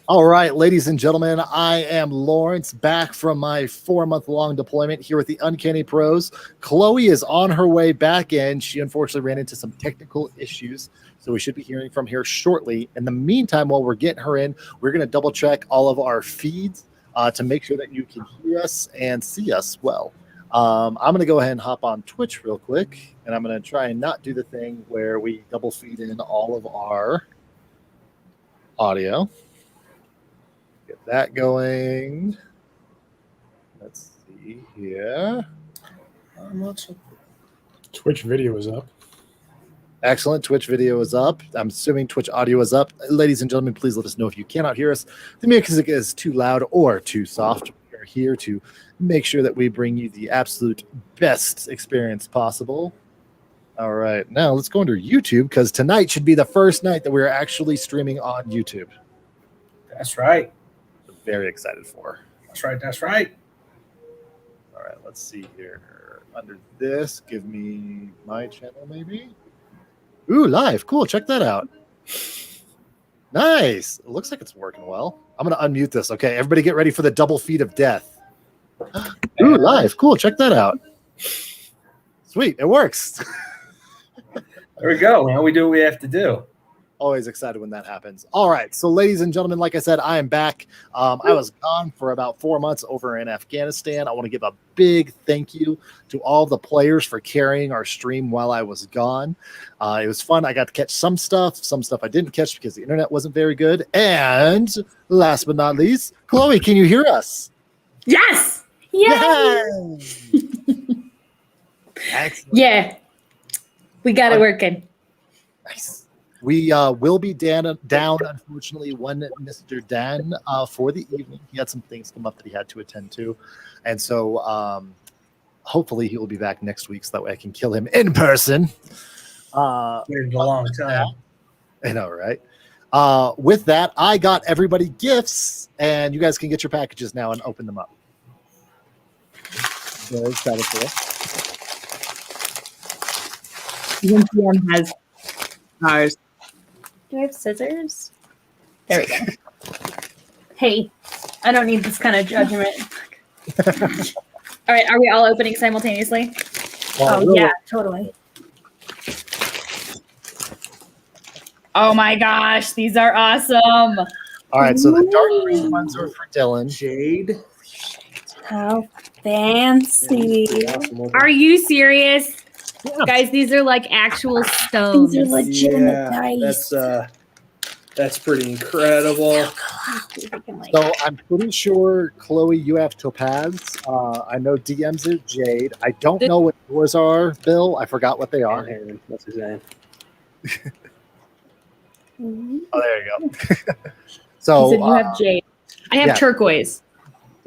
All right, ladies and gentlemen, I am Lawrence, back from my 4-month-long deployment here with the Uncanny Pros. Chloe is on her way back in. She unfortunately ran into some technical issues, so we should be hearing from her shortly. In the meantime, while we're getting her in, we're going to double check all of our feeds to make sure that you can hear us and see us well. I'm going to go ahead and hop on Twitch real quick, and I'm going to try and not do the thing where we double feed in all of our audio. Get that going. Let's see here. Twitch video is up. Excellent. Twitch video is up. I'm assuming Twitch audio is up. Ladies and gentlemen, please let us know if you cannot hear us. The music is too loud or too soft. We are here to make sure that we bring you the absolute best experience possible. All right. Now let's go into YouTube, because tonight should be the first night that we're actually streaming on YouTube. That's right. Very excited for. That's right. That's right. All right, let's see here. Under this, give me my channel, maybe. Ooh, live. Cool. Check that out. Nice. It looks like it's working well. I'm going to unmute this. Okay, everybody get ready for the double feed of death. Ooh, live. Cool. Check that out. Sweet. It works. There we go. Now we do what we have to do. Always excited when that happens. All right. So, ladies and gentlemen, like I said, I am back. I was gone for about 4 months over in Afghanistan. I want to give a big thank you to all the players for carrying our stream while I was gone. It was fun. I got to catch some stuff I didn't catch because the internet wasn't very good. And last but not least, Chloe, can you hear us? Yes. Yeah. Excellent. Yeah. We got it working. Nice. We will be down, unfortunately, one Mr. Dan for the evening. He had some things come up that he had to attend to. And so hopefully he will be back next week so that way I can kill him in person. It's been a long time. I know, right? With that, I got everybody gifts, and you guys can get your packages now and open them up. Very excited for it. Even PM has ours. Do I have scissors? There we go. Hey, I don't need this kind of judgment. All right, are we all opening simultaneously? Yeah, totally. Oh my gosh, these are awesome. All right, so the dark green ones are for Dylan. Jade. How fancy. Are you serious? Yeah. Guys, these are like actual stones. These are legitimate dice. That's pretty incredible. So I'm pretty sure, Chloe, you have topaz. I know DMs are jade. I don't know what yours are, Bill. I forgot what they are. What's his name? Oh, there you go. So you have jade. I have turquoise.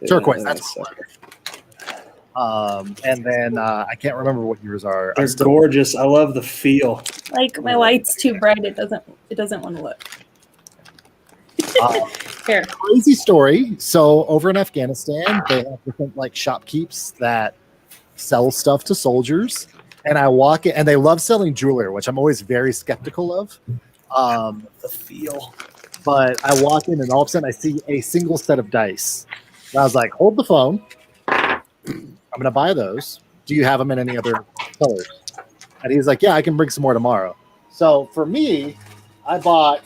Turquoise. That's and then I can't remember what yours are. They're gorgeous. I love the feel. Like my light's too bright. It doesn't want to look. Here. Crazy story. So over in Afghanistan, they have different like shopkeeps that sell stuff to soldiers, and I walk in, and they love selling jewelry, which I'm always very skeptical of. The feel. But I walk in, and all of a sudden I see a single set of dice. And I was like, "Hold the phone. I'm going to buy those. Do you have them in any other colors?" And he's like, "Yeah, I can bring some more tomorrow." So for me, I bought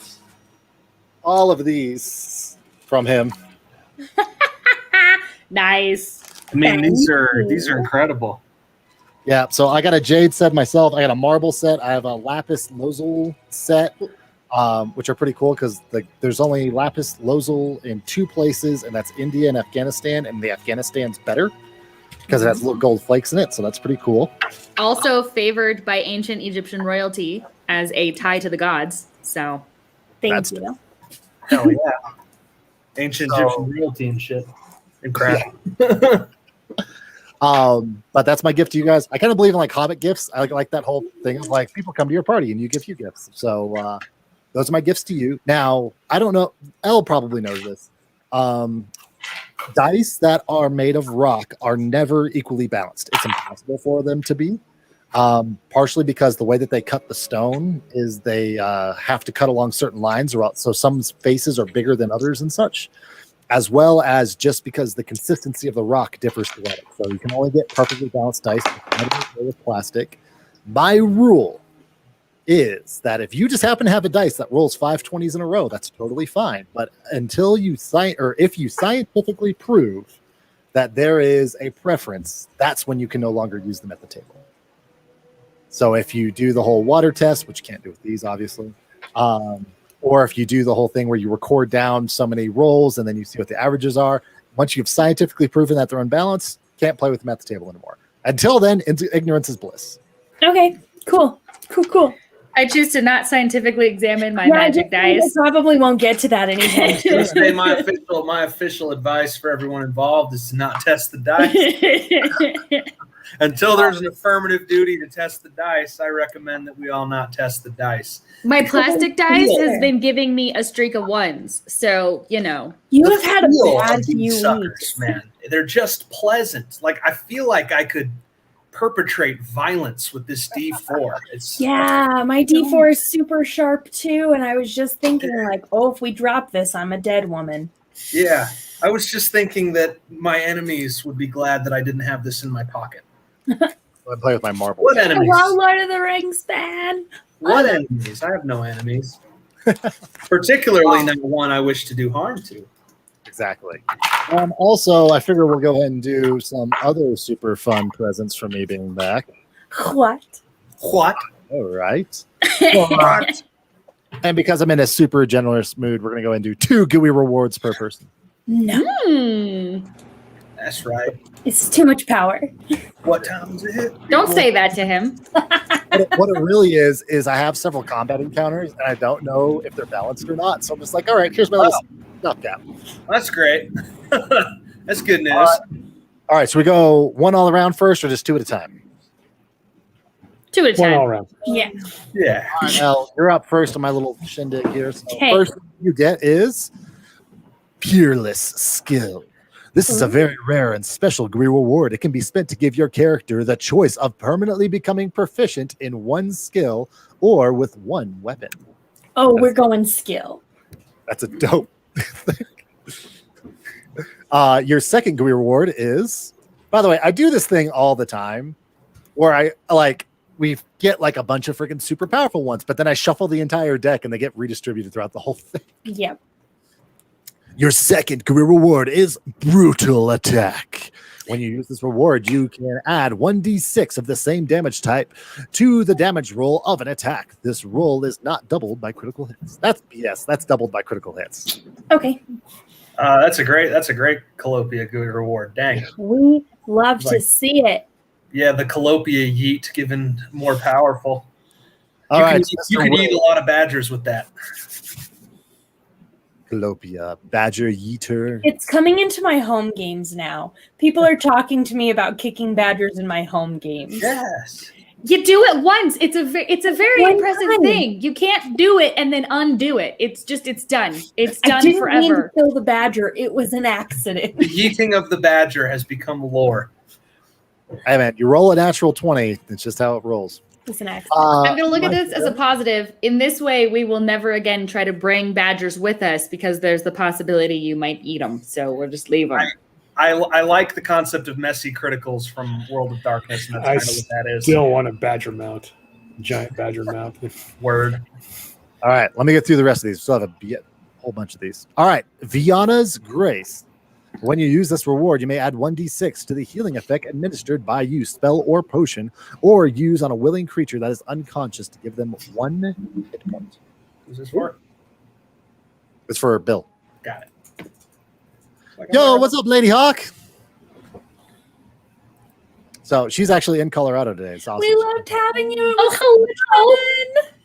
all of these from him. Nice. I mean, these are incredible. Yeah, so I got a jade set myself. I got a marble set. I have a lapis lazuli set, which are pretty cool because there's only lapis lazuli in 2 places, and that's India and Afghanistan, and the Afghanistan's better because it has little gold flakes in it, so that's pretty cool. Also favored by ancient Egyptian royalty as a tie to the gods. So, thank you. Hell yeah. Ancient Egyptian royalty and shit. And crap. Yeah. But that's my gift to you guys. I kind of believe in like Hobbit gifts. I like that whole thing of like people come to your party and you give you gifts. So those are my gifts to you. Now, I don't know. Elle probably knows this. Dice that are made of rock are never equally balanced. It's impossible for them to be. Partially because the way that they cut the stone is they have to cut along certain lines, or else, so some faces are bigger than others and such, as well as just because the consistency of the rock differs throughout. So you can only get perfectly balanced dice with plastic. My rule is that if you just happen to have a dice that rolls 5 20s in a row, that's totally fine. But until you if you scientifically prove that there is a preference, that's when you can no longer use them at the table. So if you do the whole water test, which you can't do with these, obviously, or if you do the whole thing where you record down so many rolls and then you see what the averages are, once you've scientifically proven that they're unbalanced, can't play with them at the table anymore. Until then, ignorance is bliss. Okay, cool. I choose to not scientifically examine my magic dice. I probably won't get to that anytime soon. Say my official advice for everyone involved is to not test the dice. Until there's an affirmative duty to test the dice, I recommend that we all not test the dice. My plastic dice has been giving me a streak of 1s, so you know. You have had a bad few few suckers, weeks, man. They're just pleasant. Like I feel like I could perpetrate violence with this D4. Yeah, my D4 is super sharp too, and I was just thinking, like, if we drop this, I'm a dead woman. Yeah, I was just thinking that my enemies would be glad that I didn't have this in my pocket. I play with my marbles. What enemies? Hello, Lord of the Rings fan. What enemies? I have no enemies. Particularly not one I wish to do harm to. Exactly. Also, I figure we'll go ahead and do some other super fun presents from me being back. What? What? All right. What? And because I'm in a super generous mood, we're going to go ahead and do 2 Gooey rewards per person. No. That's right. It's too much power. What time is it? Don't say that to him. What it really is I have several combat encounters, and I don't know if they're balanced or not. So I'm just like, all right, here's my little knockdown. That's great. That's good news. All right, so we go 1 all around first, or just 2 at a time? 2 at a One all time. around. Yeah. Yeah. All right, Al, you're up first on my little shindig here. So Okay. first thing you get is Peerless Skill. This is a very rare and special Gooey reward. It can be spent to give your character the choice of permanently becoming proficient in 1 skill or with 1 weapon. Oh, we're going skill. That's a dope thing. Your second Gooey reward is, by the way, I do this thing all the time where we get like a bunch of freaking super powerful ones, but then I shuffle the entire deck and they get redistributed throughout the whole thing. Yep. Your second Gooey reward is Brutal Attack. When you use this reward, you can add 1d6 of the same damage type to the damage roll of an attack. This roll is not doubled by critical hits. That's BS. That's doubled by critical hits. Okay. That's a great Colopia Gooey reward. Dang. We love to see it. Yeah, the Colopia yeet given more powerful. All you right. can eat a lot of badgers with that. Colopia, Badger Yeeter. It's coming into my home games now. People are talking to me about kicking badgers in my home games. Yes. You do it once. It's a very One impressive time. thing. You can't do it and then undo it. It's done. It's I done didn't forever. mean to kill the badger. It was an accident. The yeeting of the badger has become lore. Hey, man, you roll a natural 20. It's just how it rolls. It's an accident. I'm going to look at this as a positive. In this way, we will never again try to bring badgers with us because there's the possibility you might eat them. So we'll just leave them. I like the concept of messy criticals from World of Darkness, and that's kind of what that is. Still want a badger mount. Giant badger mount. Word. All right, let me get through the rest of these. We still have a whole bunch of these. All right, Viana's Grace. When you use this reward, you may add 1d6 to the healing effect administered by you, spell or potion, or use on a willing creature that is unconscious to give them 1 hit point. Who's this for? It's for Bill. Got it. Yo, what's up, Lady Hawk? So she's actually in Colorado today. It's awesome. We loved having you. Oh,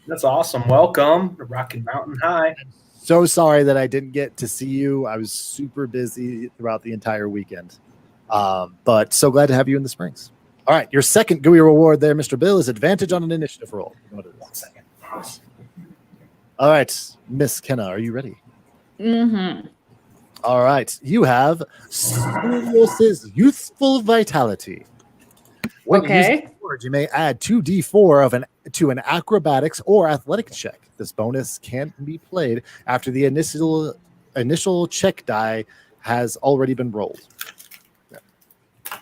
That's awesome. Welcome to Rocky Mountain High. So sorry that I didn't get to see you. I was super busy throughout the entire weekend. But so glad to have you in the Springs. All right, your second Gooey reward there, Mr. Bill, is advantage on an initiative roll. 1 second. All right, Miss Kenna, are you ready? Mm-hmm. All right, you have Sirius's Youthful Vitality. When you use Okay. this word, you may add 2d4 to an acrobatics or athletics check. This bonus can be played after the initial check die has already been rolled. Yeah. Does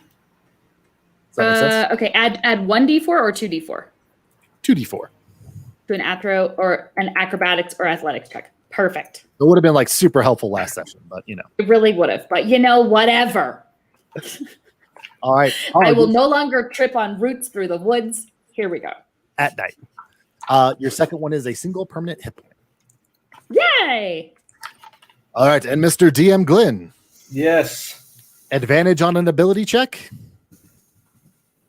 that make sense? Okay, add 1d4 or 2d4 2d4. to an acro or an acrobatics or athletics check. Perfect. It would have been like super helpful last session, but you know. It really would have, but whatever. All right. I will no longer trip on roots through the woods. Here we go. At night. Your second one is a single permanent hit point. Yay! All right, and Mr. DM Glenn. Yes. Advantage on an ability check.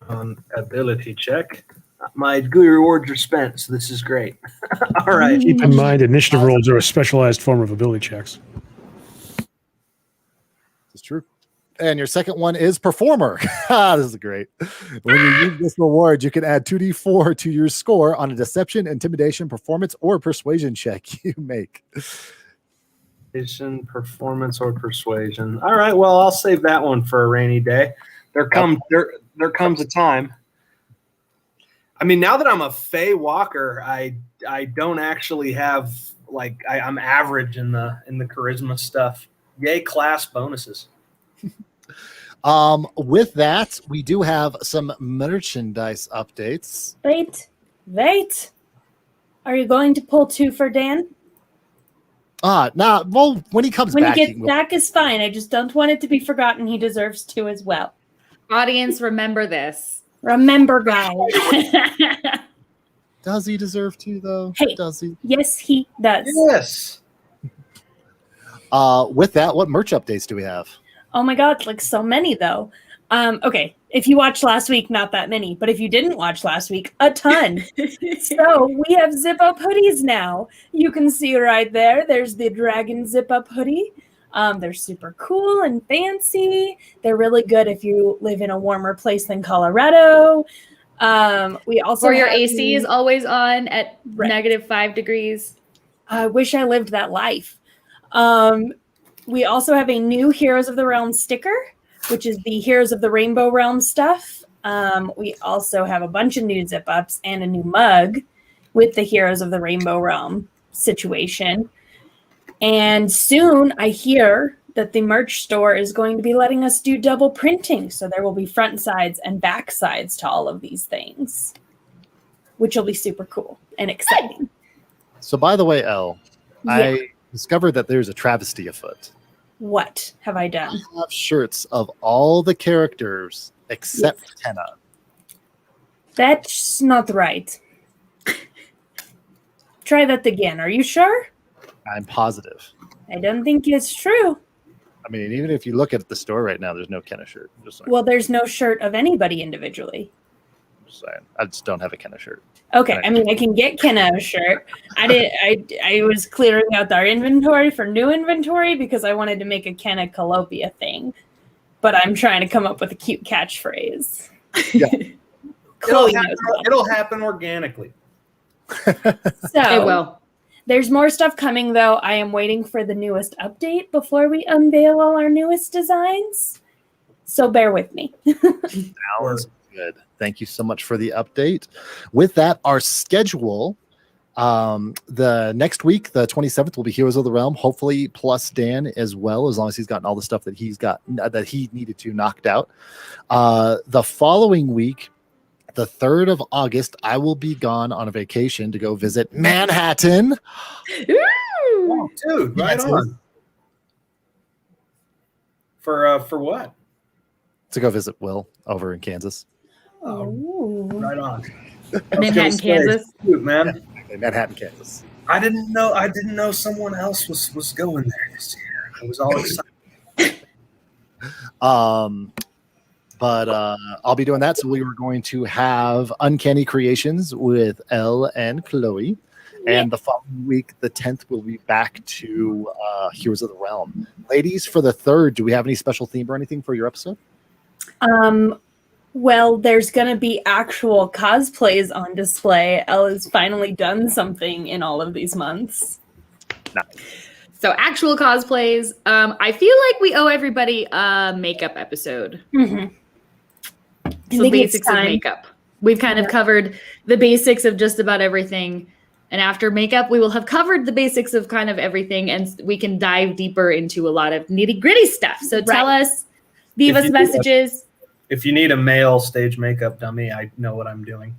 On ability check. My Gooey rewards are spent, so this is great. All right. Keep in mind, initiative rolls are a specialized form of ability checks. It's true. And your second one is performer. This is great. When you use this reward, you can add 2d4 to your score on a deception, intimidation, performance, or persuasion check you make. Performance or persuasion. All right. Well, I'll save that one for a rainy day. There comes a time. I mean, now that I'm a Fey Walker, I don't actually have I'm average in the charisma stuff. Yay, class bonuses. With that, we do have some merchandise updates. Wait. Are you going to pull 2 for Dan? Nah. Well, when he comes When back, he gets back is fine. I just don't want it to be forgotten. He deserves 2 as well. Audience, remember this. Remember, guys. Does he deserve 2 though? Hey. Does he? Yes, he does. Yes. With that, what merch updates do we have? Oh my god, like so many though. Okay, if you watched last week, not that many, but if you didn't watch last week, a ton. So we have zip up hoodies now. You can see right there. There's the dragon zip up hoodie. They're super cool and fancy. They're really good if you live in a warmer place than Colorado. We also Or your AC is always on at -5 degrees. I wish I lived that life. We also have a new Heroes of the Realm sticker, which is the Heroes of the Rainbow Realm stuff. We also have a bunch of new zip-ups and a new mug with the Heroes of the Rainbow Realm situation. And soon, I hear that the merch store is going to be letting us do double printing. So there will be front sides and back sides to all of these things, which will be super cool and exciting. So, by the way, Elle, Yeah. I discovered that there's a travesty afoot. What have I done? I have shirts of all the characters except Tenna. That's not right. Try that again. Are you sure? I'm positive. I don't think it's true. I mean, even if you look at the store right now, there's no Kenna shirt. I'm just saying. Well, there's no shirt of anybody individually. Just saying. I just don't have a Kenna shirt. Okay, I mean, I can get Kenna a shirt. I was clearing out our inventory for new inventory because I wanted to make a Kenna Calopia thing. But I'm trying to come up with a cute catchphrase. Yeah. Chloe It'll happen organically. So, It will. There's more stuff coming, though. I am waiting for the newest update before we unveil all our newest designs. So bear with me. Sounds good. Thank you so much for the update. With that, our schedule, the next week, the 27th, will be Heroes of the Realm, hopefully plus Dan as well, as long as he's gotten all the stuff that he needed to knocked out. The following week, the 3rd of August, I will be gone on a vacation to go visit Manhattan. Ooh. Oh, dude, right on. For what? To go visit Will over in Kansas. Oh. Right on. Manhattan, Kansas. Dude, man. Manhattan, Kansas. I didn't know someone else was going there this year. I was all excited. But I'll be doing that. So we were going to have Uncanny Creations with Elle and Chloe. And the following week, the 10th, we'll be back to Heroes of the Realm. Ladies, for the 3rd, do we have any special theme or anything for your episode? Well, there's going to be actual cosplays on display. Elle has finally done something in all of these months. Nice. So actual cosplays. I feel like we owe everybody a makeup episode. Mm-hmm. So basics of makeup. We've kind of covered the basics of just about everything. And after makeup, we will have covered the basics of kind of everything, and we can dive deeper into a lot of nitty-gritty stuff. So tell us, leave us messages. If you need a male stage makeup dummy, I know what I'm doing.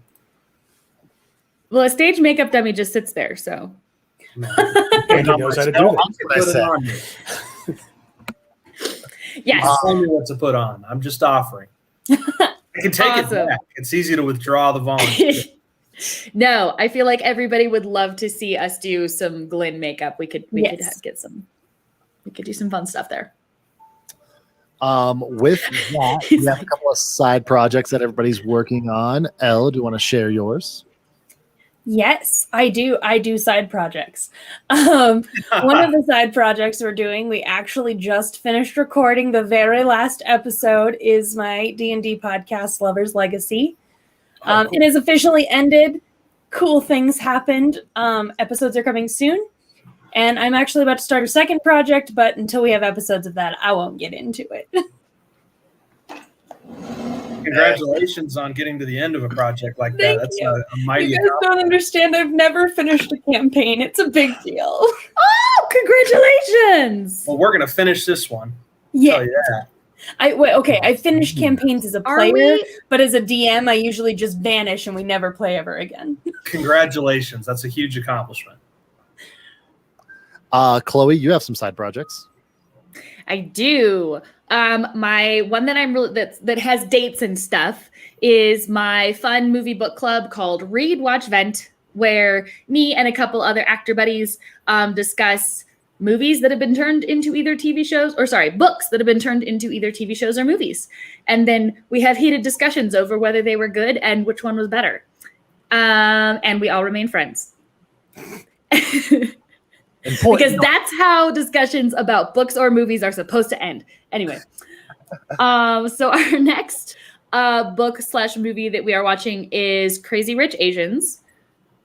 Well, a stage makeup dummy just sits there, so. Andy knows how to do that. Yes. Tell me what to put on. I'm just offering. I can take it back. It's easy to withdraw the volume. No, I feel like everybody would love to see us do some Glenn makeup. We could get some. We could do some fun stuff there. With that, we have a couple of side projects that everybody's working on. Elle, do you want to share yours? Yes, I do. I do side projects. One of the side projects we're doing, we actually just finished recording. The very last episode is my D&D podcast, Lover's Legacy. Cool. It has officially ended. Cool things happened. Episodes are coming soon. And I'm actually about to start a second project, but until we have episodes of that, I won't get into it. Congratulations on getting to the end of a project like that. Thank That's you. a mighty You guys don't understand. I've never finished a campaign. It's a big deal. Oh, congratulations! Well, we're going to finish this one. Yeah. Oh, yeah. I finished campaigns as a Are player, we? but as a DM, I usually just vanish and we never play ever again. Congratulations. That's a huge accomplishment. Chloe, you have some side projects. I do. My one that I'm really that has dates and stuff is my fun movie book club called Read, Watch, Vent, where me and a couple other actor buddies discuss movies that have been turned into either TV shows, books that have been turned into either TV shows or movies. And then we have heated discussions over whether they were good and which one was better. And we all remain friends. Because that's how discussions about books or movies are supposed to end. Anyway, so our next book/movie that we are watching is Crazy Rich Asians.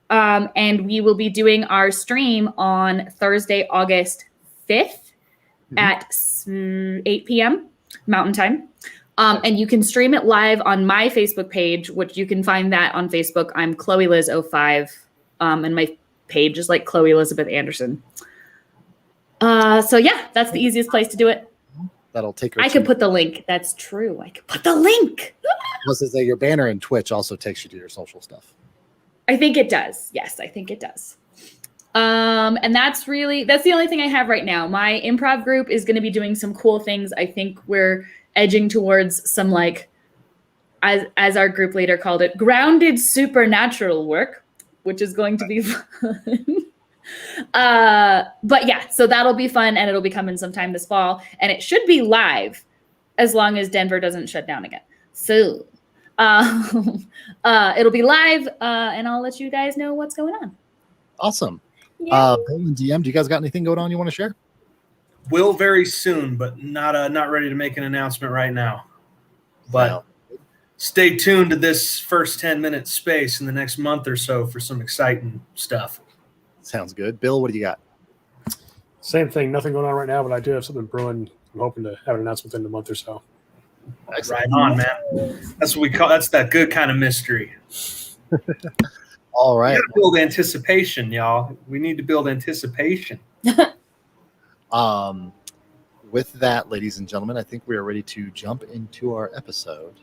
And we will be doing our stream on Thursday, August 5th at 8 p.m. Mountain Time. And you can stream it live on my Facebook page, which you can find that on Facebook. I'm Chloe Liz 05. And my page is like Chloe Elizabeth Anderson. So yeah, that's the easiest place to do it. That'll take her. I could put the link. That's true. I could put the link. Plus, is that your banner in Twitch also takes you to your social stuff? I think it does. Yes, I think it does. And that's the only thing I have right now. My improv group is going to be doing some cool things. I think we're edging towards some, like, as our group leader called it, grounded supernatural work, which is going to be fun. But yeah, so that'll be fun, and it'll be coming sometime this fall, and it should be live as long as Denver doesn't shut down again. So it'll be live, and I'll let you guys know what's going on. Awesome. Bill and DM, do you guys got anything going on you want to share? Will very soon, but not ready to make an announcement right now. But stay tuned to this first 10-minute space in the next month or so for some exciting stuff. Sounds good. Bill, what do you got? Same thing. Nothing going on right now, but I do have something brewing. I'm hoping to have an announcement in a month or so. Right on, man. That's what we call. That's that good kind of mystery. All right. We gotta build anticipation, y'all. We need to build anticipation. With that, ladies and gentlemen, I think we are ready to jump into our episode.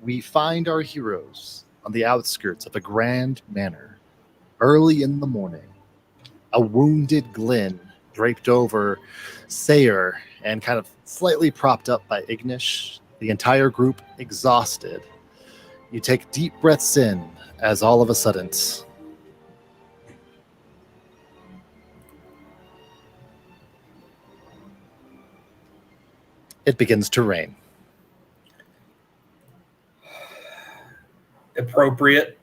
We find our heroes on the outskirts of a grand manor. Early in the morning, a wounded Glenn draped over Sayer and kind of slightly propped up by Ignish, the entire group exhausted. You take deep breaths in as all of a sudden it begins to rain. Appropriate.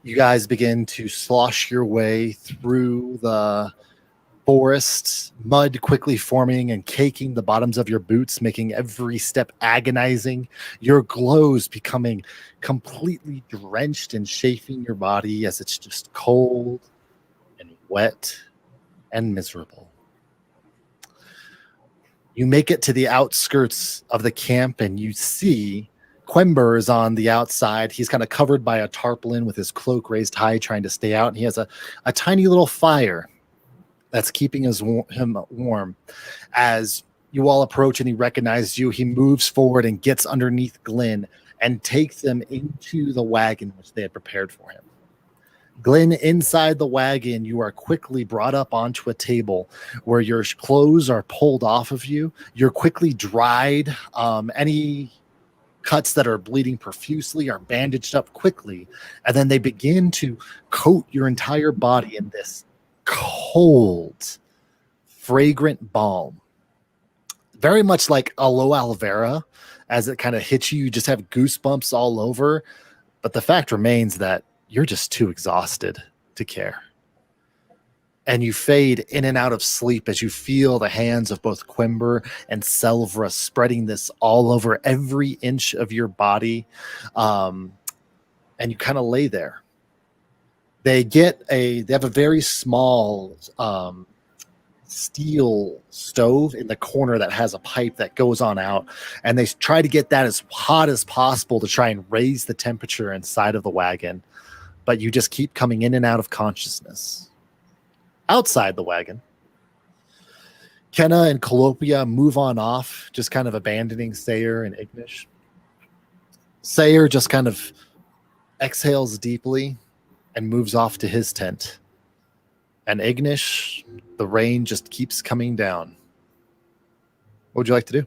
You guys begin to slosh your way through the forest, mud quickly forming and caking the bottoms of your boots, making every step agonizing. Your clothes becoming completely drenched and chafing your body as it's just cold and wet and miserable. You make it to the outskirts of the camp and you see Quember is on the outside. He's kind of covered by a tarpaulin with his cloak raised high, trying to stay out. And he has a tiny little fire that's keeping him warm. As you all approach and he recognizes you, he moves forward and gets underneath Glenn and takes them into the wagon which they had prepared for him. Glenn, inside the wagon, you are quickly brought up onto a table where your clothes are pulled off of you. You're quickly dried. Any cuts that are bleeding profusely are bandaged up quickly, and then they begin to coat your entire body in this cold, fragrant balm. Very much like aloe vera. As it kind of hits you, you just have goosebumps all over. But the fact remains that you're just too exhausted to care. And you fade in and out of sleep as you feel the hands of both Quember and Selvra spreading this all over every inch of your body. And you kind of lay there. They have a very small steel stove in the corner that has a pipe that goes on out. And they try to get that as hot as possible to try and raise the temperature inside of the wagon. But you just keep coming in and out of consciousness. Outside the wagon, Kenna and Colopia move on off, just kind of abandoning Sayer and Ignish. Sayer just kind of exhales deeply and moves off to his tent. And Ignish, the rain just keeps coming down. What would you like to do?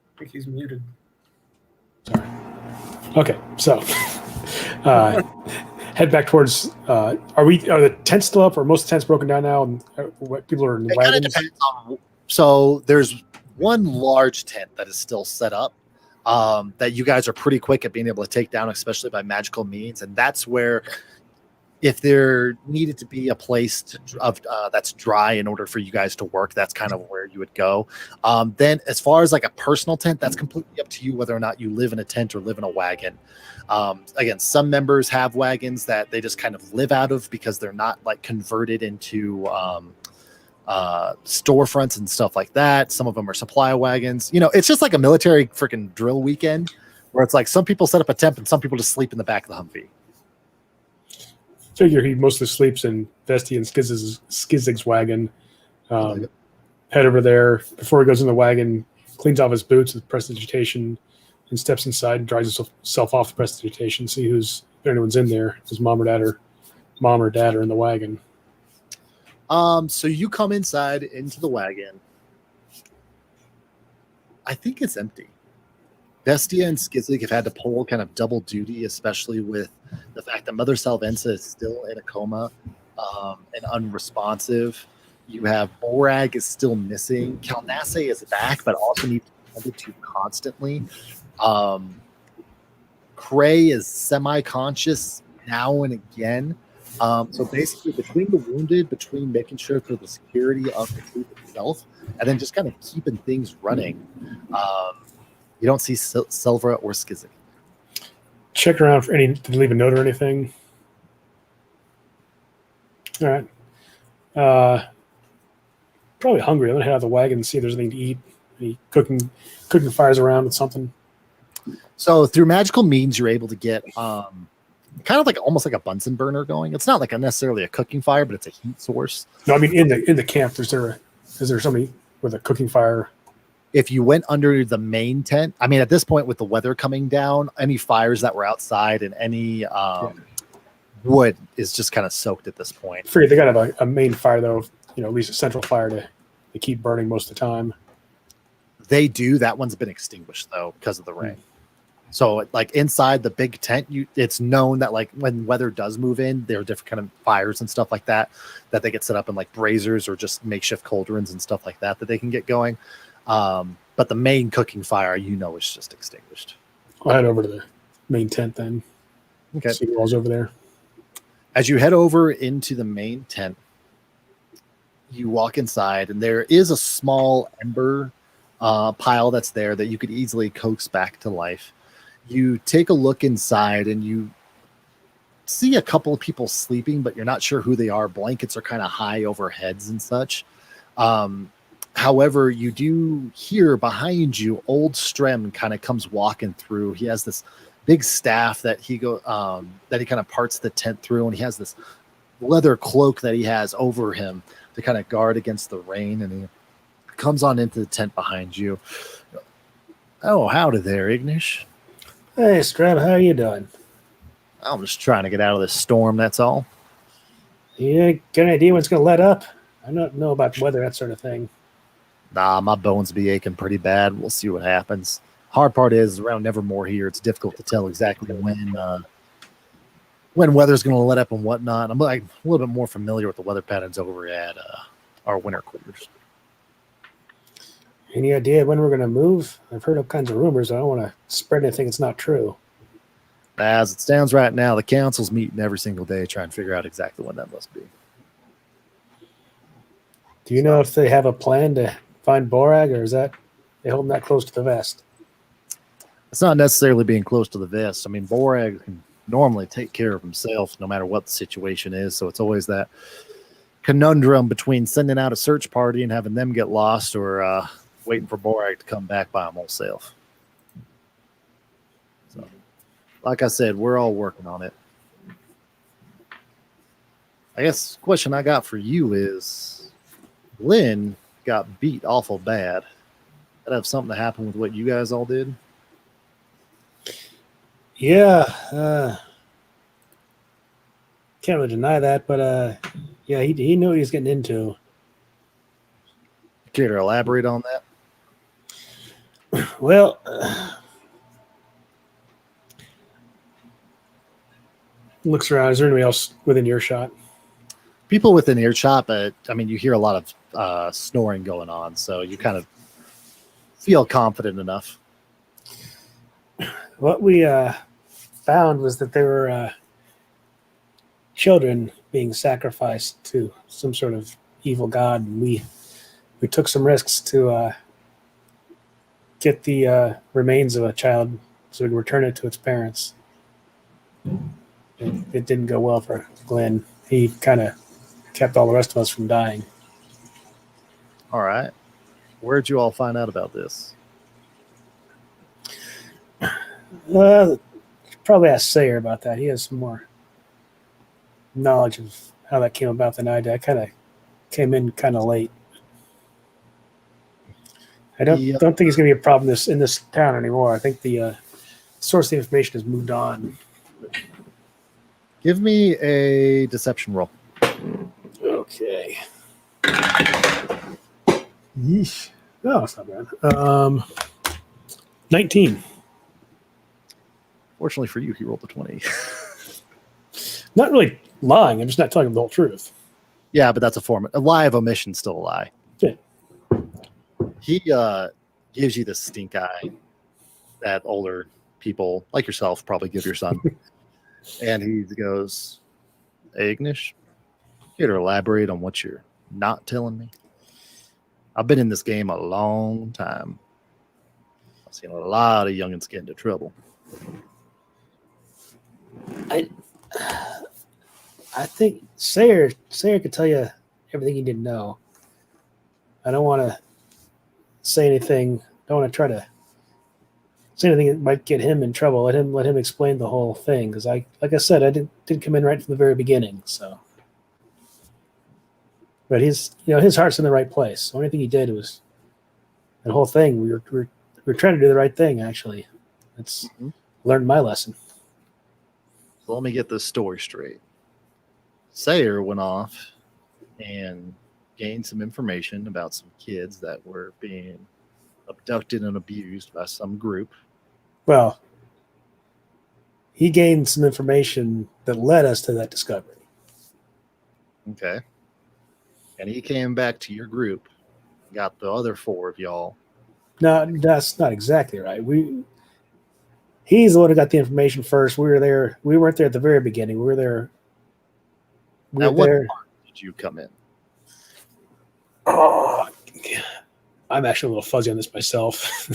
I think he's muted. Sorry. Okay, so head back towards. Are the tents still up, or are most tents broken down now? And what people are in the It kind of wagons? depends on. So there's one large tent that is still set up that you guys are pretty quick at being able to take down, especially by magical means, and that's where. If there needed to be a place that's dry in order for you guys to work, that's kind of where you would go. Then as far as like a personal tent, that's completely up to you whether or not you live in a tent or live in a wagon. Again, some members have wagons that they just kind of live out of because they're not like converted into storefronts and stuff like that. Some of them are supply wagons. You know, it's just like a military freaking drill weekend where it's like some people set up a tent and some people just sleep in the back of the Humvee. Figure he mostly sleeps in Vesti and Skizig's wagon. Head over there before he goes in the wagon, cleans off his boots with prestidigitation, and steps inside and dries himself off the prestidigitation. See if anyone's in there. His mom or dad are in the wagon. So you come inside into the wagon. I think it's empty. Bestia and Skizig have had to pull kind of double duty, especially with the fact that Mother Salvenza is still in a coma and unresponsive. You have Borag is still missing. Kalnasse is back, but also needs to be tended to constantly. Cray is semi-conscious now and again. So basically, between the wounded, between making sure for the security of the group itself, and then just kind of keeping things running, you don't see Selvra or Skizig. Check around for any. Did he leave a note or anything? All right. Probably hungry. I'm gonna head out of the wagon and see if there's anything to eat. Any cooking fires around with something. So through magical means, you're able to get kind of like almost like a Bunsen burner going. It's not like necessarily a cooking fire, but it's a heat source. No, I mean in the camp. Is there somebody with a cooking fire? If you went under the main tent, I mean, at this point with the weather coming down, any fires that were outside and any wood is just kind of soaked at this point. I figured they got to have a main fire though. You know, at least a central fire to keep burning most of the time. They do. That one's been extinguished though because of the rain. So like inside the big tent, it's known that like when weather does move in, there are different kind of fires and stuff like that they get set up in like braziers or just makeshift cauldrons and stuff like that they can get going. But the main cooking fire, is just extinguished. I'll head over to the main tent then. Okay. See who all's over there. As you head over into the main tent, you walk inside, and there is a small ember pile that's there that you could easily coax back to life. You take a look inside, and you see a couple of people sleeping, but you're not sure who they are. Blankets are kind of high over heads and such. However, you do hear behind you, old Strem kind of comes walking through. He has this big staff that he kind of parts the tent through, and he has this leather cloak that he has over him to kind of guard against the rain. And he comes on into the tent behind you. Oh, howdy there, Ignish. Hey, Strem, how are you doing? I'm just trying to get out of this storm, that's all. You got an idea when it's going to let up? I don't know about weather, that sort of thing. Nah, my bones be aching pretty bad. We'll see what happens. Hard part is around Nevermore here, it's difficult to tell exactly when weather's going to let up and whatnot. I'm like a little bit more familiar with the weather patterns over at our winter quarters. Any idea when we're going to move? I've heard all kinds of rumors. I don't want to spread anything that's not true. As it stands right now, the council's meeting every single day trying to figure out exactly when that must be. Do you know if they have a plan to find Borag, or is that they hold him that close to the vest? It's not necessarily being close to the vest. I mean, Borag can normally take care of himself no matter what the situation is. So it's always that conundrum between sending out a search party and having them get lost, or waiting for Borag to come back by himself. So, like I said, we're all working on it. I guess the question I got for you is, Lynn got beat awful bad. That have something to happen with what you guys all did? Yeah. Can't really deny that, but yeah, he knew what he was getting into. Care to elaborate on that? Well, looks around. Is there anybody else within earshot? People within earshot, but I mean, you hear a lot of snoring going on, so you kind of feel confident enough. What we found was that there were children being sacrificed to some sort of evil god, and we took some risks to get the remains of a child so we could return it to its parents. It didn't go well for Glenn. He kind of kept all the rest of us from dying. All right. Where'd you all find out about this? Probably ask Sayer about that. He has some more knowledge of how that came about than I did. I kind of came in kind of late. I don't think it's going to be a problem in this town anymore. I think the source of the information has moved on. Give me a deception roll. Okay. Yeesh. No, it's not bad. 19. Fortunately for you, he rolled a 20. Not really lying. I'm just not telling him the whole truth. Yeah, but that's a form. A lie of omission, still a lie. Yeah. He gives you the stink eye that older people like yourself probably give your son. And he goes, hey, Ignish, here to elaborate on what you're not telling me. I've been in this game a long time. I've seen a lot of youngins get into trouble. I think Sayer could tell you everything you didn't know. I don't want to say anything. Don't want to try to say anything that might get him in trouble. Let him explain the whole thing, because like I said, I didn't come in right from the very beginning. So, but his heart's in the right place. The only thing he did was that whole thing. We were trying to do the right thing. Actually, it's learned my lesson. So let me get this story straight. Sayer went off and gained some information about some kids that were being abducted and abused by some group. Well, he gained some information that led us to that discovery. Okay. And he came back to your group, got the other 4 of y'all. No, that's not exactly right. He's the one who got the information first. We were there. We weren't there at the very beginning. We were there. Now, what part did you come in? Oh, I'm actually a little fuzzy on this myself.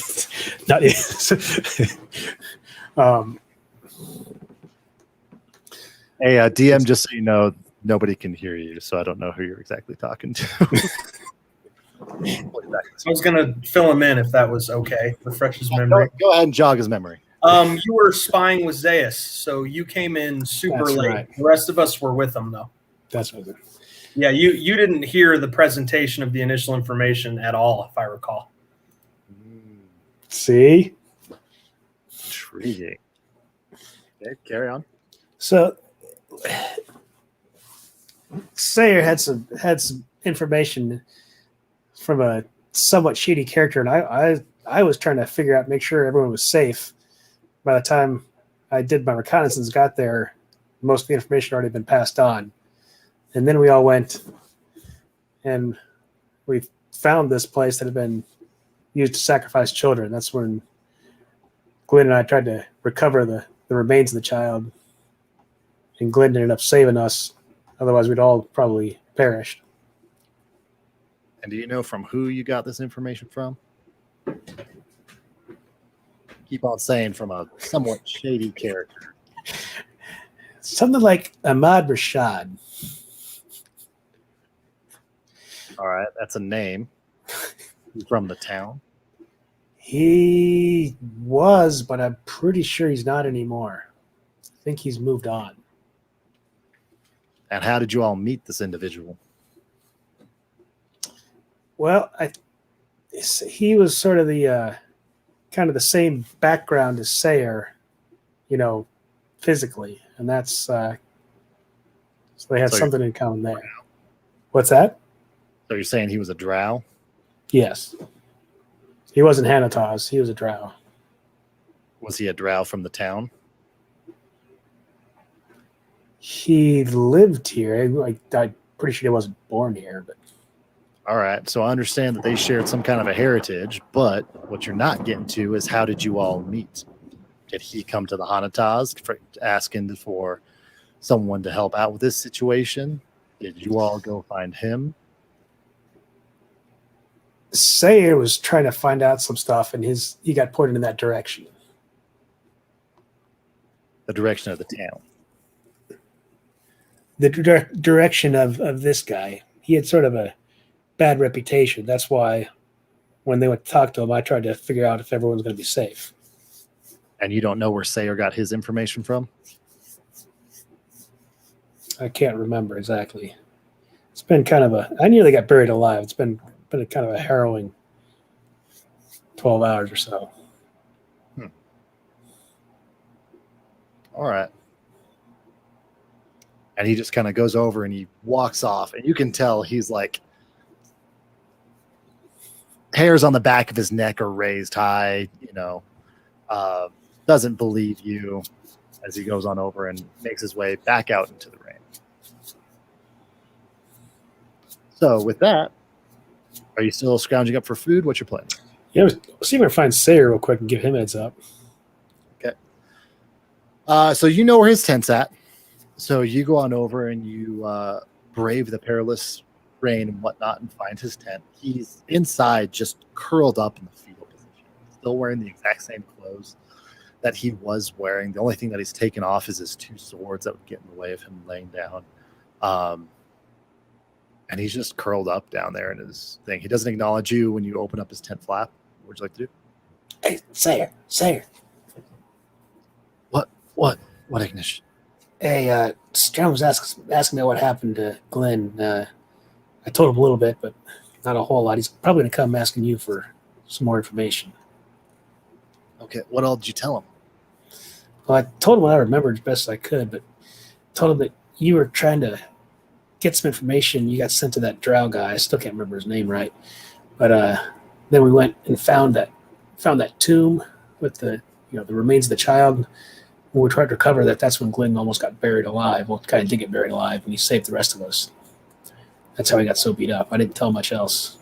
Not Hey, DM, just so you know, nobody can hear you, so I don't know who you're exactly talking to. I was gonna fill him in if that was okay. Refresh his memory. Go ahead and jog his memory. You were spying with Zeus, so you came in super That's late. right. The rest of us were with him, though. That's what it is. Yeah, you didn't hear the presentation of the initial information at all, if I recall. See? Intriguing. Okay, carry on. So Sayer had some information from a somewhat shady character, and I was trying to figure out, make sure everyone was safe. By the time I did my reconnaissance, got there, most of the information had already been passed on. And then we all went and we found this place that had been used to sacrifice children. That's when Glenn and I tried to recover the remains of the child. And Glenn ended up saving us. Otherwise, we'd all probably perished. And do you know from who you got this information from? Keep on saying from a somewhat shady character. Something like Ahmad Rashad. All right, that's a name. He's from the town. He was, but I'm pretty sure he's not anymore. I think he's moved on. And how did you all meet this individual? Well, he was sort of the kind of the same background as Sayer, physically, and that's so they had something in common there. What's that? So you're saying he was a drow? Yes. He wasn't Hanataz. He was a drow. Was he a drow from the town? He lived here. I'm pretty sure he wasn't born here, but. All right, so I understand that they shared some kind of a heritage, but what you're not getting to is how did you all meet? Did he come to the Hanataz asking for someone to help out with this situation? Did you all go find him? Sayer was trying to find out some stuff, and he got pointed in that direction. The direction of the town. The direction of this guy. He had sort of a bad reputation. That's why when they went to talk to him, I tried to figure out if everyone's going to be safe. And you don't know where Sayer got his information from? I can't remember exactly. It's been kind of I nearly got buried alive. It's been a kind of a harrowing 12 hours or so. All right. And he just kind of goes over and he walks off, and you can tell he's like, hairs on the back of his neck are raised high, doesn't believe you as he goes on over and makes his way back out into the rain. So with that, are you still scrounging up for food? What's your plan? Yeah, see if I can find Sayer real quick and give him a heads up. Okay. So you know where his tent's at. So you go on over and you brave the perilous rain and whatnot and find his tent. He's inside, just curled up in the fetal position, still wearing the exact same clothes that he was wearing. The only thing that he's taken off is his two swords that would get in the way of him laying down. And he's just curled up down there in his thing. He doesn't acknowledge you when you open up his tent flap. What would you like to do? Hey, Sayer. What, Ignition? Hey, John was asking me what happened to Glenn. I told him a little bit, but not a whole lot. He's probably going to come asking you for some more information. Okay, what all did you tell him? Well, I told him what I remembered as best I could, but told him that you were trying to get some information. You got sent to that drow guy. I still can't remember his name right. But then we went and found that tomb with the remains of the child. When we tried to recover that, that's when Glenn almost got buried alive. Well, kind of did get buried alive, and he saved the rest of us. That's how he got so beat up. I didn't tell much else.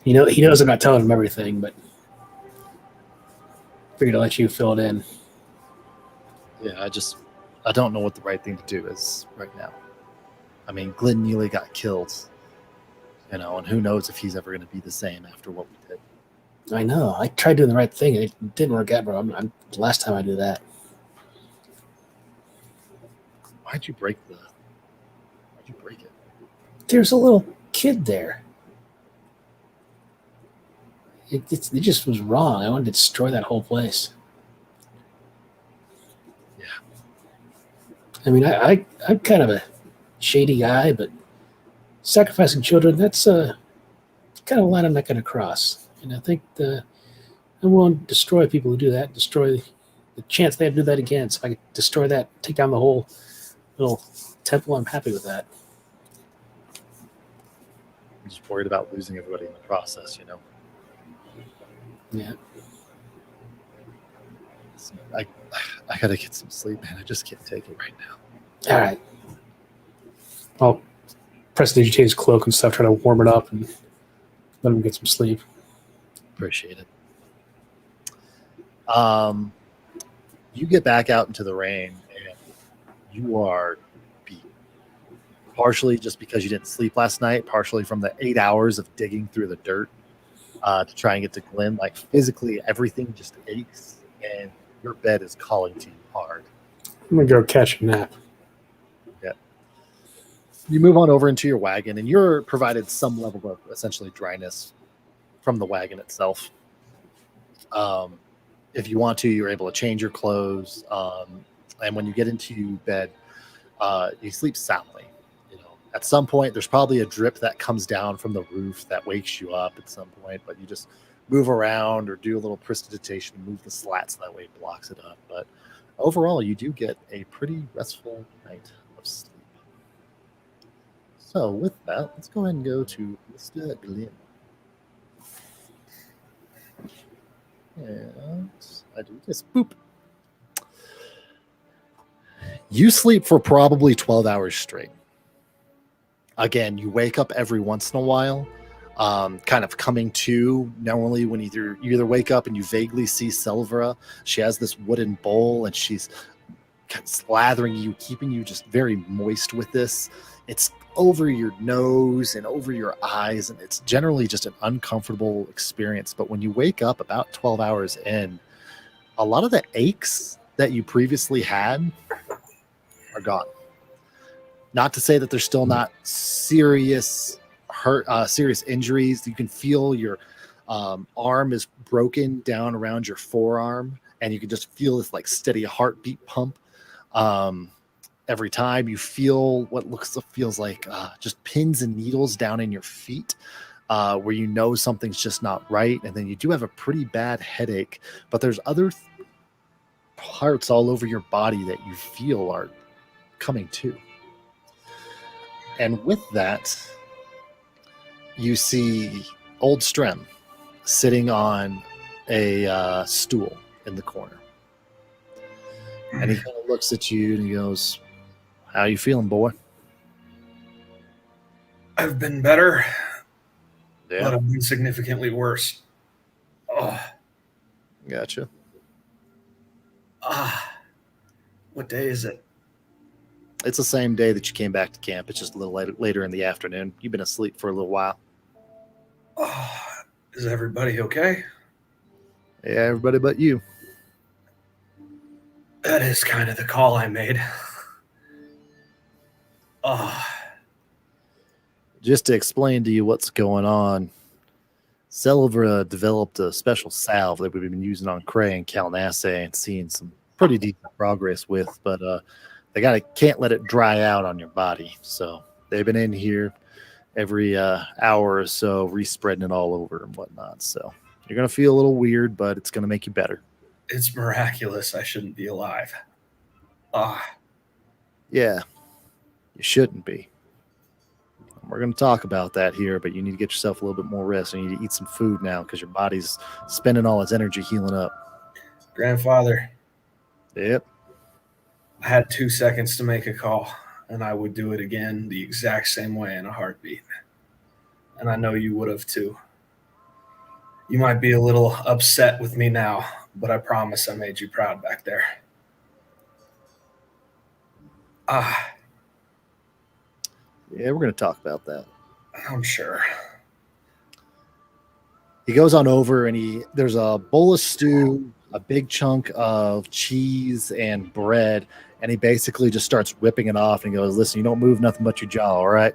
He knows I'm not telling him everything, but figured I'd let you fill it in. Yeah, I don't know what the right thing to do is right now. I mean, Glenn Neely got killed, and who knows if he's ever going to be the same after what we did. I know. I tried doing the right thing, and it didn't work out, bro. The last time I do that. Why'd you break it? There's a little kid there. It just was wrong. I wanted to destroy that whole place. Yeah. I mean, I'm kind of a shady guy, but sacrificing children, that's kind of a line I'm not going to cross. And I think I'm willing to destroy people who do that, destroy the chance they have to do that again. So if I could destroy that, take down the whole little temple, I'm happy with that. I'm just worried about losing everybody in the process, you know? Yeah. I gotta get some sleep, man. I just can't take it right now. All right. I'll prestidigitate his cloak and stuff, try to warm it up and let him get some sleep. Appreciate it. You get back out into the rain, and you are beat. Partially just because you didn't sleep last night, partially from the 8 hours of digging through the dirt to try and get to Glenn. Like, physically, everything just aches, and your bed is calling to you hard. I'm going to go catch a nap. Yeah. You move on over into your wagon, and you're provided some level of essentially dryness from the wagon itself. If you want to, you're able to change your clothes. And when you get into bed, you sleep soundly. You know, at some point, there's probably a drip that comes down from the roof that wakes you up at some point, but you just move around or do a little prestidigitation and move the slats that way it blocks it up. But overall, you do get a pretty restful night of sleep. So with that, let's go ahead and go to Mr. Glenn. And I do this. Boop. You sleep for probably 12 hours straight. Again, you wake up every once in a while, kind of coming to. Normally, when you either wake up and you vaguely see Silvera, she has this wooden bowl and she's kind of slathering you, keeping you just very moist with this. It's over your nose and over your eyes, and it's generally just an uncomfortable experience. But when you wake up about 12 hours in, a lot of the aches that you previously had are gone. Not to say that there's still not serious serious injuries. You can feel your arm is broken down around your forearm, and you can just feel this like steady heartbeat pump. Every time you feel what feels like just pins and needles down in your feet, where you know something's just not right. And then you do have a pretty bad headache, but there's other parts all over your body that you feel are coming to. And with that, you see old Strem sitting on a stool in the corner. And he kind of looks at you and he goes, "How you feeling, boy?" I've been better, Yeah, but I've been significantly worse. Oh, gotcha. what day is it? It's the same day that you came back to camp. It's just a little later in the afternoon. You've been asleep for a little while. Oh, is everybody okay? Yeah, everybody but you. That is kind of the call I made. Oh, Just to explain to you what's going on, Selvra developed a special salve that we've been using on Cray and Kalnasse and seeing some pretty decent progress with, but they can't let it dry out on your body. So they've been in here every hour or so, respreading it all over and whatnot. So you're going to feel a little weird, but it's going to make you better. it's miraculous I shouldn't be alive. Yeah, you shouldn't be. We're going to talk about that here, but you need to get yourself a little bit more rest. You need to eat some food now because your body's spending all its energy healing up. Grandfather, Yep. I had 2 seconds to make a call, and I would do it again the exact same way in a heartbeat. And I know you would have too. You might be a little upset with me now, but I promise I made you proud back there. Yeah, we're going to talk about that. I'm sure. He goes on over and there's a bowl of stew, a big chunk of cheese and bread, And he basically just starts whipping it off and goes, "Listen, you don't move nothing but your jaw, all right?"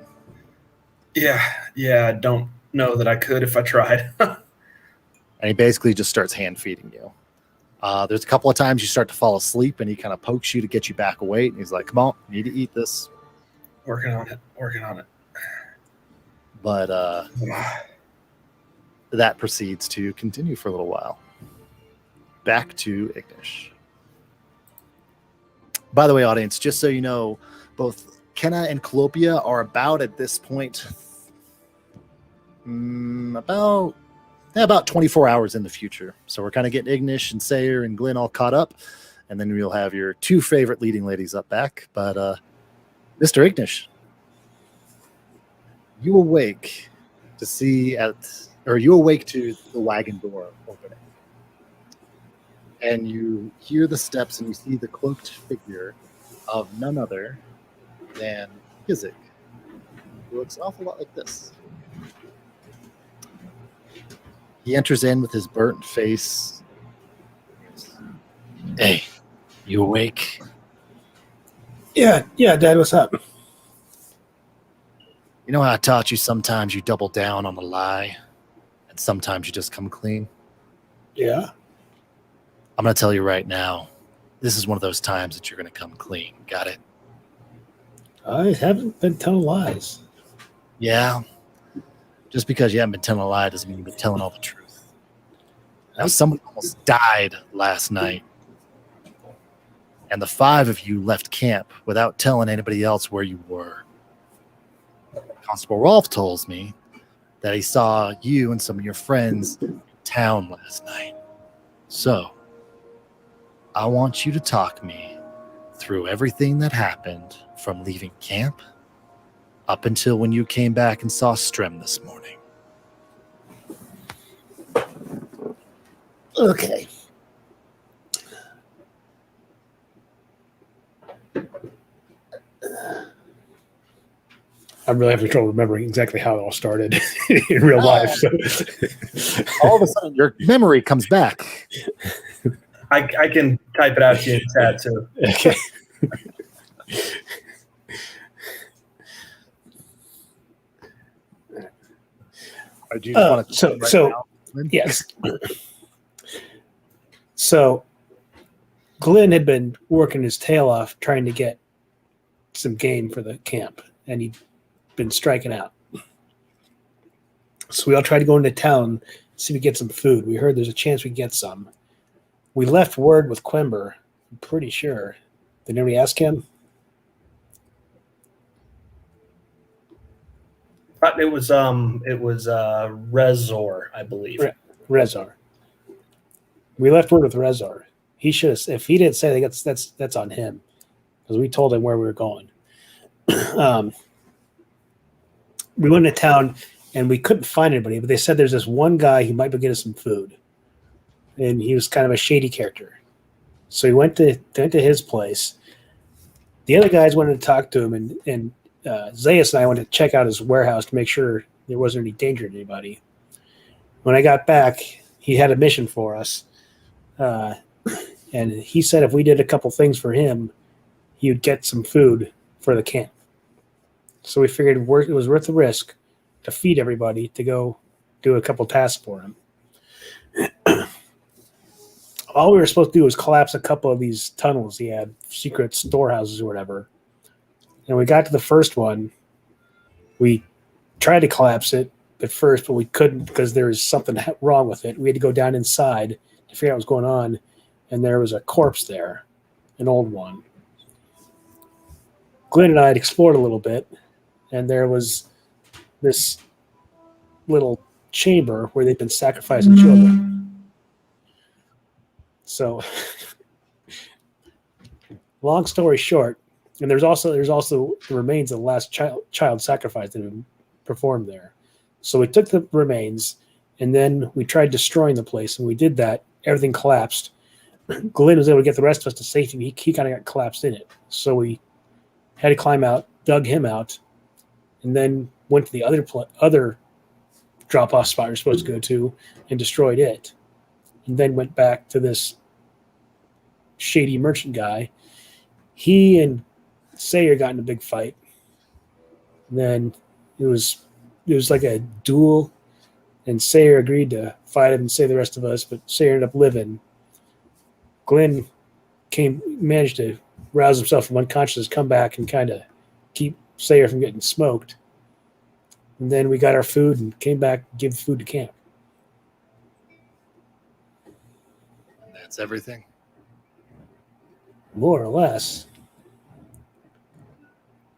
Yeah, I don't know that I could if I tried. And he basically just starts hand feeding you. There's a couple of times you start to fall asleep, and he kind of pokes you to get you back awake. And he's like, "Come on, you need to eat this." Working on it. But that proceeds to continue for a little while. Back to Ignish. By the way, audience, just so you know, both Kenna and Calliope are about at this point about 24 hours in the future. So we're kind of getting Ignish and Sayer and Glenn all caught up, and then you'll have your two favorite leading ladies up back. But Mr. Ignish, you awake to the wagon door opening. And you hear the steps and you see the cloaked figure of none other than Kizik, who looks an awful lot like this. He enters in with his burnt face. "Hey, you awake?" Yeah, Dad, what's up? "You know how I taught you sometimes you double down on the lie and sometimes you just come clean? Yeah. I'm going to tell you right now, this is one of those times that you're going to come clean. Got it?" I haven't been telling lies. "Yeah. Just because you haven't been telling a lie doesn't mean you've been telling all the truth. Now, someone almost died last night, and the 5 of you left camp without telling anybody else where you were. Constable Rolf tells me that he saw you and some of your friends in town last night. So, I want you to talk me through everything that happened from leaving camp up until when you came back and saw Strem this morning." Okay. I'm really having trouble remembering exactly how it all started in real life. So. All of a sudden, your memory comes back. I can type it out to you in chat too. Okay. Do you just want to yes. So Glenn had been working his tail off trying to get some game for the camp, and he'd been striking out. So we all tried to go into town, see if we get some food. We heard there's a chance we get some. We left word with Quember, I'm pretty sure. Did anybody ask him? But it was Rezor, I believe. Rezar. We left word with Rezar. He should have. If he didn't say that's on him, because we told him where we were going. We went to town and we couldn't find anybody, but they said there's this one guy who might be getting us some food, and he was kind of a shady character. So we went to his place. The other guys wanted to talk to him, and Zayas and I went to check out his warehouse to make sure there wasn't any danger to anybody. When I got back, he had a mission for us. And he said if we did a couple things for him, he would get some food for the camp. So we figured it was worth the risk to feed everybody to go do a couple tasks for him. All we were supposed to do was collapse a couple of these tunnels he had, secret storehouses or whatever. And we got to the first one. We tried to collapse it at first, but we couldn't because there was something wrong with it. We had to go down inside to figure out what was going on, and there was a corpse there, an old one. Glenn and I had explored a little bit, and there was this little chamber where they'd been sacrificing children. So, long story short, and there's also the remains of the last child sacrifice that had been performed there. So we took the remains, and then we tried destroying the place, and we did that. Everything collapsed. Glenn was able to get the rest of us to safety. He kind of got collapsed in it. So we had to climb out, dug him out, and then went to the other drop-off spot you're supposed to go to and destroyed it. And then went back to this shady merchant guy he and Sayer got in a big fight. And then it was like a duel, and Sayer agreed to fight him and save the rest of us, but Sayer ended up living. Glenn managed to rouse himself from unconsciousness, come back, and kind of keep Sayer from getting smoked. And then we got our food and came back and gave food to camp. And that's everything. More or less.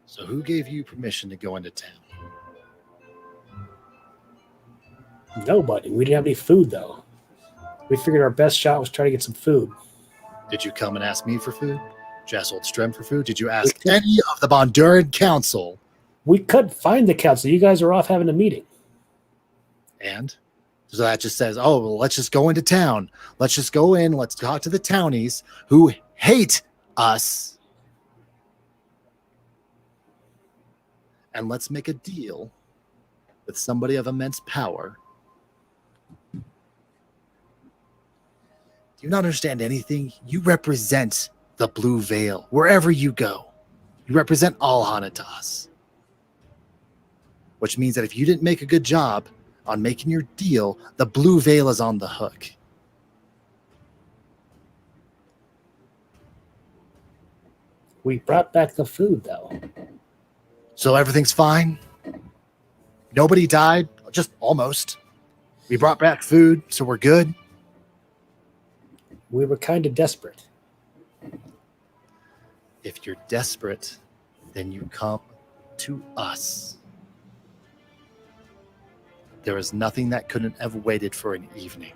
So who gave you permission to go into town? Nobody. We didn't have any food, though. We figured our best shot was try to get some food. Did you come and ask me for food? Did you ask Old Strem for food? Did you ask any of the Bonduran Council? We couldn't find the council. You guys were off having a meeting. And so that just says, oh, well, let's just go into town. Let's just go in. Let's talk to the townies who hate us. And let's make a deal with somebody of immense power. Do you not understand anything? You represent the Blue Veil wherever you go. You represent all Hanatas. Which means that if you didn't make a good job on making your deal, the Blue Veil is on the hook. We brought back the food, though. So everything's fine? Nobody died? Just almost. We brought back food, so we're good? We were kind of desperate. If you're desperate, then you come to us. There is nothing that couldn't have waited for an evening.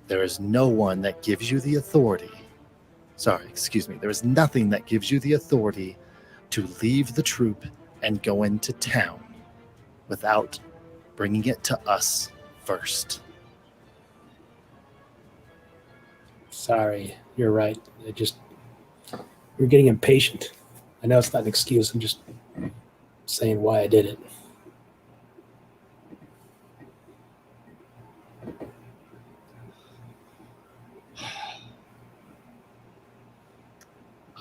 There is no one that gives you the authority. There is nothing that gives you the authority to leave the troop and go into town without bringing it to us first. Sorry, you're right. You're getting impatient. I know it's not an excuse. I'm just saying why I did it.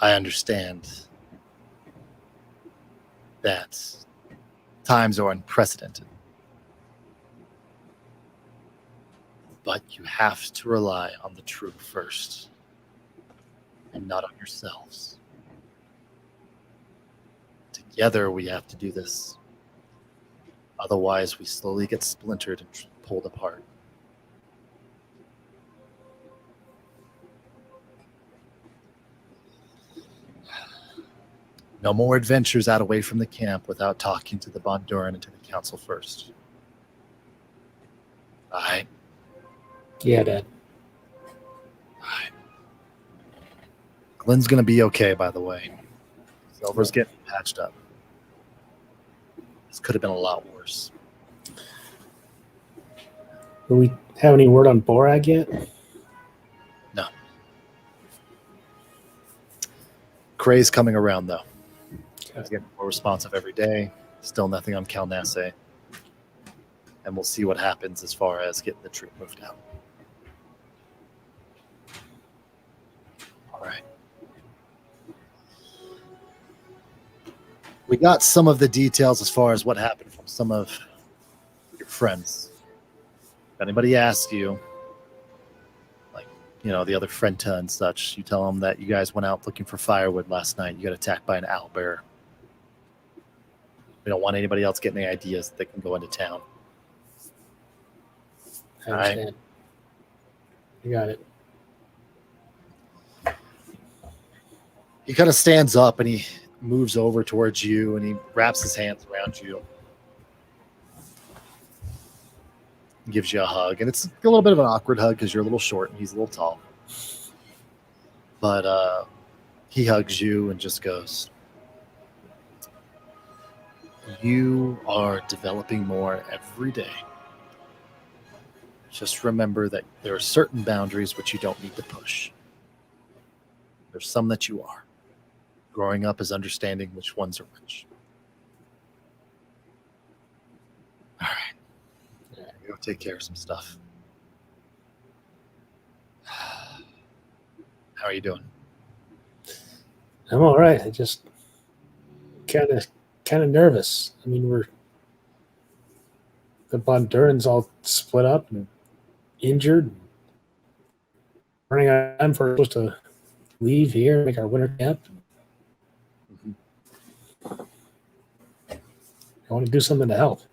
I understand that times are unprecedented. But you have to rely on the troop first and not on yourselves. Together we have to do this. Otherwise we slowly get splintered and pulled apart. No more adventures out away from the camp without talking to the Bonduran and to the council first. All right? Yeah, Dad. All right. Glenn's going to be okay, by the way. Silver's getting patched up. This could have been a lot worse. Do we have any word on Borag yet? No. Cray's coming around, though. He's getting more responsive every day. Still nothing on Kalnasse. And we'll see what happens as far as getting the troop moved out. All right. We got some of the details as far as what happened from some of your friends. If anybody asks you, like, the other Frenta and such, you tell them that you guys went out looking for firewood last night. You got attacked by an owlbear. We don't want anybody else getting any ideas that they can go into town. I understand. You got it. He kind of stands up and he moves over towards you and he wraps his hands around you. Gives you a hug. And it's a little bit of an awkward hug because you're a little short and he's a little tall. But he hugs you and just goes, "You are developing more every day. Just remember that there are certain boundaries which you don't need to push. There's some that you are. Growing up is understanding which ones are which." All right. Go take care of some stuff. How are you doing? I'm all right. I just kind of nervous. I mean, the Bonduran's all split up and injured. Running out of time for us to leave here, make our winter camp. I want to do something to help.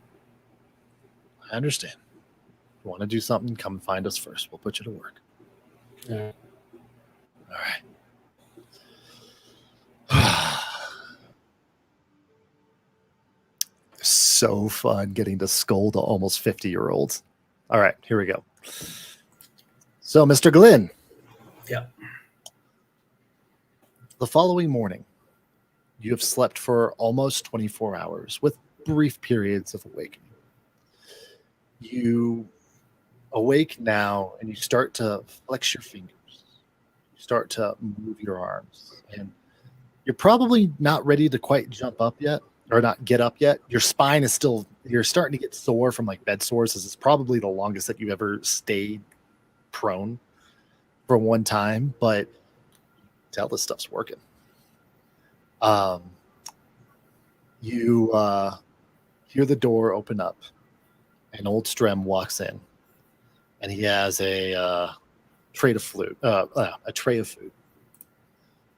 I understand. If you want to do something, come and find us first. We'll put you to work. Yeah. All right. So fun getting to scold almost 50-year-olds. All right, here we go. So, Mr. Glenn. Yeah. The following morning, you have slept for almost 24 hours with brief periods of awakening. You awake now and you start to flex your fingers. You start to move your arms. And you're probably not ready to quite jump up yet or not get up yet. Your spine is still, you're starting to get sore from like bed sores. This is probably the longest that you ever stayed prone for one time, but tell this stuff's working. You hear the door open up, and old Strem walks in, and he has a tray of food.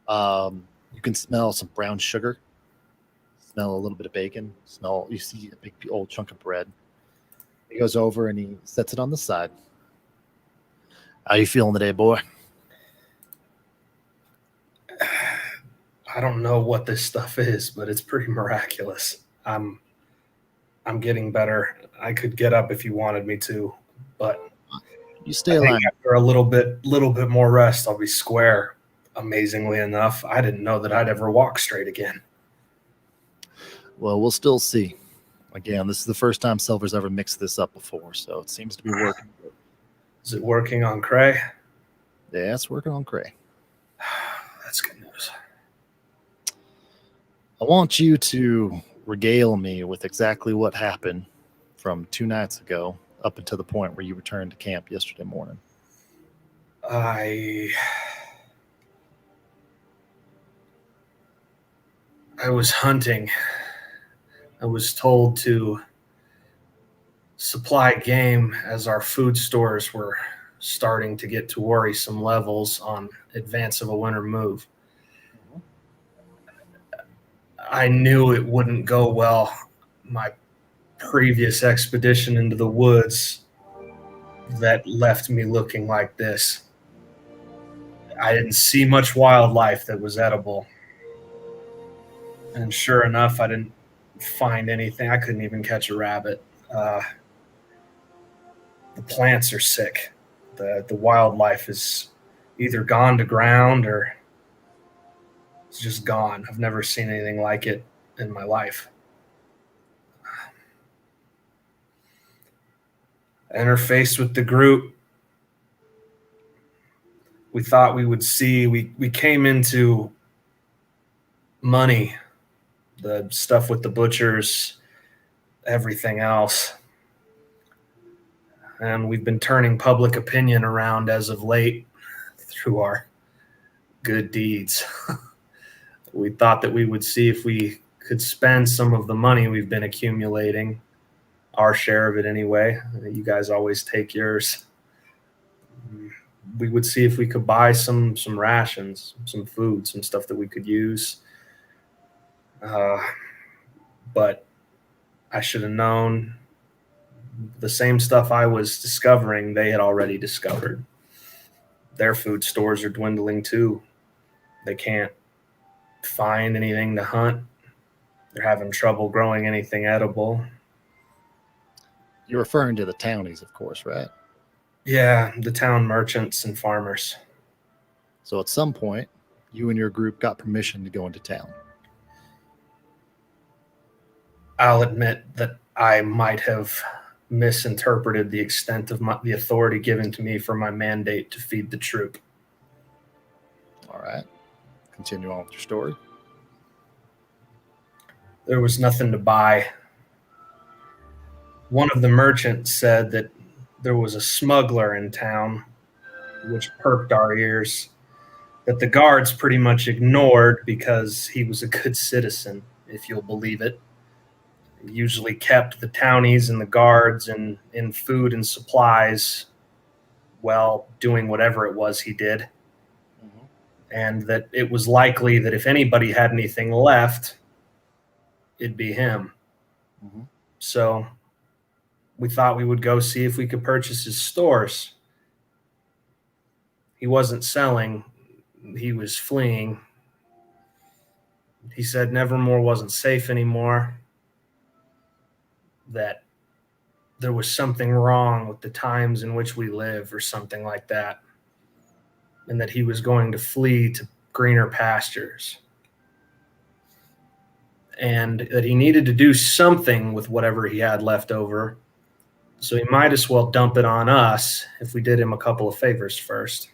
You can smell some brown sugar, smell a little bit of bacon, you see a big old chunk of bread. He goes over and he sets it on the side. How you feeling today, boy? I don't know what this stuff is, but it's pretty miraculous. I'm getting better. I could get up if you wanted me to, but You stay alive. after a little bit more rest, I'll be square. Amazingly enough, I didn't know that I'd ever walk straight again. Well, we'll still see. Again, this is the first time Silver's ever mixed this up before, so it seems to be working. Is it working on Cray? Yeah, it's working on Cray. That's good news. I want you to regale me with exactly what happened from 2 nights ago up until the point where you returned to camp yesterday morning. I was hunting. I was told to supply game as our food stores were starting to get to worrisome levels on advance of a winter move. I knew it wouldn't go well. My previous expedition into the woods that left me looking like this. I didn't see much wildlife that was edible. And sure enough, I didn't find anything. I couldn't even catch a rabbit. The plants are sick. The wildlife is either gone to ground or it's just gone. I've never seen anything like it in my life. I interfaced with the group. We thought we would see. We came into money, the stuff with the butchers, everything else. And we've been turning public opinion around as of late through our good deeds. We thought that we would see if we could spend some of the money we've been accumulating, our share of it anyway. You guys always take yours. We would see if we could buy some rations, some food, some stuff that we could use. But I should have known the same stuff I was discovering, they had already discovered. Their food stores are dwindling too. They can't find anything to hunt. They're having trouble growing anything edible. You're referring to the townies, of course, right? Yeah, the town merchants and farmers. So at some point, you and your group got permission to go into town. I'll admit that I might have misinterpreted the extent of the authority given to me for my mandate to feed the troop. All right. Continue on with your story. There was nothing to buy. One of the merchants said that there was a smuggler in town, which perked our ears. that the guards pretty much ignored because he was a good citizen, if you'll believe it. He usually kept the townies and the guards in food and supplies while doing whatever it was he did. And that it was likely that if anybody had anything left, it'd be him. So we thought we would go see if we could purchase his stores. He wasn't selling, he was fleeing. He said Nevermore wasn't safe anymore, that there was something wrong with the times in which we live or something like that, and that he was going to flee to greener pastures, and that he needed to do something with whatever he had left over, so he might as well dump it on us if we did him a couple of favors first.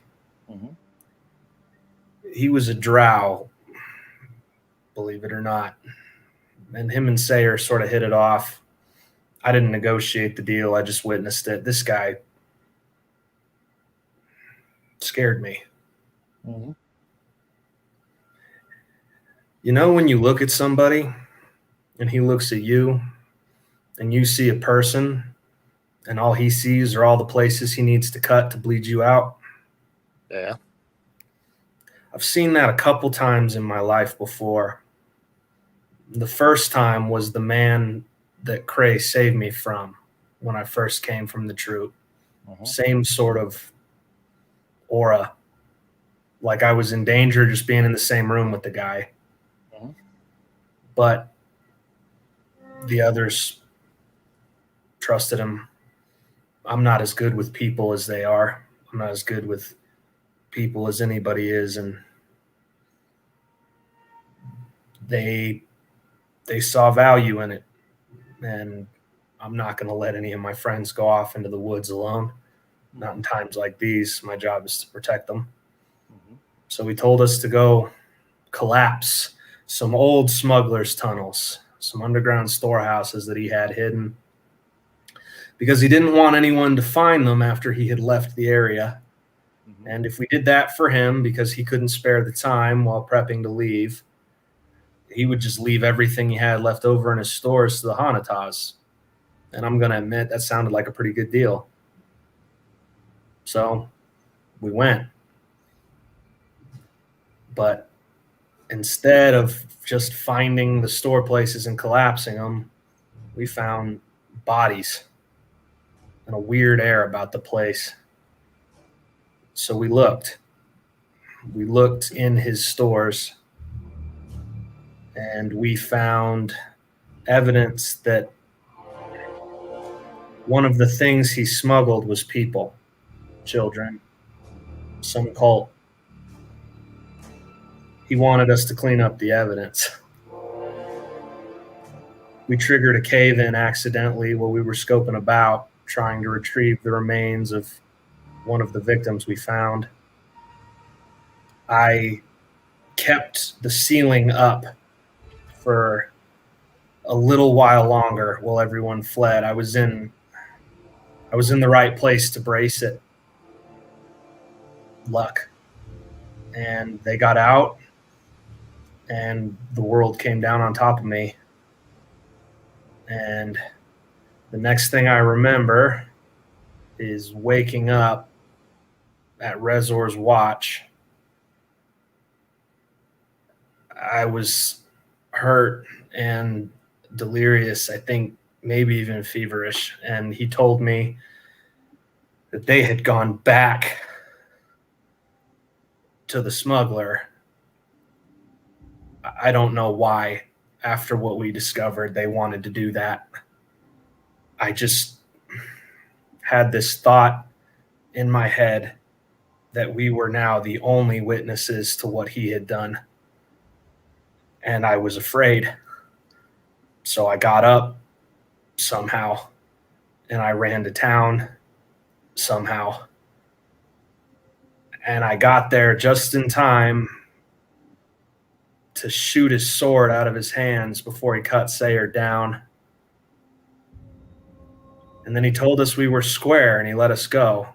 He was a drow, believe it or not, and him and Sayer sort of hit it off. I didn't negotiate the deal, I just witnessed it. This guy scared me. You know when you look at somebody and he looks at you and you see a person and all he sees are all the places he needs to cut to bleed you out? Yeah. I've seen that a couple times in my life before. The first time was the man that Cray saved me from when I first came from the troop. Same sort of aura. Like I was in danger just being in the same room with the guy. But the others trusted him. I'm not as good with people as they are. I'm not as good with people as anybody is, and they saw value in it. And I'm not going to let any of my friends go off into the woods alone. Not in times like these. My job is to protect them. So he told us to go collapse some old smugglers' tunnels, some underground storehouses that he had hidden, because he didn't want anyone to find them after he had left the area. And if we did that for him, because he couldn't spare the time while prepping to leave, he would just leave everything he had left over in his stores to the Hanatas. And I'm going to admit that sounded like a pretty good deal. So we went. But instead of just finding the store places and collapsing them, we found bodies and a weird air about the place. So we looked. We looked in his stores, and we found evidence that one of the things he smuggled was people, children, some cult. He wanted us to clean up the evidence. We triggered a cave-in accidentally while we were scoping about, trying to retrieve the remains of one of the victims we found. I kept the ceiling up for a little while longer while everyone fled. I was in the right place to brace it. Luck. And they got out, and the world came down on top of me. And the next thing I remember is waking up at Rezor's watch. I was hurt and delirious, I think maybe even feverish. And he told me that they had gone back to the smuggler. I don't know why, after what we discovered, they wanted to do that. I just had this thought in my head that we were now the only witnesses to what he had done. And I was afraid. So I got up somehow, and I ran to town somehow. And I got there just in time to shoot his sword out of his hands before he cut Sayer down. And then he told us we were square, and he let us go.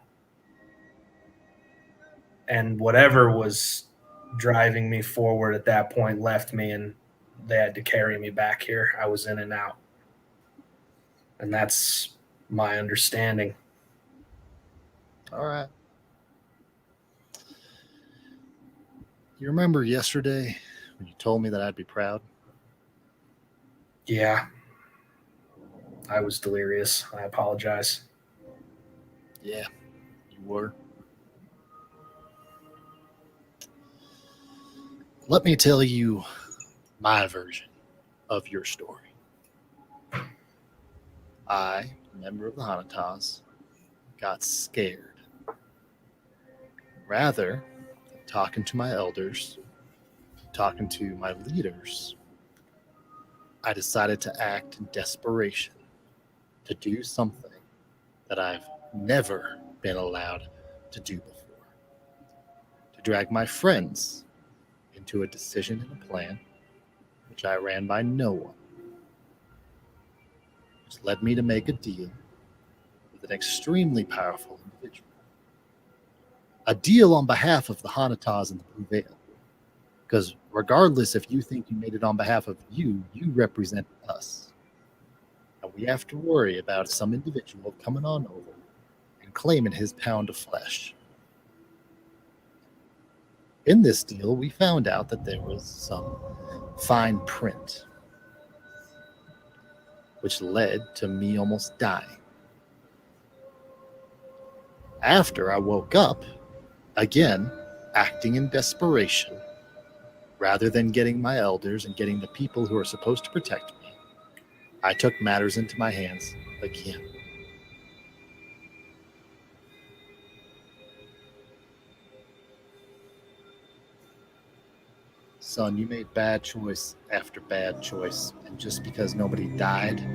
And whatever was driving me forward at that point left me, and they had to carry me back here. I was in and out. And that's my understanding. All right. You remember yesterday when you told me that I'd be proud? Yeah. I was delirious. I apologize. Yeah, you were. Let me tell you my version of your story. I, a member of the Hanatas, got scared. Rather than talking to my elders, talking to my leaders, I decided to act in desperation to do something that I've never been allowed to do before. To drag my friends into a decision and a plan which I ran by no one, which led me to make a deal with an extremely powerful individual. A deal on behalf of the Hanatas and the Blue Veil. Because regardless if you think you made it on behalf of you, you represent us. And we have to worry about some individual coming on over and claiming his pound of flesh. In this deal, we found out that there was some fine print, which led to me almost dying. After I woke up, again, acting in desperation, rather than getting my elders and getting the people who are supposed to protect me, I took matters into my hands again. Son, you made bad choice after bad choice, and just because nobody died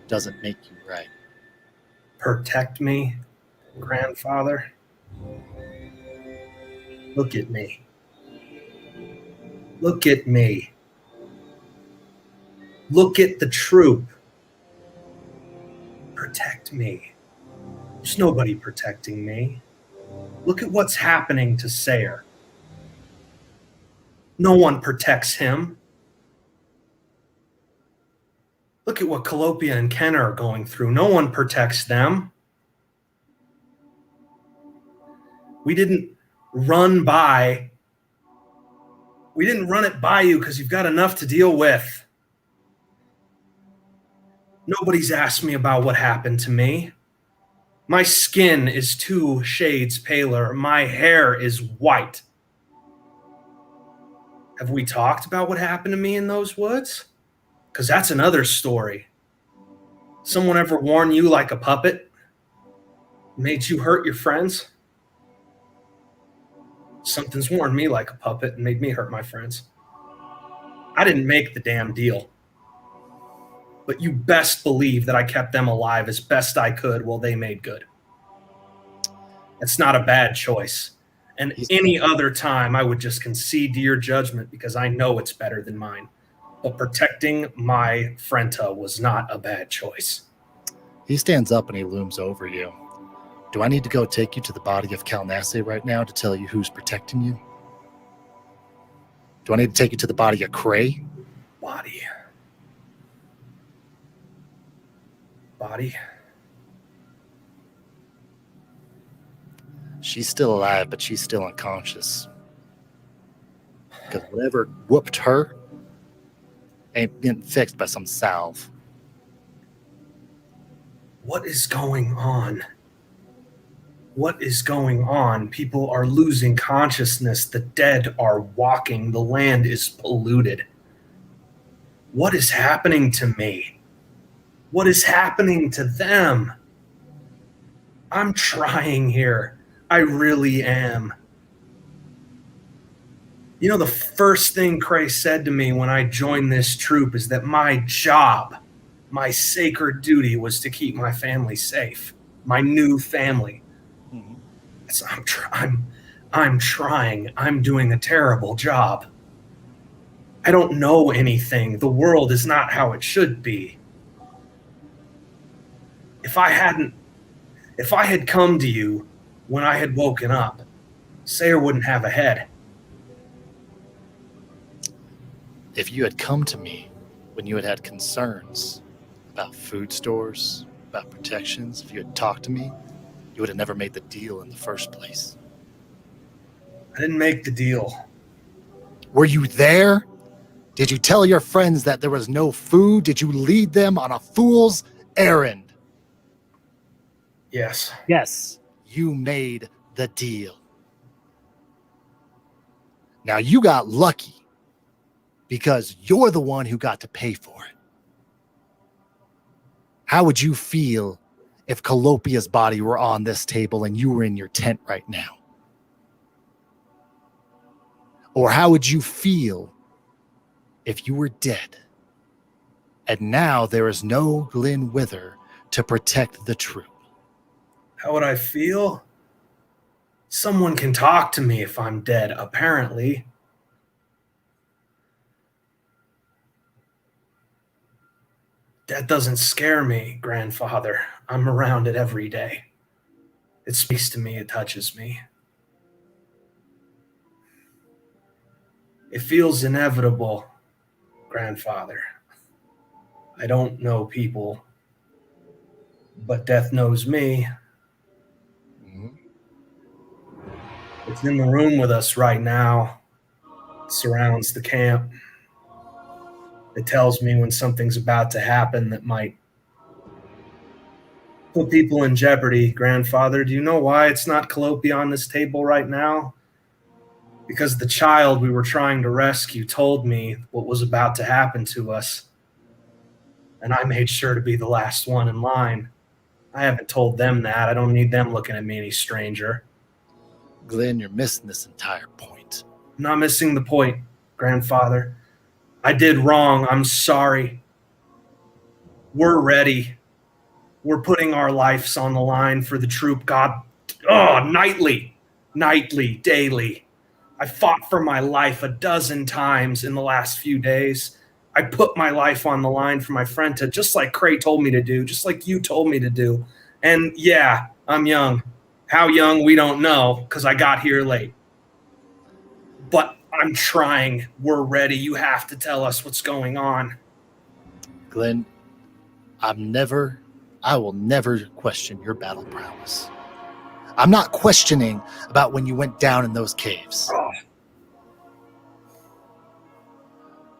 doesn't make you right. Protect me, grandfather. Look at me. Look at me. Look at the troop. Protect me. There's nobody protecting me. Look at what's happening to Sayer. No one protects him. Look at what Calliope and Kenna are going through. No one protects them. We didn't run it by you because you've got enough to deal with. Nobody's asked me about what happened to me. My skin is 2 shades paler. My hair is white. Have we talked about what happened to me in those woods? Because that's another story. Someone ever worn you like a puppet? Made you hurt your friends? Something's worn me like a puppet and made me hurt my friends. I didn't make the damn deal. But you best believe that I kept them alive as best I could while they made good. It's not a bad choice. And any other time, I would just concede to your judgment because I know it's better than mine. But protecting my Frenta was not a bad choice. He stands up and he looms over you. Do I need to go take you to the body of Kalnasse right now to tell you who's protecting you? Do I need to take you to the body of Cray? Body. She's still alive, but she's still unconscious. Because whatever whooped her ain't getting fixed by some salve. What is going on? What is going on? People are losing consciousness. The dead are walking. The land is polluted. What is happening to me? What is happening to them? I'm trying here. I really am. You know, the first thing Cray said to me when I joined this troop is that my job, my sacred duty was to keep my family safe, my new family. Mm-hmm. So I'm trying. I'm doing a terrible job. I don't know anything. The world is not how it should be. If I had come to you when I had woken up, Sayer wouldn't have a head. if you had come to me when you had concerns about food stores, about protections, if you had talked to me, you would have never made the deal in the first place. I didn't make the deal. Were you there? Did you tell your friends that there was no food? Did you lead them on a fool's errand? Yes. Yes, you made the deal. Now you got lucky because you're the one who got to pay for it. How would you feel if Calopia's body were on this table and you were in your tent right now? Or how would you feel if you were dead and now there is no Glen Wither to protect the troop? How would I feel? Someone can talk to me if I'm dead, apparently. That doesn't scare me, grandfather. I'm around it every day. It speaks to me, it touches me. It feels inevitable, grandfather. I don't know people, but death knows me. It's in the room with us right now. It surrounds the camp. It tells me when something's about to happen that might put people in jeopardy. Grandfather, do you know why it's not Calopia on this table right now? Because the child we were trying to rescue told me what was about to happen to us. And I made sure to be the last one in line. I haven't told them that. I don't need them looking at me any stranger. Glenn, you're missing this entire point. I'm not missing the point, grandfather. I did wrong. I'm sorry. We're ready. We're putting our lives on the line for the troop. God, nightly, daily. I fought for my life a dozen times in the last few days. I put my life on the line for my friend to, just like Cray told me to do, just like you told me to do. And yeah, I'm young. How young, we don't know, because I got here late. But I'm trying. We're ready. You have to tell us what's going on. Glenn, I will never question your battle prowess. I'm not questioning about when you went down in those caves.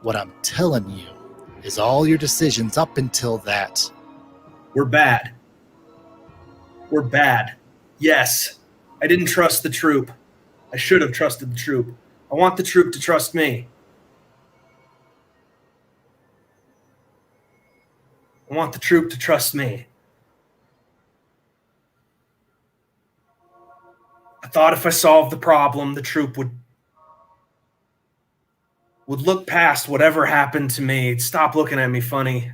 What I'm telling you is all your decisions up until that. We're bad. We're bad. Yes, I didn't trust the troop. I should have trusted the troop. I want the troop to trust me. I want the troop to trust me. I thought if I solved the problem, the troop would look past whatever happened to me. Stop looking at me funny.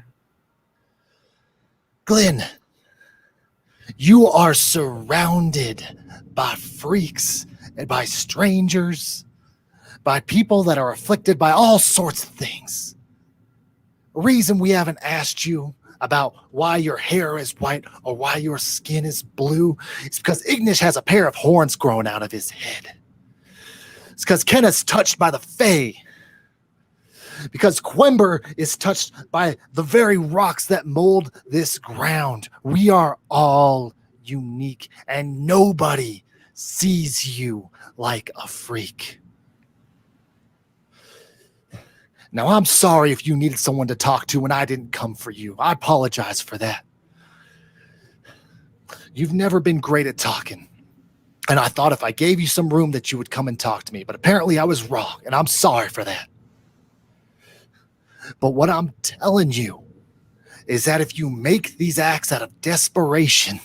Glenn, you are surrounded by freaks and by strangers, by people that are afflicted by all sorts of things. The reason we haven't asked you about why your hair is white or why your skin is blue is because Ignish has a pair of horns growing out of his head. It's because Kenneth's touched by the Fae. Because Quember is touched by the very rocks that mold this ground. We are all unique, and nobody sees you like a freak. Now, I'm sorry if you needed someone to talk to and I didn't come for you. I apologize for that. You've never been great at talking. And I thought if I gave you some room that you would come and talk to me. But apparently I was wrong, and I'm sorry for that. But what I'm telling you is that if you make these acts out of desperation,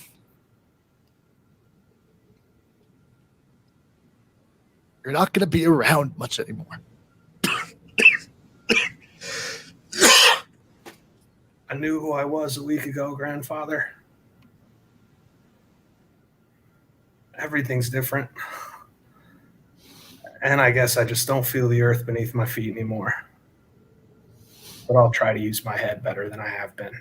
you're not going to be around much anymore. I knew who I was a week ago, grandfather. Everything's different. And I guess I just don't feel the earth beneath my feet anymore. But I'll try to use my head better than I have been.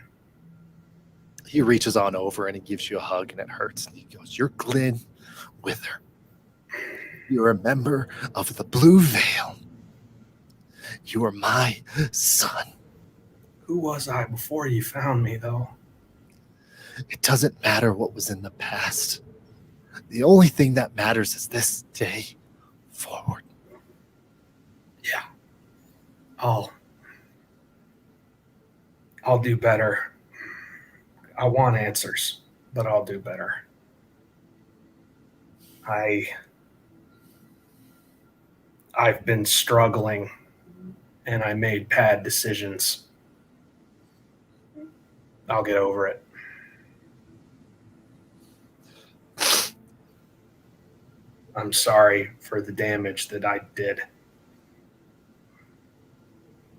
He reaches on over and he gives you a hug, and it hurts. And he goes, "You're Glen Wither. You're a member of the Blue Veil. You are my son. Who was I before you found me, though? It doesn't matter what was in the past. The only thing that matters is this day forward. Yeah. I'll do better. I want answers, but I'll do better. I've been struggling, and I made bad decisions. I'll get over it. I'm sorry for the damage that I did.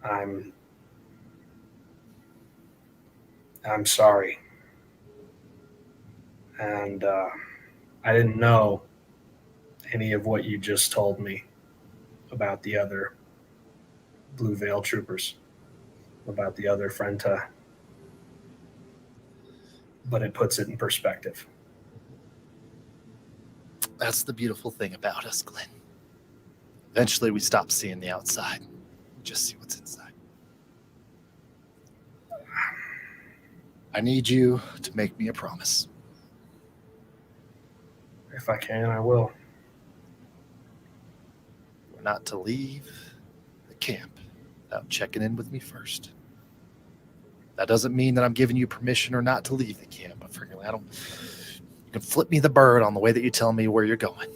I'm sorry. And I didn't know any of what you just told me about the other Blue Veil troopers, about the other Frenta. But it puts it in perspective. That's the beautiful thing about us, Glenn. Eventually we stop seeing the outside. We just see what's inside. I need you to make me a promise. If I can, I will. We're not to leave the camp without checking in with me first. That doesn't mean that I'm giving you permission or not to leave the camp. But frankly, you can flip me the bird on the way that you tell me where you're going.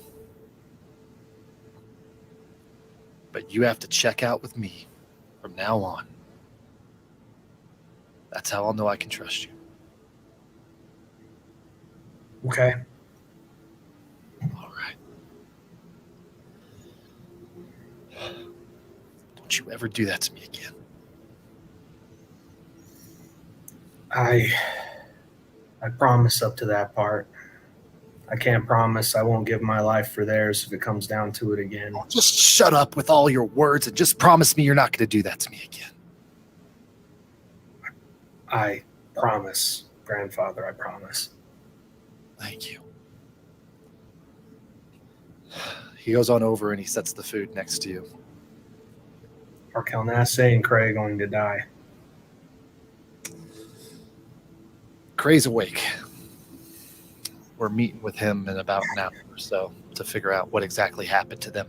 But you have to check out with me from now on. That's how I'll know I can trust you. Okay. All right. Don't you ever do that to me again. I promise up to that part. I can't promise I won't give my life for theirs if it comes down to it again. Just shut up with all your words and just promise me you're not going to do that to me again. I promise, grandfather, I promise. Thank you. He goes on over and he sets the food next to you. Are Kelnasse and Cray going to die? Cray's awake. We're meeting with him in about an hour or so to figure out what exactly happened to them.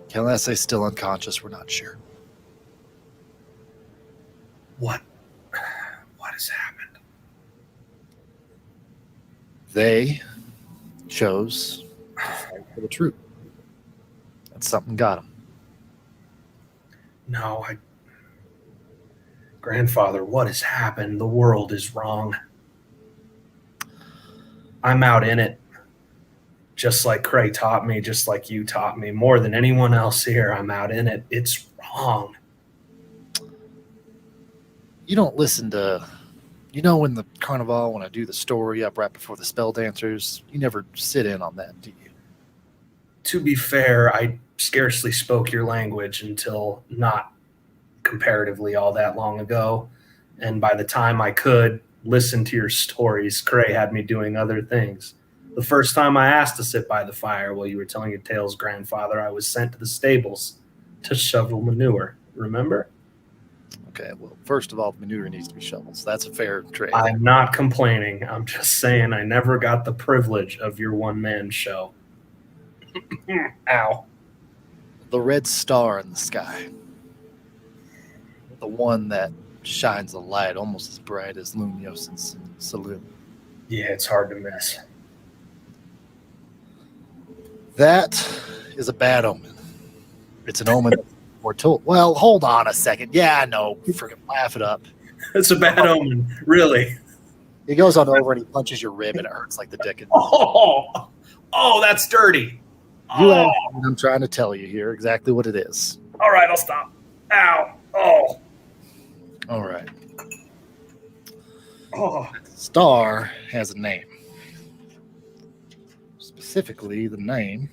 Kelnasse's still unconscious. We're not sure. What has happened? They chose to fight for the troop. And something got them. No, grandfather, what has happened? The world is wrong. I'm out in it. Just like Cray taught me, just like you taught me, more than anyone else here, I'm out in it. It's wrong. You don't listen to, in the carnival when I do the story up right before the spell dancers, you never sit in on that, do you? To be fair, I scarcely spoke your language until not comparatively all that long ago. And by the time I could listen to your stories, Cray had me doing other things. The first time I asked to sit by the fire while you were telling your tales, grandfather, I was sent to the stables to shovel manure. Remember? Okay, well, first of all, the manure needs to be shoveled, so that's a fair trade. I'm not complaining. I'm just saying I never got the privilege of your one-man show. Ow. The red star in the sky. The one that shines a light almost as bright as Lumiosa's saloon. Yeah, it's hard to miss. That is a bad omen. It's an omen we're told. Well, hold on a second. Yeah, I know. Freaking laugh it up. It's a bad omen, really. He goes on over and he punches your rib and it hurts like the dickens. Oh, that's dirty. You asked me, I'm trying to tell you here exactly what it is. All right, I'll stop. Ow. Oh. All right. Oh. Star has a name. Specifically, the name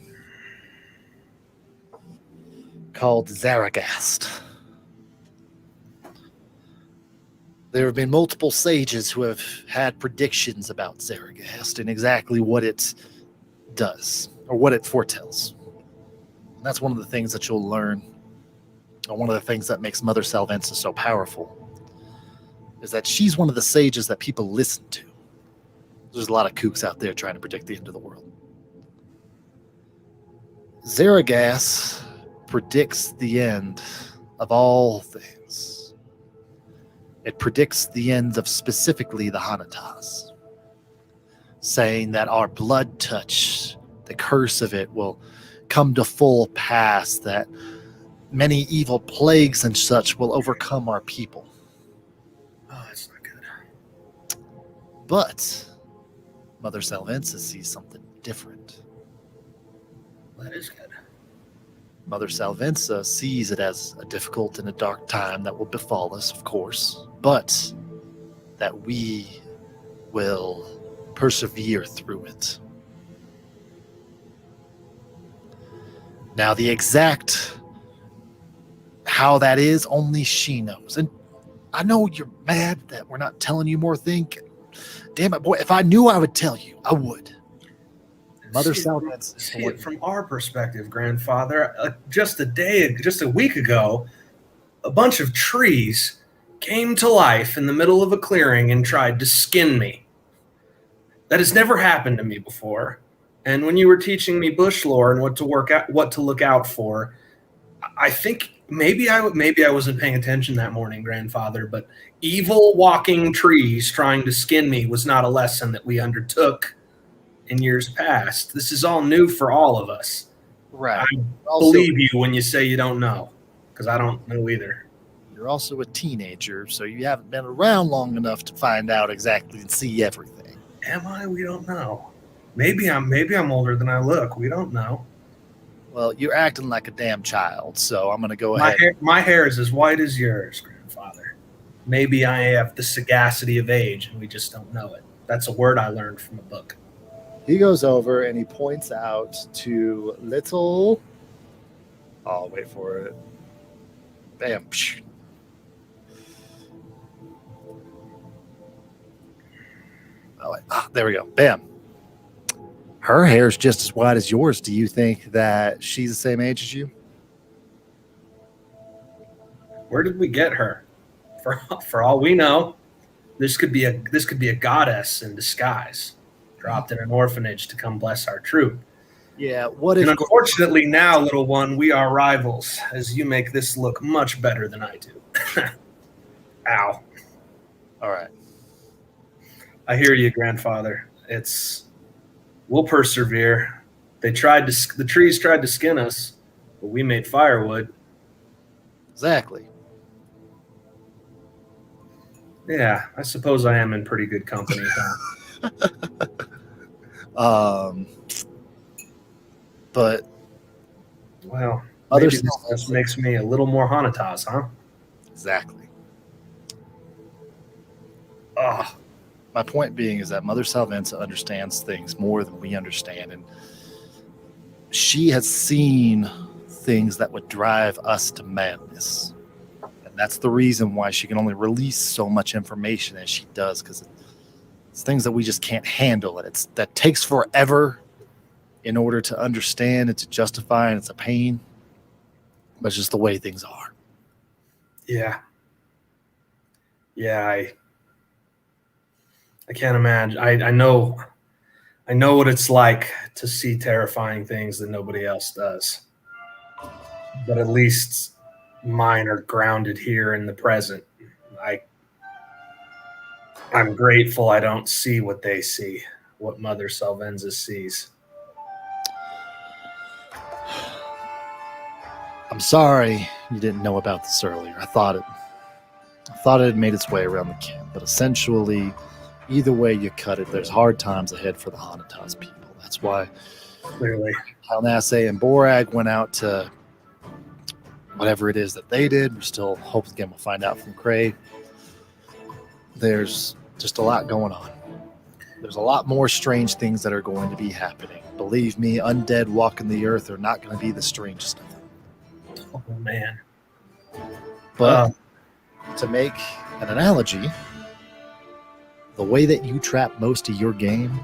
called Zaragast. There have been multiple sages who have had predictions about Zaragast and exactly what it does or what it foretells. And that's one of the things that you'll learn one of the things that makes Mother Salvensa so powerful is that she's one of the sages that people listen to. There's a lot of kooks out there trying to predict the end of the world. Zaragas predicts the end of all things. It predicts the end of specifically the Hanatas, saying that our blood touch, the curse of it, will come to full pass, that many evil plagues and such will overcome our people. Oh, that's not good. But Mother Salvensa sees something different. That is good. Mother Salvensa sees it as a difficult and a dark time that will befall us, of course, but that we will persevere through it. Now, the exact how that is, only she knows. And I know you're mad that we're not telling you more things. Damn it, boy, if I knew I would tell you, I would. Mother Salvensa. See it from our perspective, grandfather. Just a week ago, a bunch of trees came to life in the middle of a clearing and tried to skin me. That has never happened to me before. And when you were teaching me bush lore and what to look out for, I think maybe I wasn't paying attention that morning, grandfather. But evil walking trees trying to skin me was not a lesson that we undertook in years past. This is all new for all of us. Right. I believe you when you say you don't know, because I don't know either. You're also a teenager, so you haven't been around long enough to find out exactly and see everything. Am I? We don't know. Maybe I'm older than I look. We don't know. Well, you're acting like a damn child, so I'm going to go ahead. My hair is as white as yours, grandfather. Maybe I have the sagacity of age, and we just don't know it. That's a word I learned from a book. He goes over and he points out to little... I'll wait for it. Bam. Oh, there we go. Bam. Her hair's just as white as yours. Do you think that she's the same age as you? Where did we get her? For all we know, this could be a goddess in disguise, dropped in an orphanage to come bless our troop. Yeah, what if... And unfortunately now, little one, we are rivals, as you make this look much better than I do. Ow. All right. I hear you, grandfather. We'll persevere. The trees tried to skin us, but we made firewood. Exactly. Yeah, I suppose I am in pretty good company. But well, other maybe this makes me a little more Hanatas, huh? Exactly. Oh, my point being is that Mother Salvensa understands things more than we understand, and she has seen things that would drive us to madness. And that's the reason why she can only release so much information as she does, because it's things that we just can't handle, and that takes forever in order to understand and to justify, and it's a pain, but it's just the way things are. yeah. I can't imagine. I know what it's like to see terrifying things that nobody else does. But at least mine are grounded here in the present. I'm grateful I don't see what they see, what Mother Salvensa sees. I'm sorry you didn't know about this earlier. I thought it had made its way around the camp, but essentially, either way you cut it, there's hard times ahead for the Hanatas people. That's why Clearly. Kalnase and Borag went out to whatever it is that they did. We're still hoping again we'll find out from Cray. There's just a lot going on. There's a lot more strange things that are going to be happening. Believe me, undead walking the earth are not going to be the strangest of them. Oh, man. But to make an analogy, the way that you trap most of your game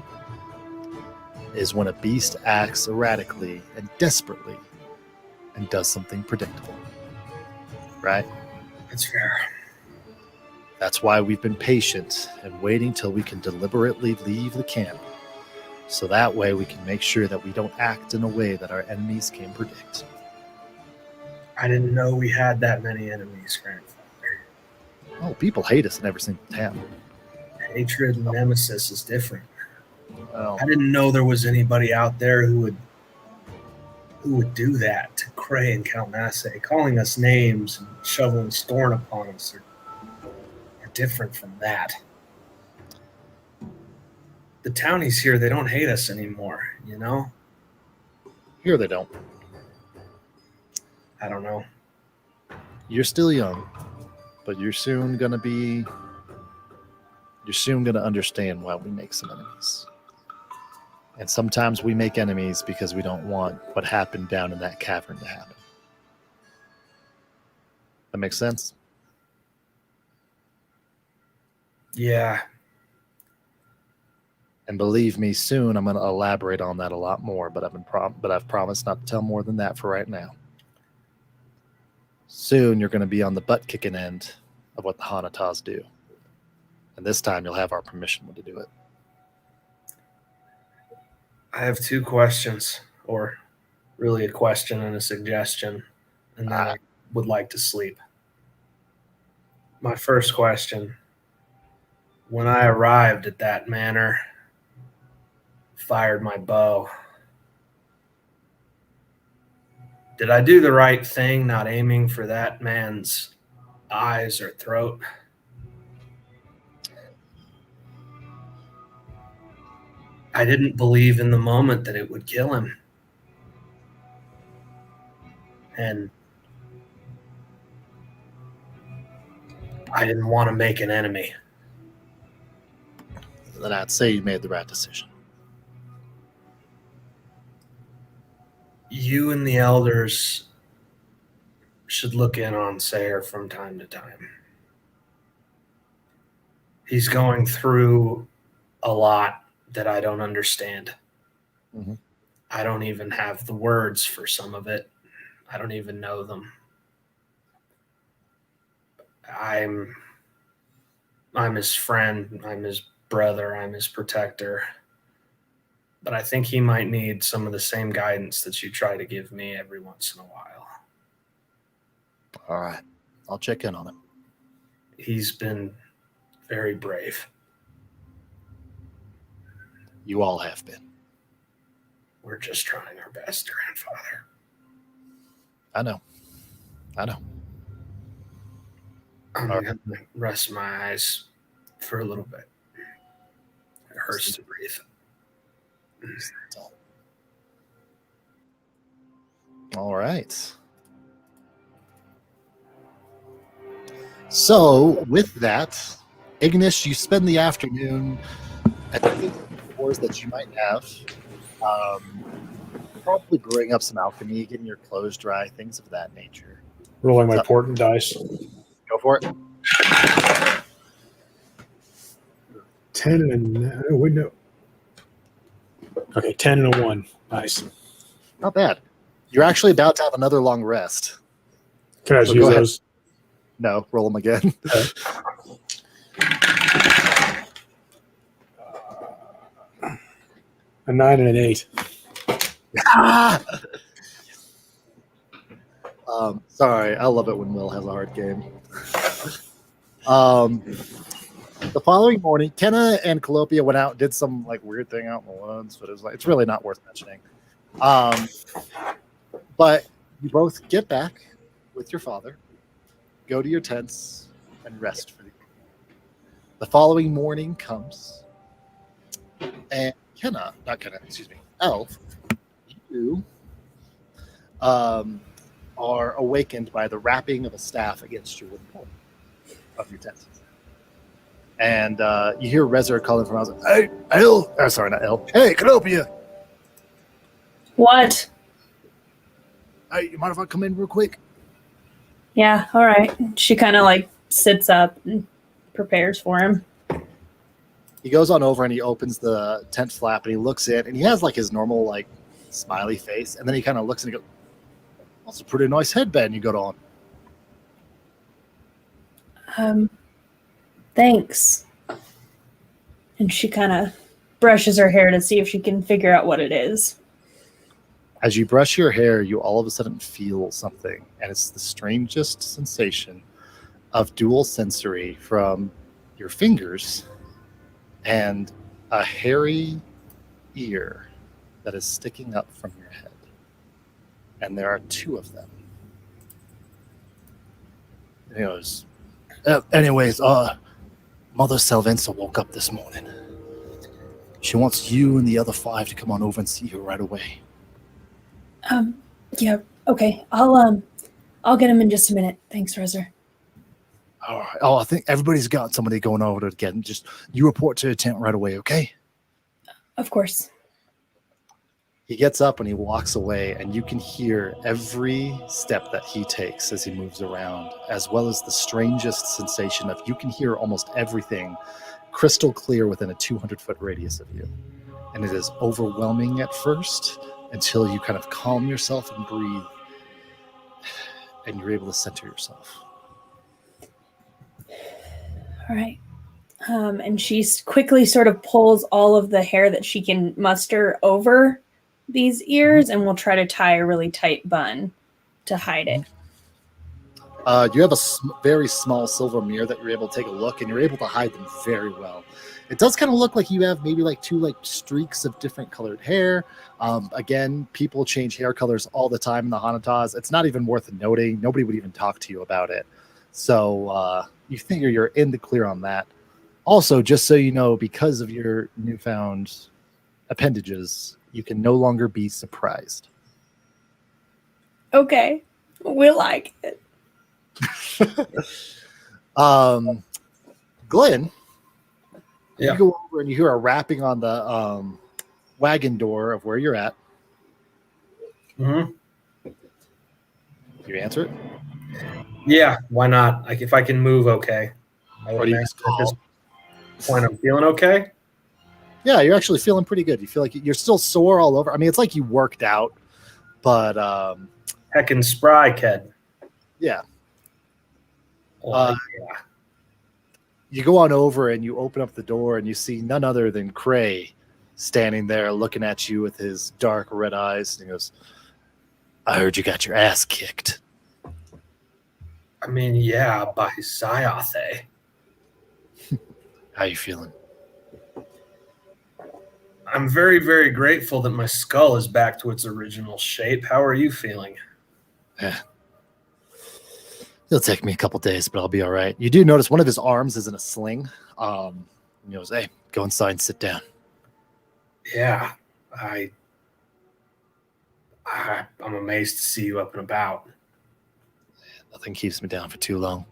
is when a beast acts erratically and desperately and does something predictable. right? That's fair. That's why we've been patient and waiting till we can deliberately leave the camp. So that way we can make sure that we don't act in a way that our enemies can predict. I didn't know we had that many enemies, grandfather. Oh, people hate us in every single town. Hatred and nemesis is different. Well, I didn't know there was anybody out there who would do that to Cray and Kalmasse, calling us names and shoveling scorn upon us are different from that. The townies here, they don't hate us anymore, you know? here they don't. I don't know. You're still young, but you're soon gonna understand why we make some enemies. And sometimes we make enemies because we don't want what happened down in that cavern to happen. That makes sense? Yeah. And believe me, soon I'm going to elaborate on that a lot more, but I've promised not to tell more than that for right now. Soon you're going to be on the butt-kicking end of what the Hanatas do. And this time you'll have our permission to do it. I have 2 questions, or really a question and a suggestion, and then I would like to sleep. My first question, when I arrived at that manor, fired my bow, did I do the right thing not aiming for that man's eyes or throat? I didn't believe in the moment that it would kill him. And I didn't want to make an enemy. Then I'd say you made the right decision. You and the elders should look in on Sayer from time to time. He's going through a lot that I don't understand. Mm-hmm. I don't even have the words for some of it. I don't even know them. I'm his friend. I'm his brother. I'm his protector. But I think he might need some of the same guidance that you try to give me every once in a while. All right. I'll check in on him. He's been very brave. You all have been. We're just trying our best, grandfather. I know. I'm going to rest my eyes for a little bit. It hurts to breathe. All right. So, with that, Ignis, you spend the afternoon at the doors that you might have. Probably brewing up some alchemy, getting your clothes dry, things of that nature. Rolling my portent dice. Go for it. 10 and a window. Okay, 10 and a 1. Nice. Not bad. You're actually about to have another long rest. Can I just use those? No, roll them again. A 9 and an 8. Sorry, I love it when Will has a hard game. The following morning, Kenna and Calopia went out and did some weird thing out in the woods, but it's really not worth mentioning. But you both get back with your father, go to your tents, and rest for the evening. The following morning comes, and Elf, you are awakened by the rapping of a staff against your wooden pole of your tent. And you hear Rezer calling from outside. Hey, El! Sorry, not El. Hey, Canopia! What? Hey, you mind if I come in real quick? Yeah, all right. She kind of sits up and prepares for him. He goes on over and he opens the tent flap and he looks in and he has his normal smiley face, and then he kind of looks and he goes, "That's a pretty nice headband you got on." Thanks. And she kind of brushes her hair to see if she can figure out what it is. As you brush your hair, you all of a sudden feel something, and it's the strangest sensation of dual sensory from your fingers and a hairy ear that is sticking up from your head. And there are two of them. And he goes, anyways, Mother Salvenza woke up this morning. She wants you and the other 5 to come on over and see her right away. Yeah, okay. I'll get him in just a minute. Thanks, Rezer. All right. Oh, I think everybody's got somebody going over to get him. Just you report to the tent right away, okay? Of course. He gets up and he walks away, and you can hear every step that he takes as he moves around, as well as the strangest sensation of you can hear almost everything crystal clear within a 200-foot radius of you. And it is overwhelming at first until you kind of calm yourself and breathe, and you're able to center yourself. All right. And she quickly sort of pulls all of the hair that she can muster over these ears, and will try to tie a really tight bun to hide it. You have a very small silver mirror that you're able to take a look, and you're able to hide them very well. It does kind of look like you have maybe like 2 streaks of different colored hair. Again, people change hair colors all the time in the Hanatas. It's not even worth noting. Nobody would even talk to you about it. So you figure you're in the clear on that. Also, just so you know, because of your newfound appendages, you can no longer be surprised. Okay. We like it. Glenn, Yeah. you go over and you hear a rapping on the wagon door of where you're at. Mm-hmm. You answer it? Yeah, why not? Like, if I can move okay. Or do you just At this call? point, I'm feeling okay. Yeah, you're actually feeling pretty good. You feel like you're still sore all over. I mean, it's like you worked out, but Heckin' spry, kid. yeah. Oh, yeah. You go on over and you open up the door and you see none other than Cray standing there looking at you with his dark red eyes. And he goes, I heard you got your ass kicked. I mean, yeah, by Sayathe. How you feeling? I'm very, very grateful that my skull is back to its original shape. How are you feeling? Yeah. It'll take me a couple days, but I'll be all right. You do notice one of his arms is in a sling. He goes, hey, go inside and sit down. Yeah, I'm amazed to see you up and about. Nothing keeps me down for too long.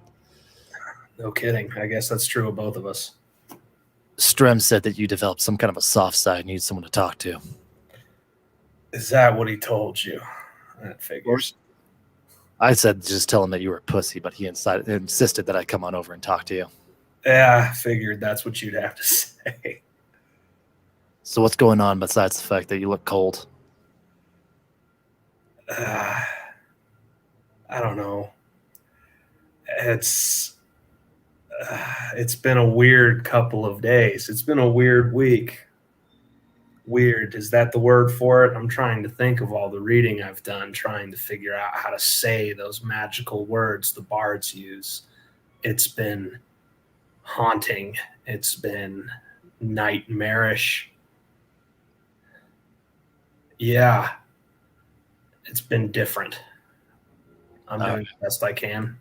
No kidding. I guess that's true of both of us. Strem said that you developed some kind of a soft side and you need someone to talk to. Is that what he told you? That figures. I said just tell him that you were a pussy, but he insisted that I come on over and talk to you. Yeah, I figured that's what you'd have to say. So what's going on besides the fact that you look cold? I don't know. It's been a weird couple of days. It's been a weird week. Weird, is that the word for it? I'm trying to think of all the reading I've done, trying to figure out how to say those magical words the bards use. It's been haunting. It's been nightmarish. Yeah, it's been different. I'm doing the best I can.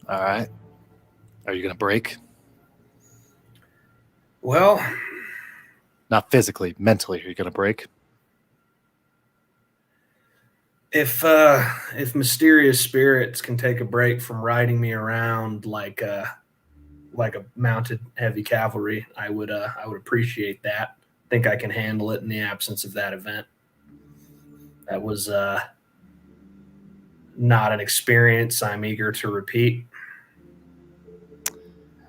All right. Are you going to break? Well, not physically, mentally. Are you going to break? If mysterious spirits can take a break from riding me around like a mounted heavy cavalry, I would appreciate that. Think I can handle it in the absence of that event. That was not an experience I'm eager to repeat.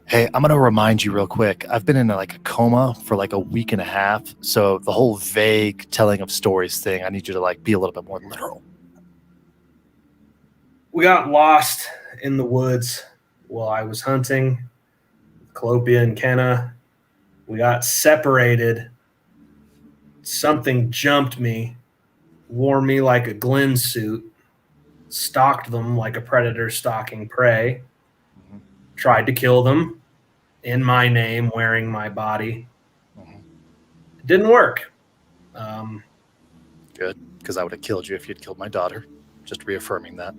Hey, I'm going to remind you real quick. I've been in a coma for a week and a half. So the whole vague telling of stories thing, I need you to be a little bit more literal. We got lost in the woods while I was hunting Calopia and Kenna. We got separated. Something jumped me, wore me like a Glen suit, stalked them like a predator stalking prey, tried to kill them in my name, wearing my body. It didn't work. Good, because I would have killed you if you'd killed my daughter. Just reaffirming that.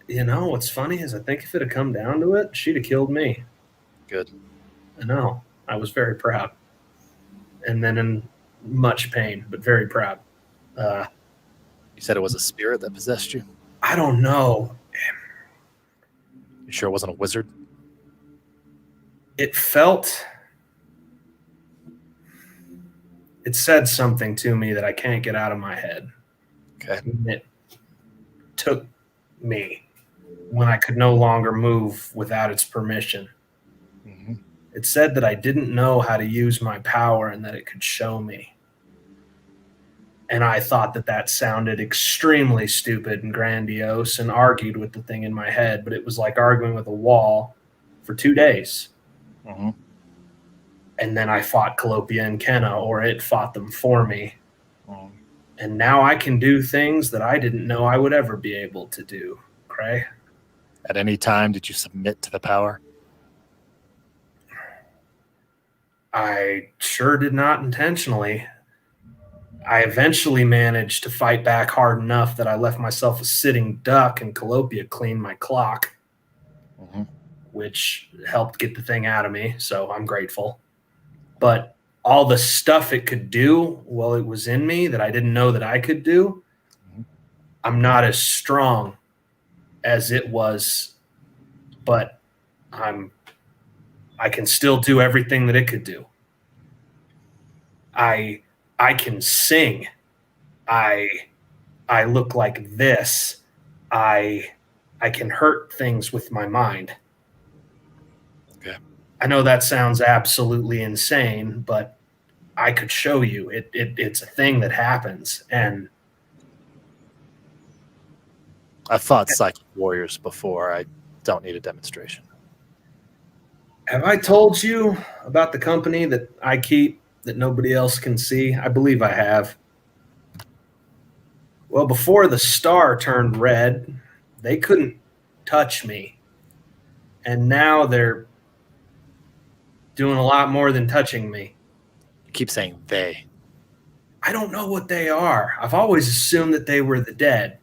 You know, what's funny is I think if it had come down to it, she'd have killed me. Good. I know. I was very proud. And then in much pain, but very proud. You said it was a spirit that possessed you? I don't know. You sure it wasn't a wizard? It said something to me that I can't get out of my head. Okay. It took me when I could no longer move without its permission. Mm-hmm. It said that I didn't know how to use my power and that it could show me. And I thought that sounded extremely stupid and grandiose and argued with the thing in my head, but it was like arguing with a wall for 2 days. Mm-hmm. And then I fought Calopia and Kenna, or it fought them for me. Mm-hmm. And now I can do things that I didn't know I would ever be able to do, Cray. At any time, did you submit to the power? I sure did not intentionally. I eventually managed to fight back hard enough that I left myself a sitting duck and Calopia cleaned my clock, which helped get the thing out of me, so I'm grateful. But all the stuff it could do while it was in me that I didn't know that I could do, I'm not as strong as it was, but I can still do everything that it could do. I can sing. I look like this. I can hurt things with my mind. Okay. I know that sounds absolutely insane, but I could show you. It's a thing that happens. And I've fought psychic warriors before. I don't need a demonstration. have I told you about the company that I keep that nobody else can see? I believe I have. Well, before the star turned red, they couldn't touch me. And now they're doing a lot more than touching me. You keep saying they. I don't know what they are. I've always assumed that they were the dead.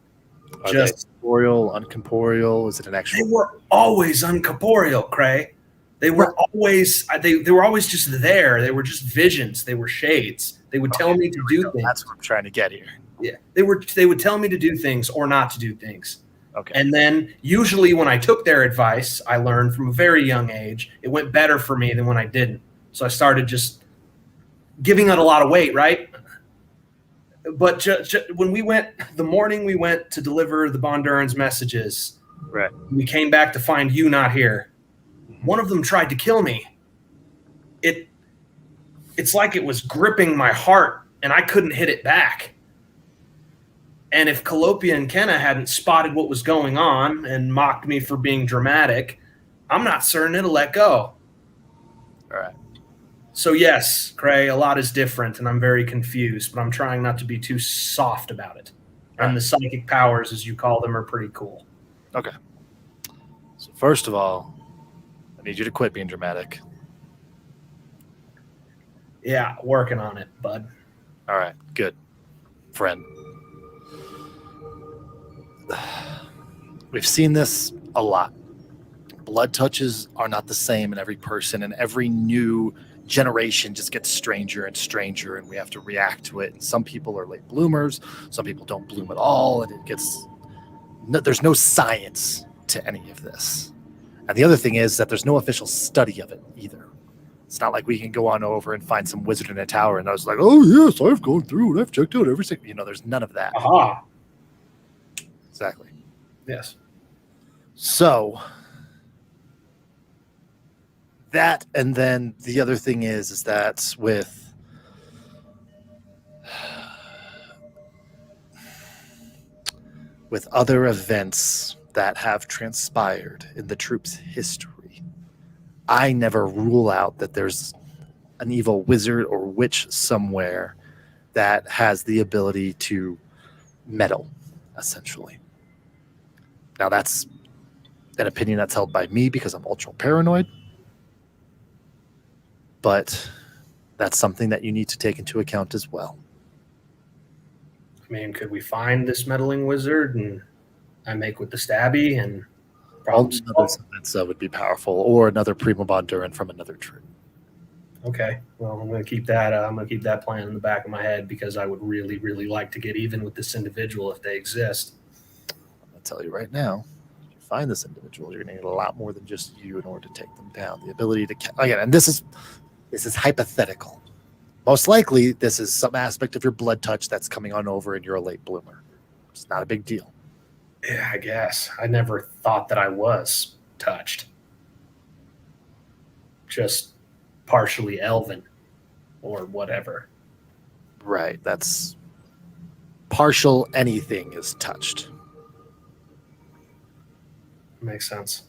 Are they corporeal, uncorporeal? Is it an actual? They were always uncorporeal, Cray. They were always they were always just there. They were just visions. They were shades. They would tell me to do things. That's what I'm trying to get here. Yeah, they would tell me to do things or not to do things. Okay. And then usually when I took their advice, I learned from a very young age, it went better for me than when I didn't. So I started just giving it a lot of weight, right? But when the morning we went to deliver the Bonduran's messages, right, we came back to find you not here. One of them tried to kill me. It's like it was gripping my heart, and I couldn't hit it back. And if Calopia and Kenna hadn't spotted what was going on and mocked me for being dramatic, I'm not certain it'll let go. All right. So yes, Cray, a lot is different, and I'm very confused, but I'm trying not to be too soft about it. And the psychic powers, as you call them, are pretty cool. Okay. So first of all, I need you to quit being dramatic. Yeah, working on it, bud. All right, good. Friend. We've seen this a lot. Blood touches are not the same in every person, and every new generation just gets stranger and stranger, and we have to react to it. And some people are late bloomers, some people don't bloom at all, and there's no science to any of this. And the other thing is that there's no official study of it either. It's not like we can go on over and find some wizard in a tower and I was like, oh yes, I've gone through and I've checked out every single, there's none of that. Aha. Exactly. Yes. So that, and then the other thing is that with other events that have transpired in the troop's history, I never rule out that there's an evil wizard or witch somewhere that has the ability to meddle, essentially. Now, that's an opinion that's held by me because I'm ultra paranoid, but that's something that you need to take into account as well. I mean, could we find this meddling wizard and I make with the stabby and Another problems? Samantha would be powerful, or another Prima Bonduran from another troop. Okay, well, I'm gonna keep that. I'm gonna keep that plan in the back of my head because I would really, really like to get even with this individual if they exist. I'll tell you right now, if you find this individual, you're going to need a lot more than just you in order to take them down. The ability to again, and this is hypothetical. Most likely, this is some aspect of your blood touch that's coming on over, and you're a late bloomer. It's not a big deal. Yeah, I guess. I never thought that I was touched. Just partially elven or whatever. Right. That's partial. Anything is touched. Makes sense.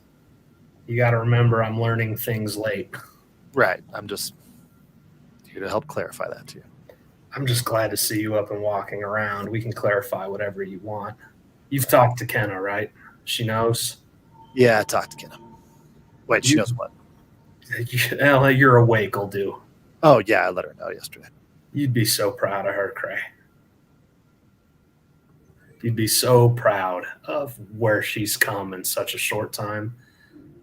You got to remember I'm learning things late. Right. I'm just here to help clarify that to you. I'm just glad to see you up and walking around. We can clarify whatever you want. You've talked to Kenna, right? She knows? Yeah, I talked to Kenna. Wait, she knows what? You're awake will do. Oh, yeah, I let her know yesterday. You'd be so proud of her, Cray. You'd be so proud of where she's come in such a short time.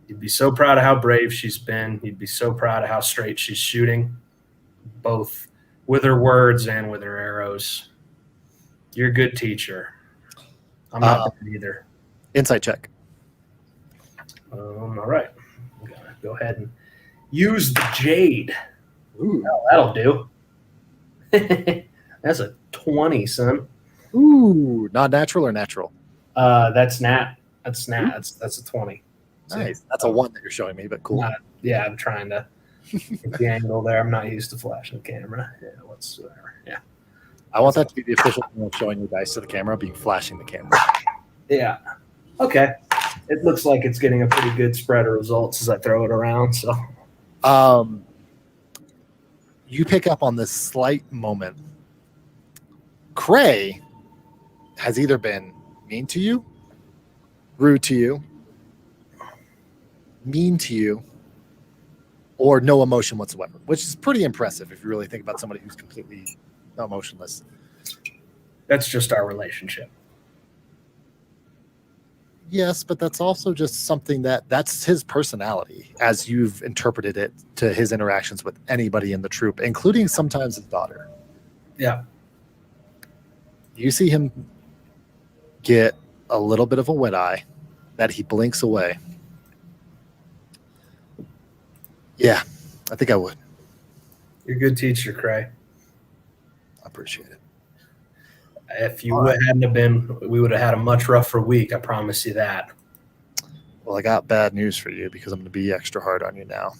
You'd be so proud of how brave she's been. You'd be so proud of how straight she's shooting, both with her words and with her arrows. You're a good teacher. I'm not bad either. Insight check. All right. I'm going to go ahead and use the jade. Ooh. Oh, that'll do. That's a 20, son. Ooh, not natural or natural? That's nat. That's a 20. Nice. That's a 1 that you're showing me, but cool. Yeah, I'm trying to get the angle there. I'm not used to flashing the camera. Yeah, whatsoever. Yeah. I want that to be the official thing of showing your dice to the camera, being flashing the camera. Yeah. Okay. It looks like it's getting a pretty good spread of results as I throw it around. So, you pick up on this slight moment. Cray has either been mean to you, rude to you, mean to you, or no emotion whatsoever, which is pretty impressive if you really think about somebody who's completely emotionless. that's just our relationship. Yes, but that's also just something that's his personality as you've interpreted it to his interactions with anybody in the troop, including sometimes his daughter. Yeah. You see him get a little bit of a wet eye that he blinks away. Yeah, I think I would. You're a good teacher, Cray. I appreciate it. If you hadn't have been, we would have had a much rougher week. I promise you that. Well, I got bad news for you because I'm going to be extra hard on you now.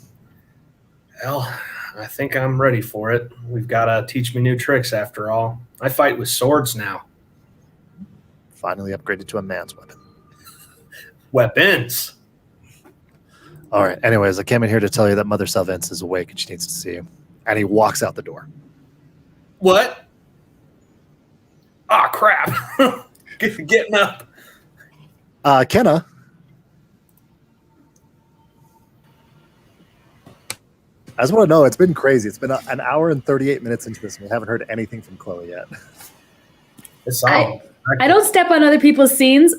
Well, I think I'm ready for it. We've got to teach me new tricks after all. I fight with swords now. Finally upgraded to a man's weapon. Weapons. All right. Anyways, I came in here to tell you that Mother Salvence is awake and she needs to see you. And he walks out the door. What? Ah, crap. Getting up. Kenna. I just want to know, it's been crazy. It's been an hour and 38 minutes into this, and we haven't heard anything from Chloe yet. It's all. I don't step on other people's scenes.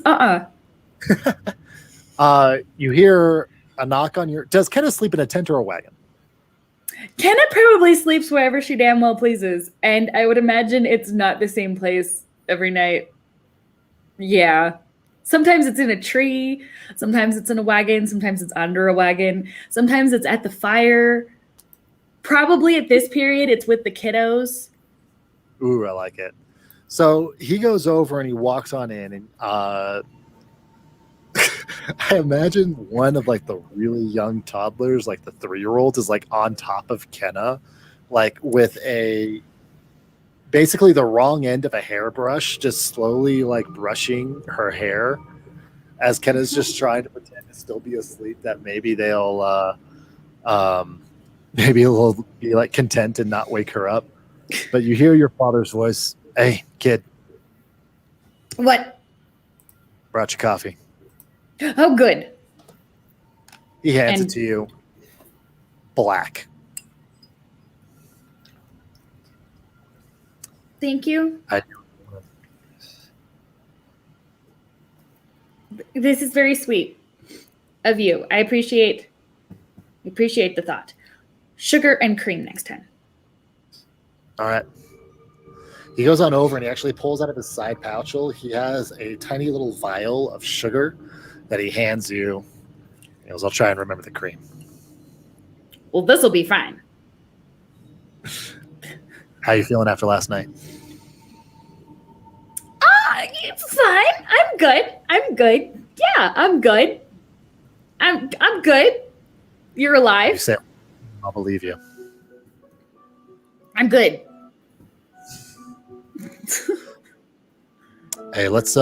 You hear a knock on your... Does Kenna sleep in a tent or a wagon? Kenna probably sleeps wherever she damn well pleases. And I would imagine it's not the same place every night. Yeah. Sometimes it's in a tree. Sometimes it's in a wagon. Sometimes it's under a wagon. Sometimes it's at the fire. Probably at this period, it's with the kiddos. Ooh, I like it. So he goes over and he walks on in, and I imagine one of like the really young toddlers, like the 3-year-old, is like on top of Kenna, like with basically the wrong end of a hairbrush, just slowly like brushing her hair as Kenna's just trying to pretend to still be asleep, that maybe they'll Maybe he'll be like content and not wake her up. But you hear your father's voice. Hey, kid, What? brought you coffee. Oh, good. He hands And- it to you. Black. Thank you. I This is very sweet of you. I appreciate the thought. Sugar and cream next time. All right. He goes on over and he actually pulls out of his side pouch. He has a tiny little vial of sugar that he hands you. He goes, I'll try and remember the cream. Well, this will be fine. How you feeling after last night? It's fine. I'm good. Yeah, I'm good. I'm good. You're You alive. say, I'll believe you. I'm good. Hey, let's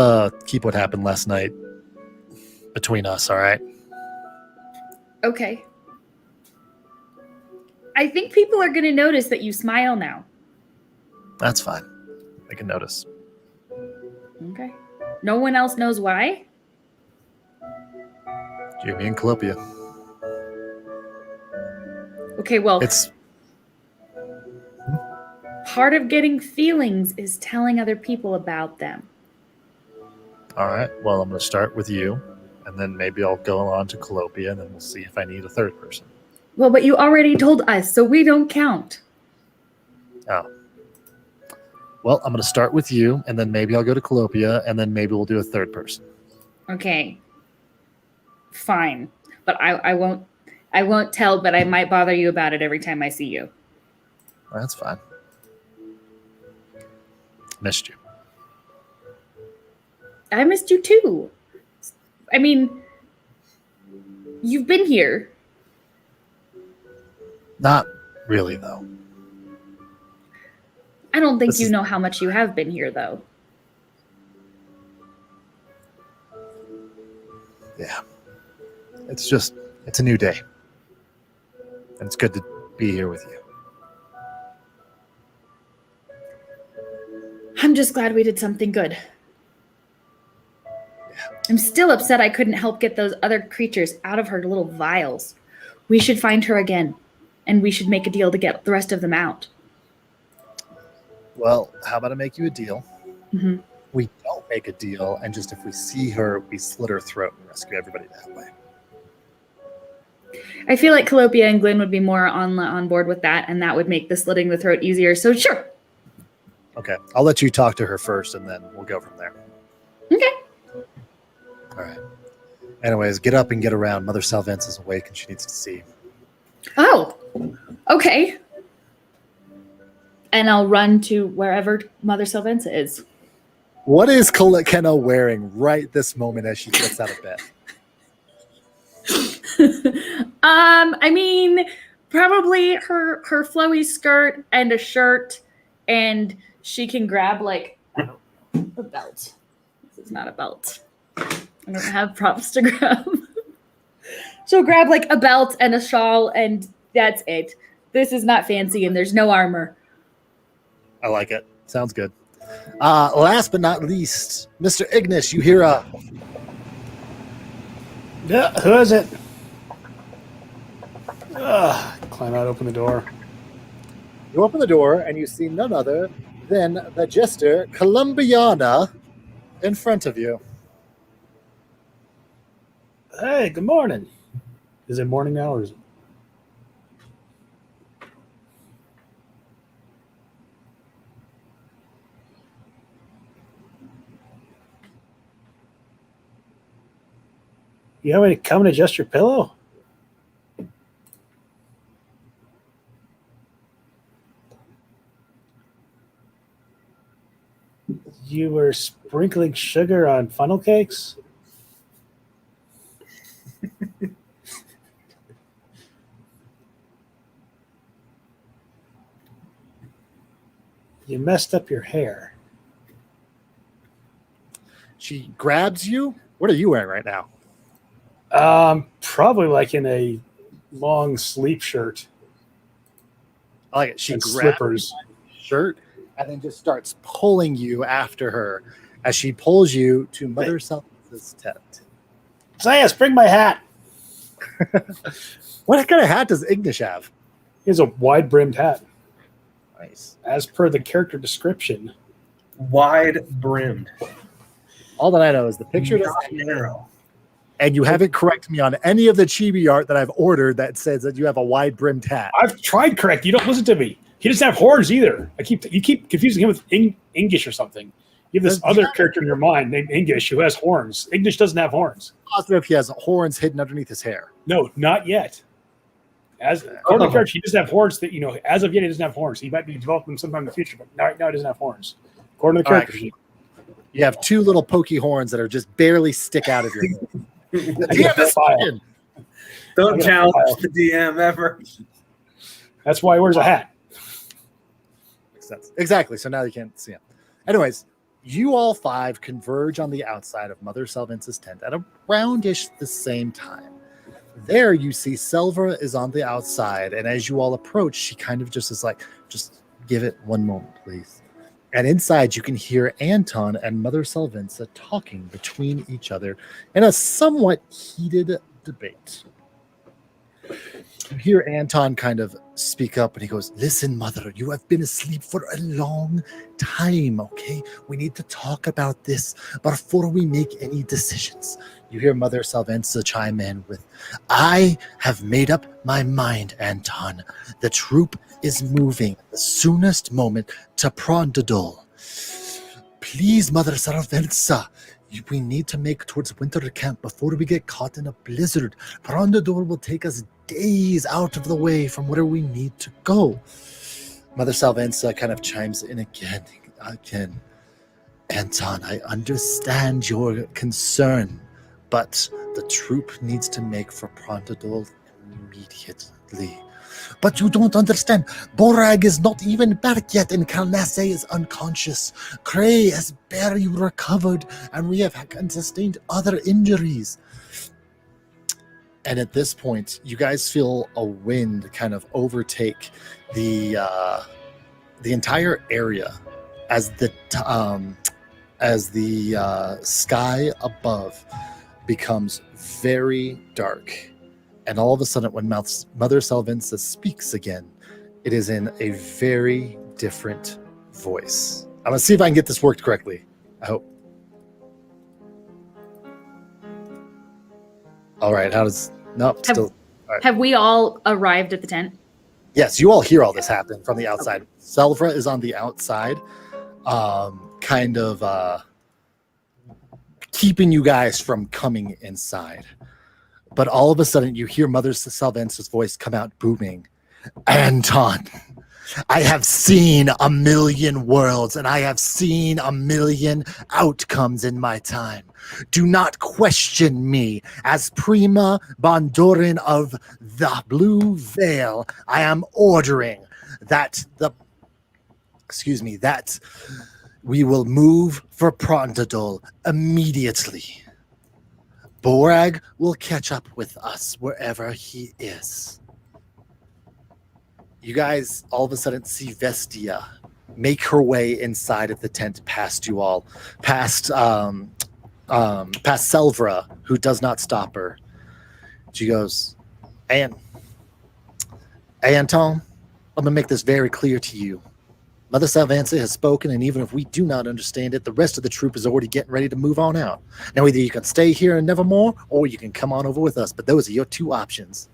keep what happened last night between us, all right? Okay. I think people are going to notice that you smile now. That's fine. I can notice. Okay. No one else knows why? Jimmy and Calopia. Okay, well, It's part of getting feelings is telling other people about them. all right. Well, I'm going to start with you, and then maybe I'll go on to Calopia, and then we'll see if I need a third person. Well, but you already told us, so we don't count. Oh. Well, I'm going to start with you, and then maybe I'll go to Calopia, and then maybe we'll do a third person. Okay. Fine. But I won't tell, but I might bother you about it every time I see you. That's fine. Missed you. I missed you too. I mean, you've been here. Not really, though. I don't think This you is- know how much you have been here, though. Yeah. It's a new day. And it's good to be here with you. I'm just glad we did something good. I'm still upset I couldn't help get those other creatures out of her little vials. We should find her again, and we should make a deal to get the rest of them out. Well, how about I make you a deal? hmm We don't make a deal, and just if we see her, we slit her throat and rescue everybody that way. I feel like Calopia and Glenn would be more on board with that, and that would make the slitting the throat easier. So sure. Okay. I'll let you talk to her first, and then we'll go from there. Okay. All right. Anyways, get up and get around. Mother Salvence is awake, and she needs to see. Oh, okay. And I'll run to wherever Mother Salvenza is. What is Kenna wearing right this moment as she gets out of bed? I mean, probably her flowy skirt and a shirt, and she can grab like a belt. This is not a belt. I don't have props to grab. She'll grab like a belt and a shawl, and that's it. This is not fancy, and there's no armor. I like it. Sounds good. Last but not least, Mr. Ignis, you hear a Yeah, who is it? Climb out, open the door. You open the door and you see none other than the jester Columbiana in front of you. Hey, good morning. Is it morning now or is it? You want me to come and adjust your pillow? You were sprinkling sugar on funnel cakes? You messed up your hair. She grabs you. What are you wearing right now? Probably like in a long sleep shirt I like it. She and grabs slippers. your shirt and then just starts pulling you after her as she pulls you to Mother Selvince's tent. Sayas, bring my hat. What kind of hat does Ignish have? He has a wide-brimmed hat, Nice. as per the character description. Wide brimmed, All that I know is the picture does, not narrow. and you haven't corrected me on any of the chibi art that I've ordered that says that you have a wide brimmed hat. I've tried correct. You don't listen to me. He doesn't have horns either. You keep confusing him with English or something. You have this other character in your mind named English who has horns. English doesn't have horns. Positive he has horns hidden underneath his hair. No, not yet. As according to the character, he doesn't have horns. That as of yet, he doesn't have horns. He might be developing them sometime in the future, but right now he doesn't have horns. According to the character sheet. You have two little pokey horns that are just barely stick out of your head. The I get DM is file. in. Don't challenge the DM ever. That's why he wears a hat. Makes sense. Exactly. So now you can't see him. Anyways, you all five converge on the outside of Mother Selvince's tent at around-ish the same time. There you see Selvra is on the outside, and as you all approach, she kind of just is like, just give it one moment, please. And inside you can hear Anton and Mother Selvince talking between each other in a somewhat heated debate. You hear Anton kind of speak up and he goes, "Listen, Mother, you have been asleep for a long time, okay? We need to talk about this before we make any decisions." You hear Mother Selvince chime in with, "I have made up my mind, Anton. The troop is moving the soonest moment to Prondadol. Please, Mother Selvince, we need to make towards winter camp before we get caught in a blizzard. Prondadol will take us days out of the way from where we need to go." Mother Selvince kind of chimes in again. "Anton, I understand your concern, but the troop needs to make for Prondadol immediately. But you don't understand. Borag is not even back yet, and Kalnasse is unconscious. Cray has barely recovered, and we have sustained other injuries." And at this point, you guys feel a wind kind of overtake the entire area as the sky above becomes very dark. And all of a sudden, when Mother Selvince speaks again, it is in a very different voice. I'm going to see if I can get this worked correctly. I hope. All right. Still. Have we all arrived at the tent? Yes, you all hear all this happen from the outside. Okay. Selvra is on the outside, kind of keeping you guys from coming inside. But all of a sudden, you hear Mother Selvince's voice come out booming. "Anton, I have seen a million worlds, and I have seen a million outcomes in my time. Do not question me. As Prima Bonduran of the Blue Veil, I am ordering that we will move for Prondadol immediately. Borag will catch up with us wherever he is." You guys all of a sudden see Vestia make her way inside of the tent past you all, past Selvra, who does not stop her. She goes, Anton, I'm going to make this very clear to you. Mother Selvince has spoken, and even if we do not understand it, the rest of the troop is already getting ready to move on out. Now, either you can stay here in Nevermore, or you can come on over with us, but those are your two options.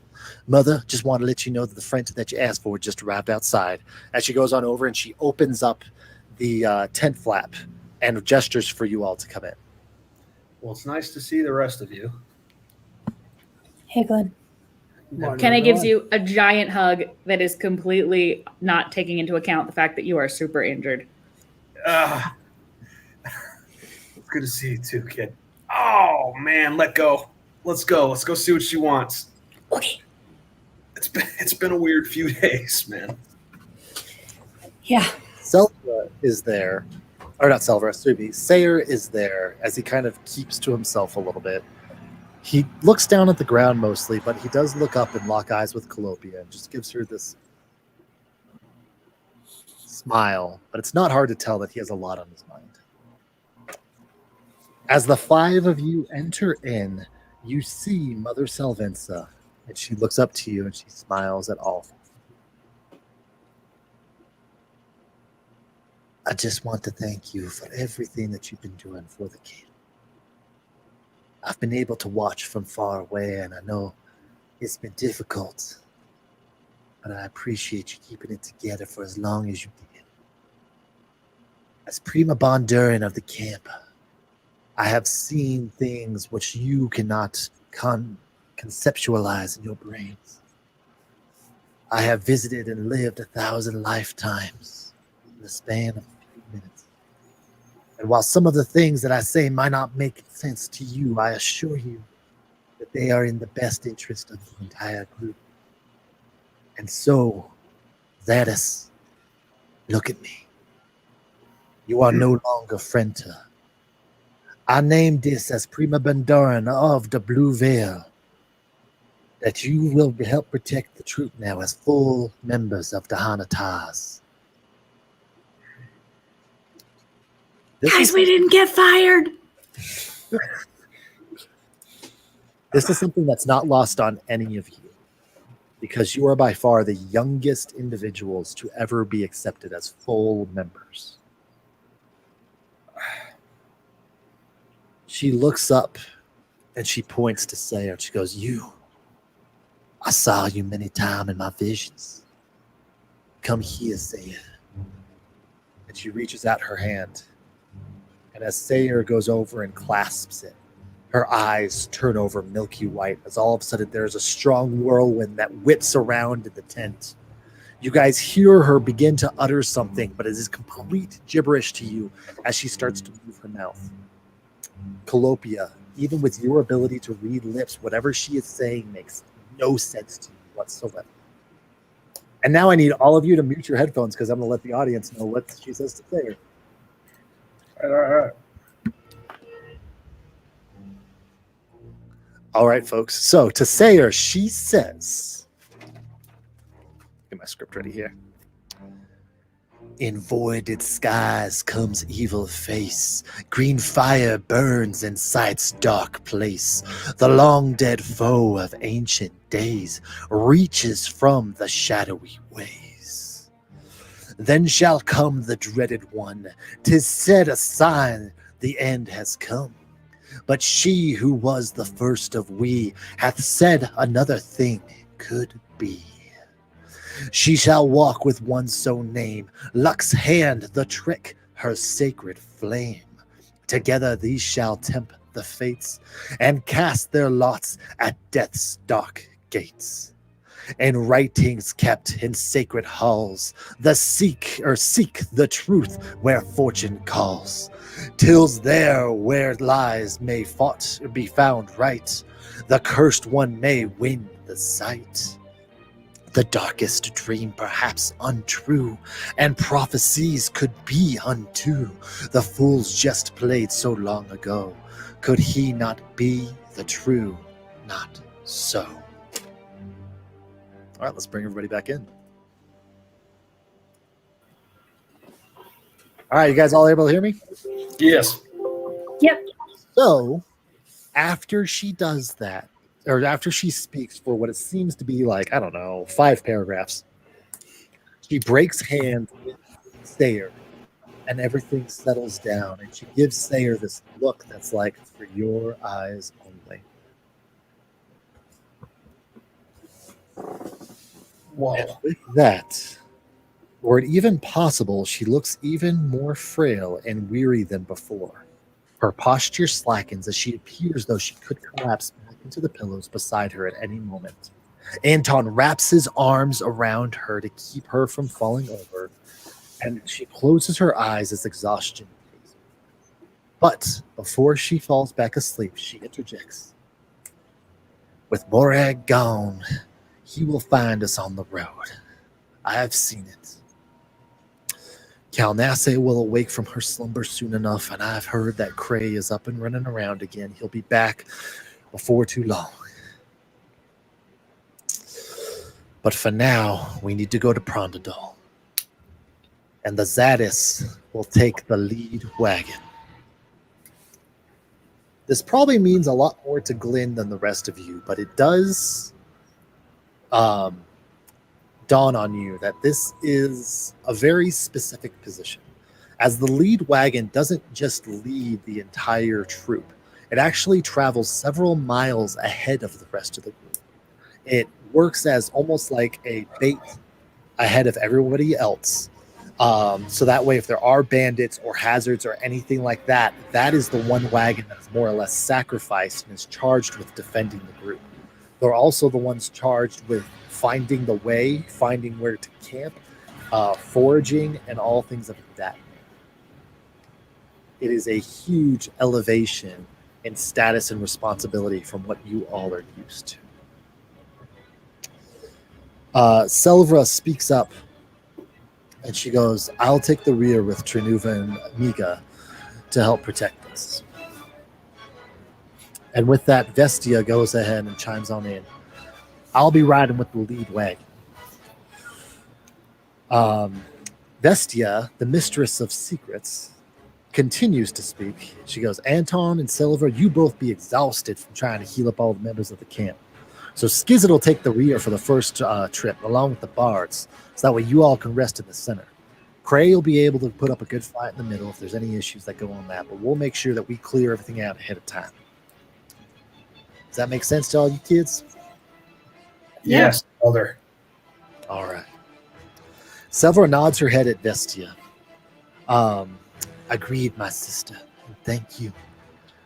Mother, just want to let you know that the friend that you asked for just arrived outside. As she goes on over and she opens up the tent flap and gestures for you all to come in. Well, it's nice to see the rest of you. Hey, Glenn. Kenna gives you a giant hug that is completely not taking into account the fact that you are super injured. It's good to see you too, kid. Oh, man, let go. Let's go. Let's go see what she wants. Okay. It's been a weird few days, man. Yeah. Selvra is there. Or not Selvra, Subi. Sayer is there as he kind of keeps to himself a little bit. He looks down at the ground mostly, but he does look up and lock eyes with Calopia and just gives her this smile. But it's not hard to tell that he has a lot on his mind. As the five of you enter in, you see Mother Salvenza, and she looks up to you and she smiles at all. I just want to thank you for everything that you've been doing for the kid. I've been able to watch from far away, and I know it's been difficult, but I appreciate you keeping it together for as long as you did. As Prima Bonduran of the camp, I have seen things which you cannot conceptualize in your brains. I have visited and lived 1,000 lifetimes in the span of a few minutes. And while some of the things that I say might not make sense to you, I assure you that they are in the best interest of the entire group. And so, Zadis, look at me. You are no longer Frenta. I named this as Prima Bonduran of the Blue Veil, that you will help protect the troop now as full members of the Hanataz. Guys, we didn't get fired. This is something that's not lost on any of you, because you are by far the youngest individuals to ever be accepted as full members. She looks up and she points to Sayer and she goes, "You, I saw you many times in my visions. Come here, Sayer." And she reaches out her hand. And as Sayer goes over and clasps it, her eyes turn over milky white as all of a sudden there's a strong whirlwind that whips around in the tent. You guys hear her begin to utter something, but it is complete gibberish to you as she starts to move her mouth. Calopia, even with your ability to read lips, whatever she is saying makes no sense to you whatsoever. And now I need all of you to mute your headphones because I'm going to let the audience know what she says to Sayer. All right. All right, folks. So to Sayer, she says, get my script ready here. In voided skies comes evil face. Green fire burns in sight's dark place. The long dead foe of ancient days reaches from the shadowy ways. Then shall come the dreaded one. 'Tis said a sign the end has come. But she who was the first of we hath said another thing could be. She shall walk with one so name, Luck's hand the trick, her sacred flame. Together these shall tempt the fates, and cast their lots at death's dark gates. In writings kept in sacred halls, seek the truth where fortune calls. Till's there where lies may be found right, the cursed one may win the sight. The darkest dream perhaps untrue, and prophecies could be unto. The fool's just played so long ago, could he not be the true? Not so. All right, let's bring everybody back in. All right, you guys all able to hear me? Yes. Yep. So, after she does that, or after she speaks for what it seems to be like, I don't know, 5 paragraphs, she breaks hands with Sayer, and everything settles down, and she gives Sayer this look that's like, for your eyes only. Wow. And with that, were it even possible, she looks even more frail and weary than before. Her posture slackens as she appears though she could collapse back into the pillows beside her at any moment. Anton wraps his arms around her to keep her from falling over, and she closes her eyes as exhaustion takes her. But before she falls back asleep, she interjects. With Morag gone, he will find us on the road. I have seen it. Kalnasse will awake from her slumber soon enough, and I've heard that Cray is up and running around again. He'll be back before too long. But for now, we need to go to Prondadol. And the Zadis will take the lead wagon. This probably means a lot more to Glenn than the rest of you, but it does dawn on you that this is a very specific position. As the lead wagon doesn't just lead the entire troop, it actually travels several miles ahead of the rest of the group. It works as almost like a bait ahead of everybody else. So that way, if there are bandits or hazards or anything like that, that is the one wagon that is more or less sacrificed and is charged with defending the group. They're also the ones charged with finding the way, finding where to camp, foraging, and all things of that. It is a huge elevation in status and responsibility from what you all are used to. Selvra speaks up and she goes, I'll take the rear with Trinuva and Miga to help protect us. And with that, Vestia goes ahead and chimes on in. I'll be riding with the lead wagon. Vestia, the mistress of secrets, continues to speak. She goes, Anton and Silver, you both be exhausted from trying to heal up all the members of the camp. So Skizzit will take the rear for the first trip, along with the bards, so that way you all can rest in the center. Cray will be able to put up a good fight in the middle if there's any issues that go on that, but we'll make sure that we clear everything out ahead of time. Does that make sense to all you kids? Yes, Elder. All right. Silver nods her head at Vestia. Agreed, my sister. And thank you.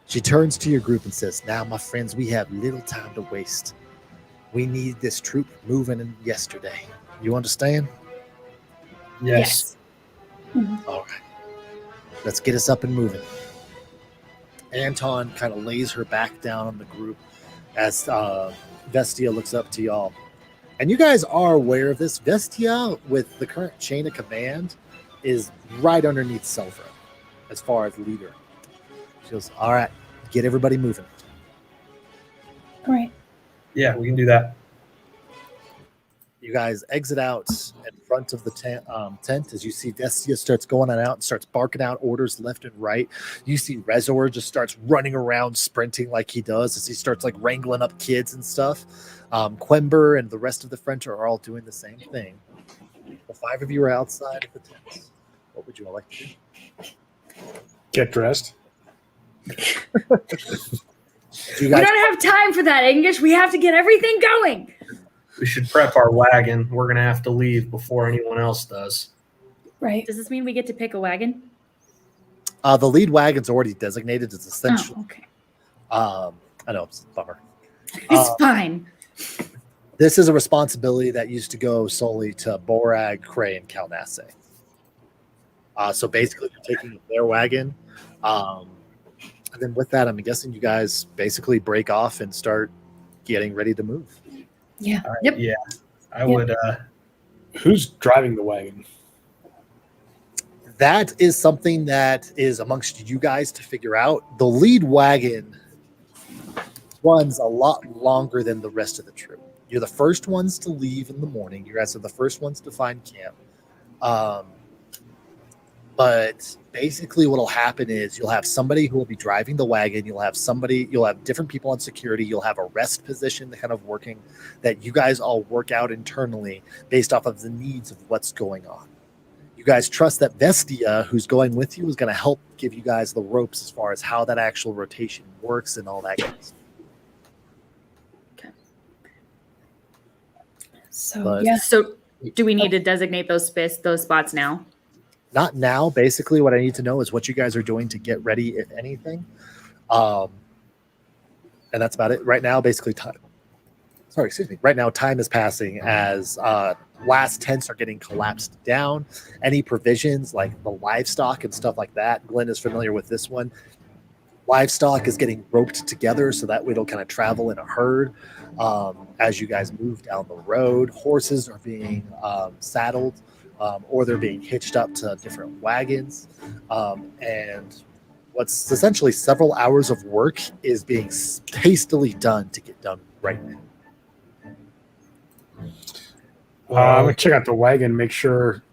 She turns to your group and says, now, my friends, we have little time to waste. We need this troop moving in yesterday. You understand? Yes. All right. Let's get us up and moving. Anton kind of lays her back down on the group as Vestia looks up to y'all. And you guys are aware of this. Vestia, with the current chain of command, is right underneath Selvra as far as leader. She goes, all right, get everybody moving. All right. Yeah, we can do that. You guys exit out in front of the tent as you see Vestia starts going on out and starts barking out orders left and right. You see Rezor just starts running around sprinting like he does as he starts like wrangling up kids and stuff. Quember and the rest of the French are all doing the same thing. The 5 of you are outside of the tent. What would you all like to do? Get dressed. We don't have time for that, English. We have to get everything going. We should prep our wagon. We're going to have to leave before anyone else does. Right. Does this mean we get to pick a wagon? The lead wagon's already designated as essential. Oh, okay. I know, it's a bummer. It's fine. This is a responsibility that used to go solely to Borag, Cray, and Kalnasse. So basically, you're taking their wagon. And then with that, I'm guessing you guys basically break off and start getting ready to move. Yeah. Yep. Yeah, I would. Who's driving the wagon? That is something that is amongst you guys to figure out. The lead wagon runs a lot longer than the rest of the troop. You're the first ones to leave in the morning. You guys are the first ones to find camp. But basically what will happen is you'll have somebody who will be driving the wagon. You'll have different people on security. You'll have a rest position kind of working that you guys all work out internally based off of the needs of what's going on. You guys trust that Vestia, who's going with you, is going to help give you guys the ropes as far as how that actual rotation works and all that kind of stuff. So But- yeah. So do we need to designate those spots now? Not now. Basically, what I need to know is what you guys are doing to get ready, if anything. And that's about it. Right now, basically, Right now, time is passing as last tents are getting collapsed down. Any provisions like the livestock and stuff like that, Glenn is familiar with this one. Livestock is getting roped together so that way it'll kind of travel in a herd as you guys move down the road. Horses are being saddled or they're being hitched up to different wagons. And what's essentially several hours of work is being hastily done to get done right now. I'm gonna check out the wagon, make sure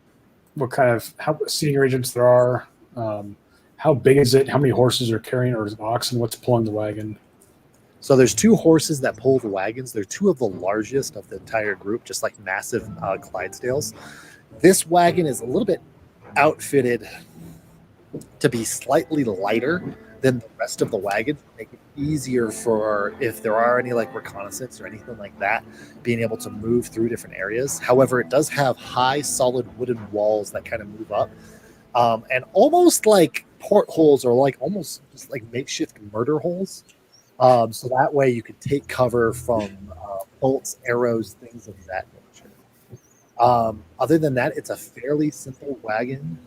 what kind of seating arrangements there are. How big is it? How many horses are carrying, or is it oxen? What's pulling the wagon? So there's 2 horses that pull the wagons. They're 2 of the largest of the entire group, just like massive Clydesdales. This wagon is a little bit outfitted to be slightly lighter than the rest of the wagons, make it easier for if there are any like reconnaissance or anything like that, being able to move through different areas. However, it does have high, solid wooden walls that kind of move up, and almost like portholes or like almost just like makeshift murder holes. So that way you could take cover from bolts, arrows, things of that nature. Other than that, it's a fairly simple wagon.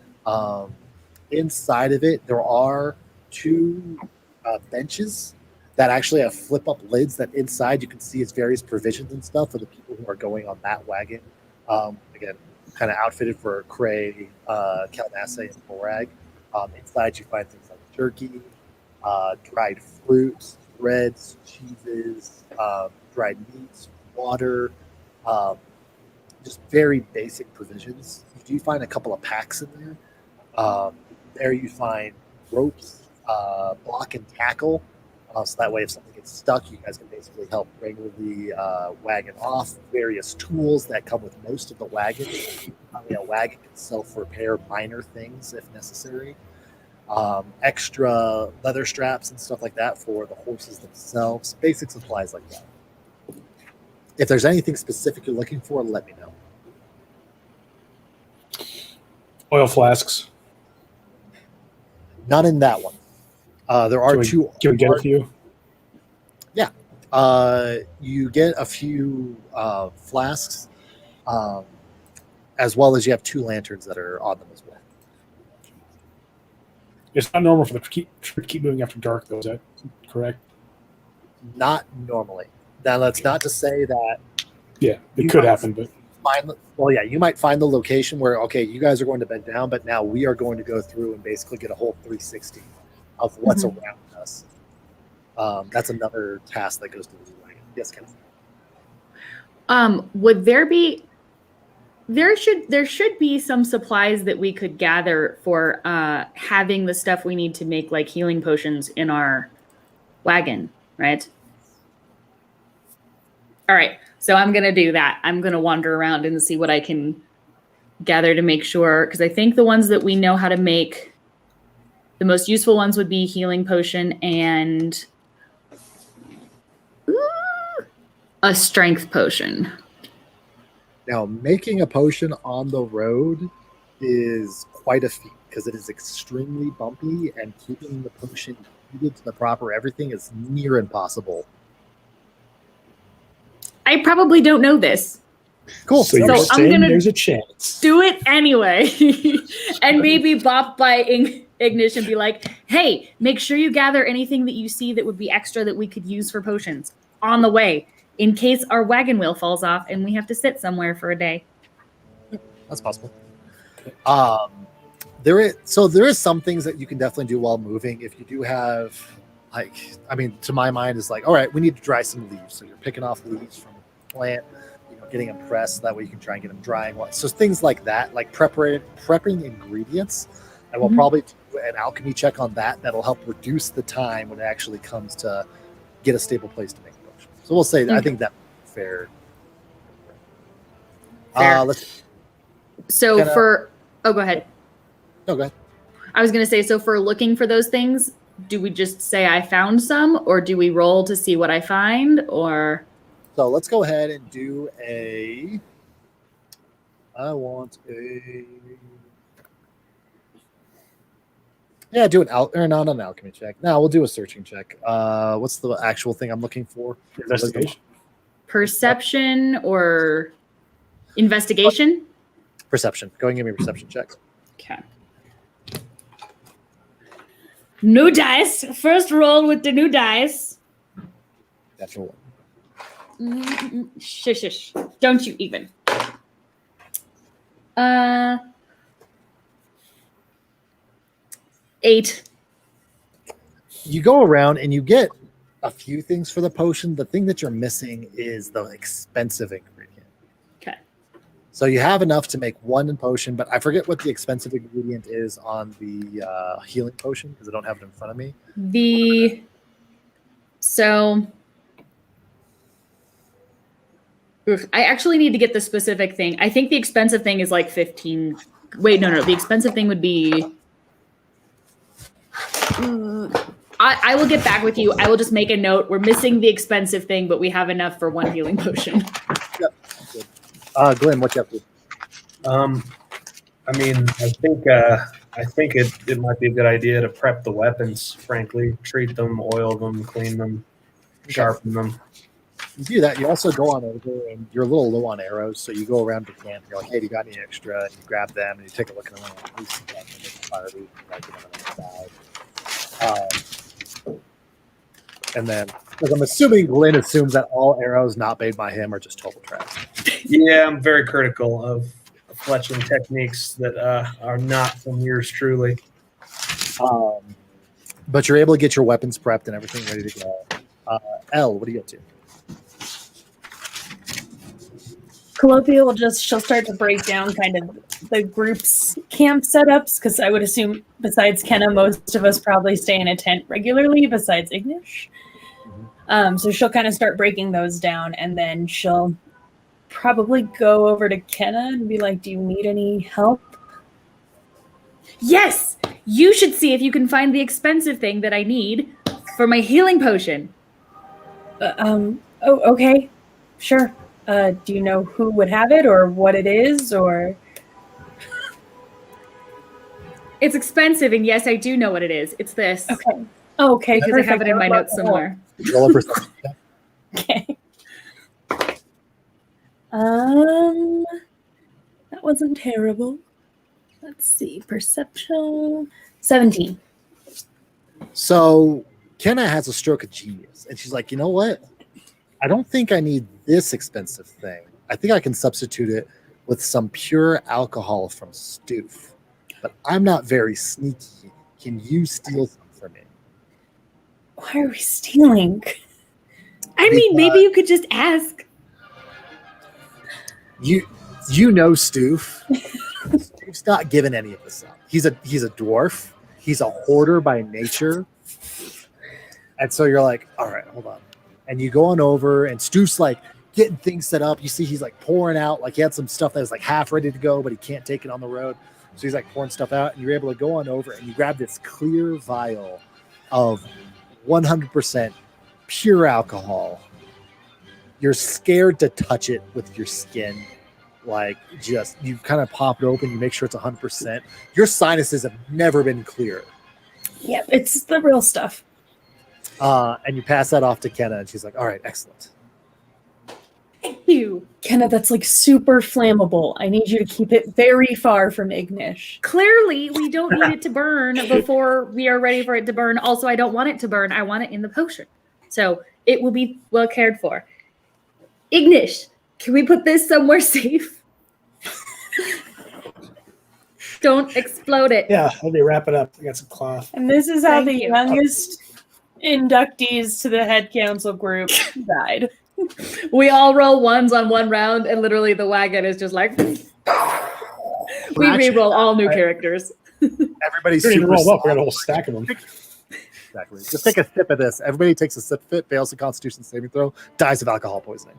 Inside of it, there are 2 benches that actually have flip-up lids that inside you can see its various provisions and stuff for the people who are going on that wagon. Again, kind of outfitted for Cray, Kalnasse, and Borag. Inside you find things like jerky, dried fruits, breads, cheeses, dried meats, water, just very basic provisions. You do find a couple of packs in there. There you find ropes, block and tackle, so that way if something gets stuck, you guys can basically help wrangle the wagon off. Various tools that come with most of the wagons. A wagon can self-repair minor things if necessary. Extra leather straps and stuff like that for the horses themselves. Basic supplies like that. If there's anything specific you're looking for, let me know. Oil flasks. Not in that one. There are 2. Can we get a few? Yeah. You get a few flasks, as well as you have 2 lanterns that are on them as well. It's not normal for the keep moving after dark, though. Is that correct? Not normally. Now, that's not to say that. Yeah, it could happen, but you might find the location where you guys are going to bed down, but now we are going to go through and basically get a whole 360 of what's around us. That's another task that goes to the wagon. Yes, Ken. Would there be? There should be some supplies that we could gather for having the stuff we need to make like healing potions in our wagon, right? All right, so I'm gonna do that. I'm gonna wander around and see what I can gather to make sure, because I think the ones that we know how to make, the most useful ones would be healing potion and a strength potion. Now, making a potion on the road is quite a feat because it is extremely bumpy, and keeping the potion heated to the proper everything is near impossible. I probably don't know this. Cool. So you're I'm saying gonna there's a chance. Do it anyway. And maybe bop by Ignish and be like, hey, make sure you gather anything that you see that would be extra that we could use for potions on the way, in case our wagon wheel falls off and we have to sit somewhere for a day. That's possible. There is some things that you can definitely do while moving. If you do have, to my mind, is like, all right, we need to dry some leaves. So you're picking off leaves from a plant, getting them pressed. That way you can try and get them drying. So things like that, like prepping ingredients. And we'll probably do an alchemy check on that. That'll help reduce the time when it actually comes to get a stable place to make a potion. So we'll say, I think that's fair. Let's. So go ahead. No, go ahead. I was going to say, so for looking for those things, do we just say I found some, or do we roll to see what I find, or? So let's go ahead and do do not an alchemy check. No, we'll do a searching check. What's the actual thing I'm looking for? Investigation. Perception or investigation? Perception. Go ahead and give me a perception check. Okay. New dice. First roll with the new dice. Natural one. Shush. Don't you even. 8. you go around and you get a few things for the potion. The thing that you're missing is the expensive ingredient. Okay. So you have enough to make one potion, but I forget what the expensive ingredient is on the healing potion because I don't have it in front of me. I actually need to get the specific thing. I think the expensive thing is like 15. Wait, no. The expensive thing would be. I will get back with you. I will just make a note. We're missing the expensive thing, but we have enough for one healing potion. Yep. Glenn, what you up to? I mean, I think it might be a good idea to prep the weapons. Frankly, treat them, oil them, clean them, sharpen them. You do that. You also go on over, and you're a little low on arrows, so you go around the camp. You're like, "Hey, do you got any extra?" And you grab them, and you take a look at them. And then, because I'm assuming Glenn assumes that all arrows not made by him are just total trash. Yeah, I'm very critical of fletching techniques that are not from yours truly. But you're able to get your weapons prepped and everything ready to go. Elle, what do you get to? Calliope she'll start to break down kind of the group's camp setups, because I would assume besides Kenna, most of us probably stay in a tent regularly, besides Ignish. So she'll kind of start breaking those down, and then she'll probably go over to Kenna and be like, "Do you need any help?" Yes! You should see if you can find the expensive thing that I need for my healing potion. Oh, okay. Sure. Do you know who would have it or what it is, or? It's expensive, and yes, I do know what it is. It's this. Okay. Oh, okay. Because I have it in my notes somewhere. Roll a perception. Okay. That wasn't terrible. Let's see. Perception. 17. So Kenna has a stroke of genius, and she's like, "You know what? I don't think I need this expensive thing. I think I can substitute it with some pure alcohol from Stoof. But I'm not very sneaky. Can you steal some for me?" Why are we stealing? I mean, maybe you could just ask. You know Stoof. Stoof's not giving any of this up. He's a dwarf. He's a hoarder by nature. And so you're like, "All right, hold on." And you go on over, and Stoof's like getting things set up. You see he's like pouring out, like he had some stuff that was like half ready to go, but he can't take it on the road. So he's like pouring stuff out, and you're able to go on over, and you grab this clear vial of 100% pure alcohol. You're scared to touch it with your skin. Like, just, you kind of pop it open, you make sure it's 100%. Your sinuses have never been clearer. Yeah, it's the real stuff. And you pass that off to Kenna, and she's like, "All right, excellent." Thank you. Kenna, that's like super flammable. I need you to keep it very far from Ignish. Clearly, we don't need it to burn before we are ready for it to burn. Also, I don't want it to burn. I want it in the potion. So it will be well cared for. Ignish, can we put this somewhere safe? Don't explode it. Yeah, let me wrap it up. I got some cloth. And this is how Thank the you. youngest inductees to the head council group died. We all roll ones on one round, and literally the wagon is just like. We re-roll all new characters. Everybody's We didn't super even roll up. We got a soft. whole stack of them. Exactly. Just take a sip of this. Everybody takes a sip of it, fails the Constitution saving throw, dies of alcohol poisoning.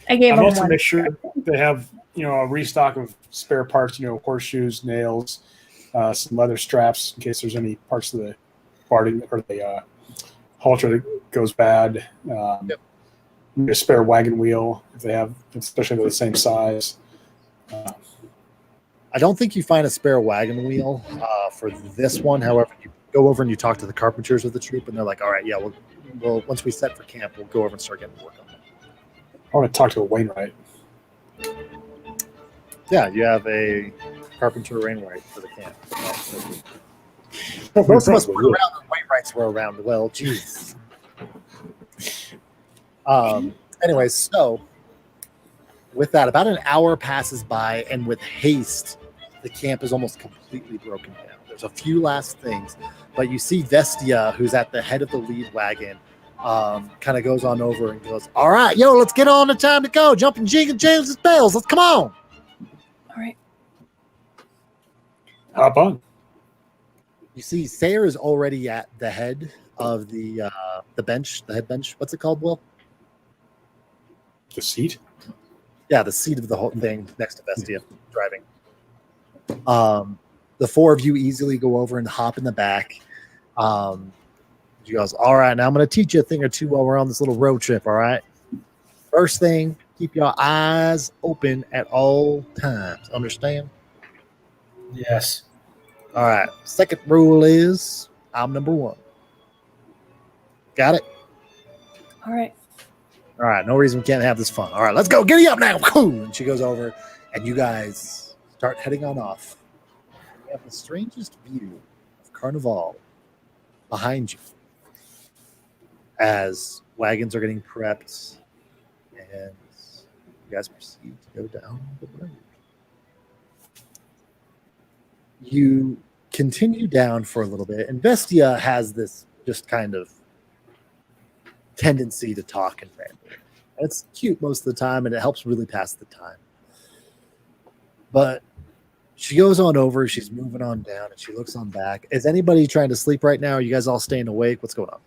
I gave I'm him also one. make sure they have a restock of spare parts. Horseshoes, nails, some leather straps in case there's any parts of the party or the halter that goes bad. A spare wagon wheel if they have, especially if they're the same size. I don't think you find a spare wagon wheel for this one. However, you go over and you talk to the carpenters of the troop, and they're like, "All right, yeah, we'll once we set for camp, we'll go over and start getting work on it." I want to talk to a Wainwright. Yeah, you have a carpenter Wainwright for the camp. Most of us were around when Wainwrights were around. Well, geez. Anyways, so with that, about an hour passes by, and with haste, the camp is almost completely broken down. There's a few last things, But you see Vestia, who's at the head of the lead wagon, kind of goes on over and goes, all right, yo, let's get on the time to go. Jumping James's bells. Let's come on. All right. Hop on. You see Sayer is already at the head of the bench, the head bench. What's it called, Will? The seat. Yeah, the seat of the whole thing next to Vestia driving. The four of you easily go over and hop in the back. She goes, all right, now I'm going to teach you a thing or two while we're on this little road trip, all right? First thing, keep your eyes open at all times. Understand? Yes. All right. Second rule is I'm number one. Got it? All right. All right. No reason we can't have this fun. All right, let's go. Giddy up now. And she goes over, and you guys start heading on off. You have the strangest view of Carnival behind you as wagons are getting prepped, and you guys proceed to go down the road. You continue down for a little bit, and Vestia has this just kind of tendency to talk and ramble. It's cute most of the time, and it helps really pass the time. But she goes on over, she's moving on down, and she looks on back. Is anybody trying to sleep right now? Are you guys all staying awake? What's going on?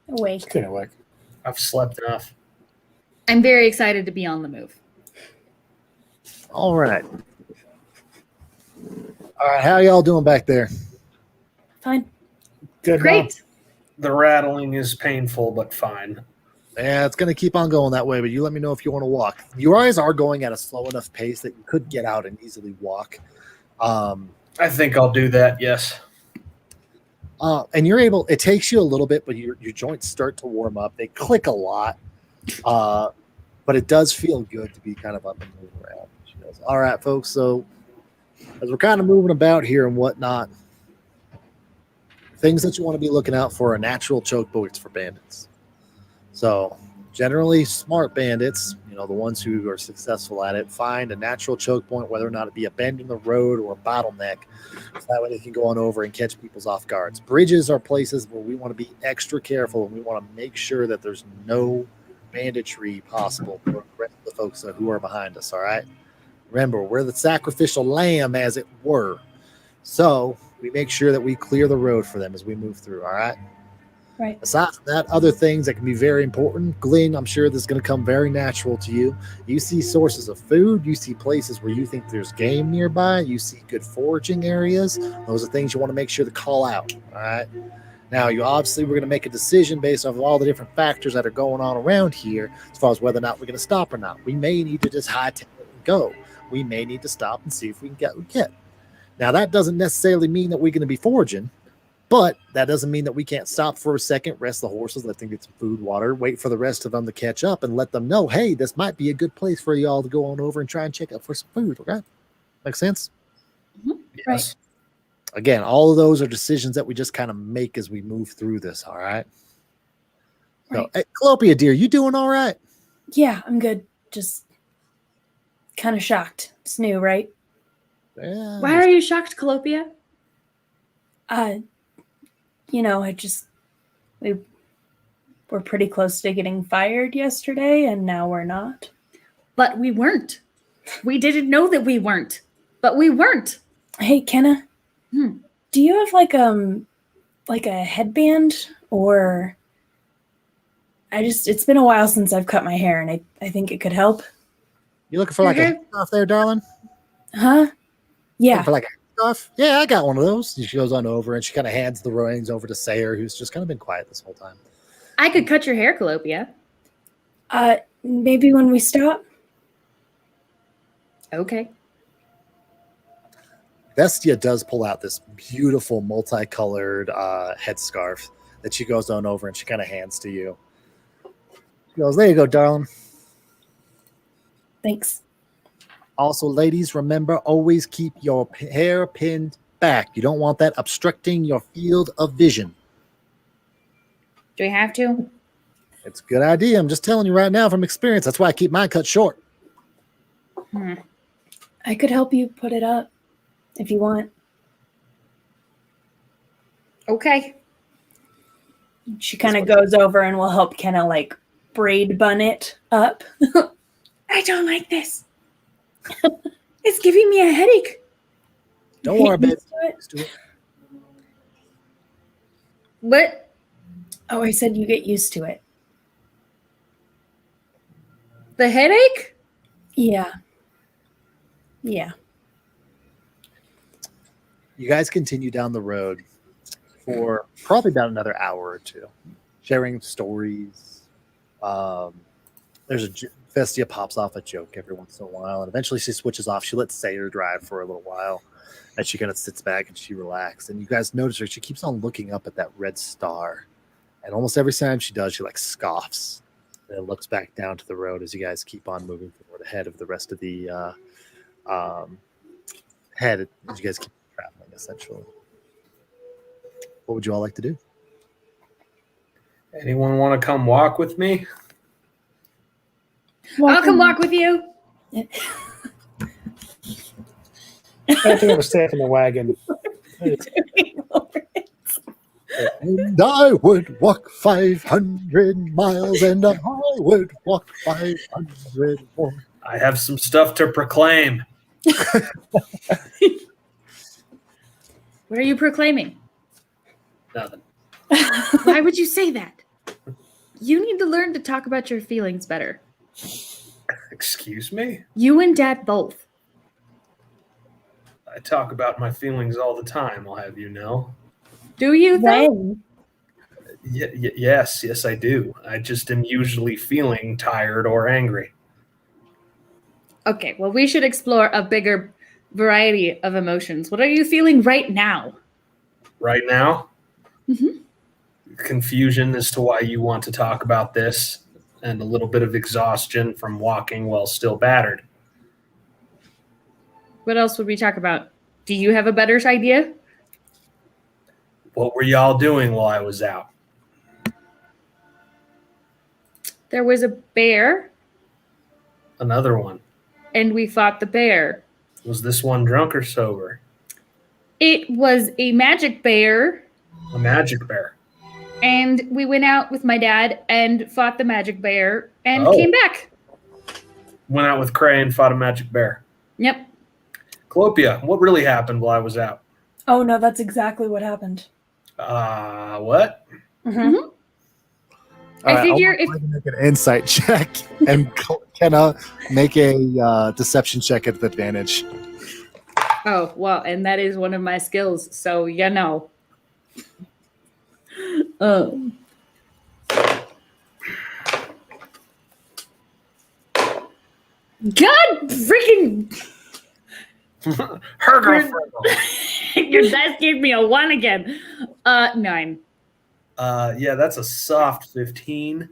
Awake. Kind of like I've slept enough. I'm very excited to be on the move. All right. All right, how y'all doing back there? Fine. Good. Great. The rattling is painful, but fine. Yeah, it's going to keep on going that way, but you let me know if you want to walk. You guys are going at a slow enough pace that you could get out and easily walk. I think I'll do that, yes. And you're able, it takes you a little bit, but your joints start to warm up. They click a lot, but it does feel good to be kind of up and moving around. She goes, all right, folks, so as we're kind of moving about here and whatnot, things that you want to be looking out for are natural choke points for bandits. So generally smart bandits, the ones who are successful at it, find a natural choke point, whether or not it be a bend in the road or a bottleneck. So that way they can go on over and catch people's off guards. Bridges are places where we want to be extra careful, and we want to make sure that there's no banditry possible for the rest of the folks who are behind us, all right? Remember, we're the sacrificial lamb, as it were. So we make sure that we clear the road for them as we move through, all right? Right. Aside from that, other things that can be very important. Glenn, I'm sure this is going to come very natural to you. You see sources of food. You see places where you think there's game nearby. You see good foraging areas. Those are things you want to make sure to call out, all right? Now, we're going to make a decision based off of all the different factors that are going on around here as far as whether or not we're going to stop or not. We may need to just hightail it and go. We may need to stop and see if we can get what we get. Now, that doesn't necessarily mean that we're going to be foraging, but that doesn't mean that we can't stop for a second, rest the horses, let them get some food, water, wait for the rest of them to catch up, and let them know, hey, this might be a good place for y'all to go on over and try and check out for some food, okay? Make sense? Mm-hmm. Yes. Right. Again, all of those are decisions that we just kind of make as we move through this, all right? Right. So, hey, Calopia, dear, you doing all right? Yeah, I'm good. Just kind of shocked. It's new, right? Yeah. Why are you shocked, Calopia? We were pretty close to getting fired yesterday, and now we're not. But we weren't. We didn't know that we weren't. But we weren't. Hey, Kenna, do you have like a headband, or it's been a while since I've cut my hair, and I think it could help. You looking for like a off there, darling? Huh? Yeah. Looking for like a stuff? Yeah, I got one of those. She goes on over and she kind of hands the reins over to Sayer, who's just kind of been quiet this whole time. I could cut your hair, Calopia. Maybe when we stop. Okay. Vestia does pull out this beautiful multicolored headscarf that she goes on over and she kind of hands to you. She goes, there you go, darling. Thanks. Also, ladies, remember, always keep your hair pinned back. You don't want that obstructing your field of vision. Do we have to? It's a good idea. I'm just telling you right now from experience. That's why I keep mine cut short. I could help you put it up if you want. Okay. She kind of goes over and will help Kenna like braid bun it up. I don't like this. It's giving me a headache. Don't Get worry, babe. used to it. Let's do it. What? Oh, I said you get used to it. The headache? Yeah. Yeah. You guys continue down the road for probably about another hour or two, sharing stories. Vestia pops off a joke every once in a while, and eventually she switches off. She lets Sayer drive for a little while, and she kind of sits back and she relaxes. And you guys notice her; she keeps on looking up at that red star, and almost every time she does, she like scoffs and then looks back down to the road as you guys keep on moving forward ahead of the rest of the head as you guys keep traveling. Essentially, what would you all like to do? Anyone want to come walk with me? I'll come walk with you. I think I'm gonna stay up in the wagon. And I would walk 500 miles, and I would walk 500 more. I have some stuff to proclaim. What are you proclaiming? Nothing. Why would you say that? You need to learn to talk about your feelings better. Excuse me? You and Dad both. I talk about my feelings all the time, I'll have you know. Do you, though? When? Yes, I do. I just am usually feeling tired or angry. Okay, well, we should explore a bigger variety of emotions. What are you feeling right now? Right now, Mm-hmm. confusion as to why you want to talk about this, and a little bit of exhaustion from walking while still battered. What else would we talk about? Do you have a better idea? What were y'all doing while I was out? There was a bear, Another one. and we fought the bear. Was this one drunk or sober? It was a magic bear, A magic bear. and we went out with my dad and fought the magic bear and Oh. came back. Went out with Cray and fought a magic bear. Yep. Clopia, what really happened while I was out? Oh no, that's exactly what happened. What? Mm-hmm. I figure I'll make an insight check, and Kenna make a deception check at advantage. Oh, well, and that is one of my skills, so you know. God freaking Her girlfriend. your dice gave me a 1 again. 9. Yeah, that's a soft 15.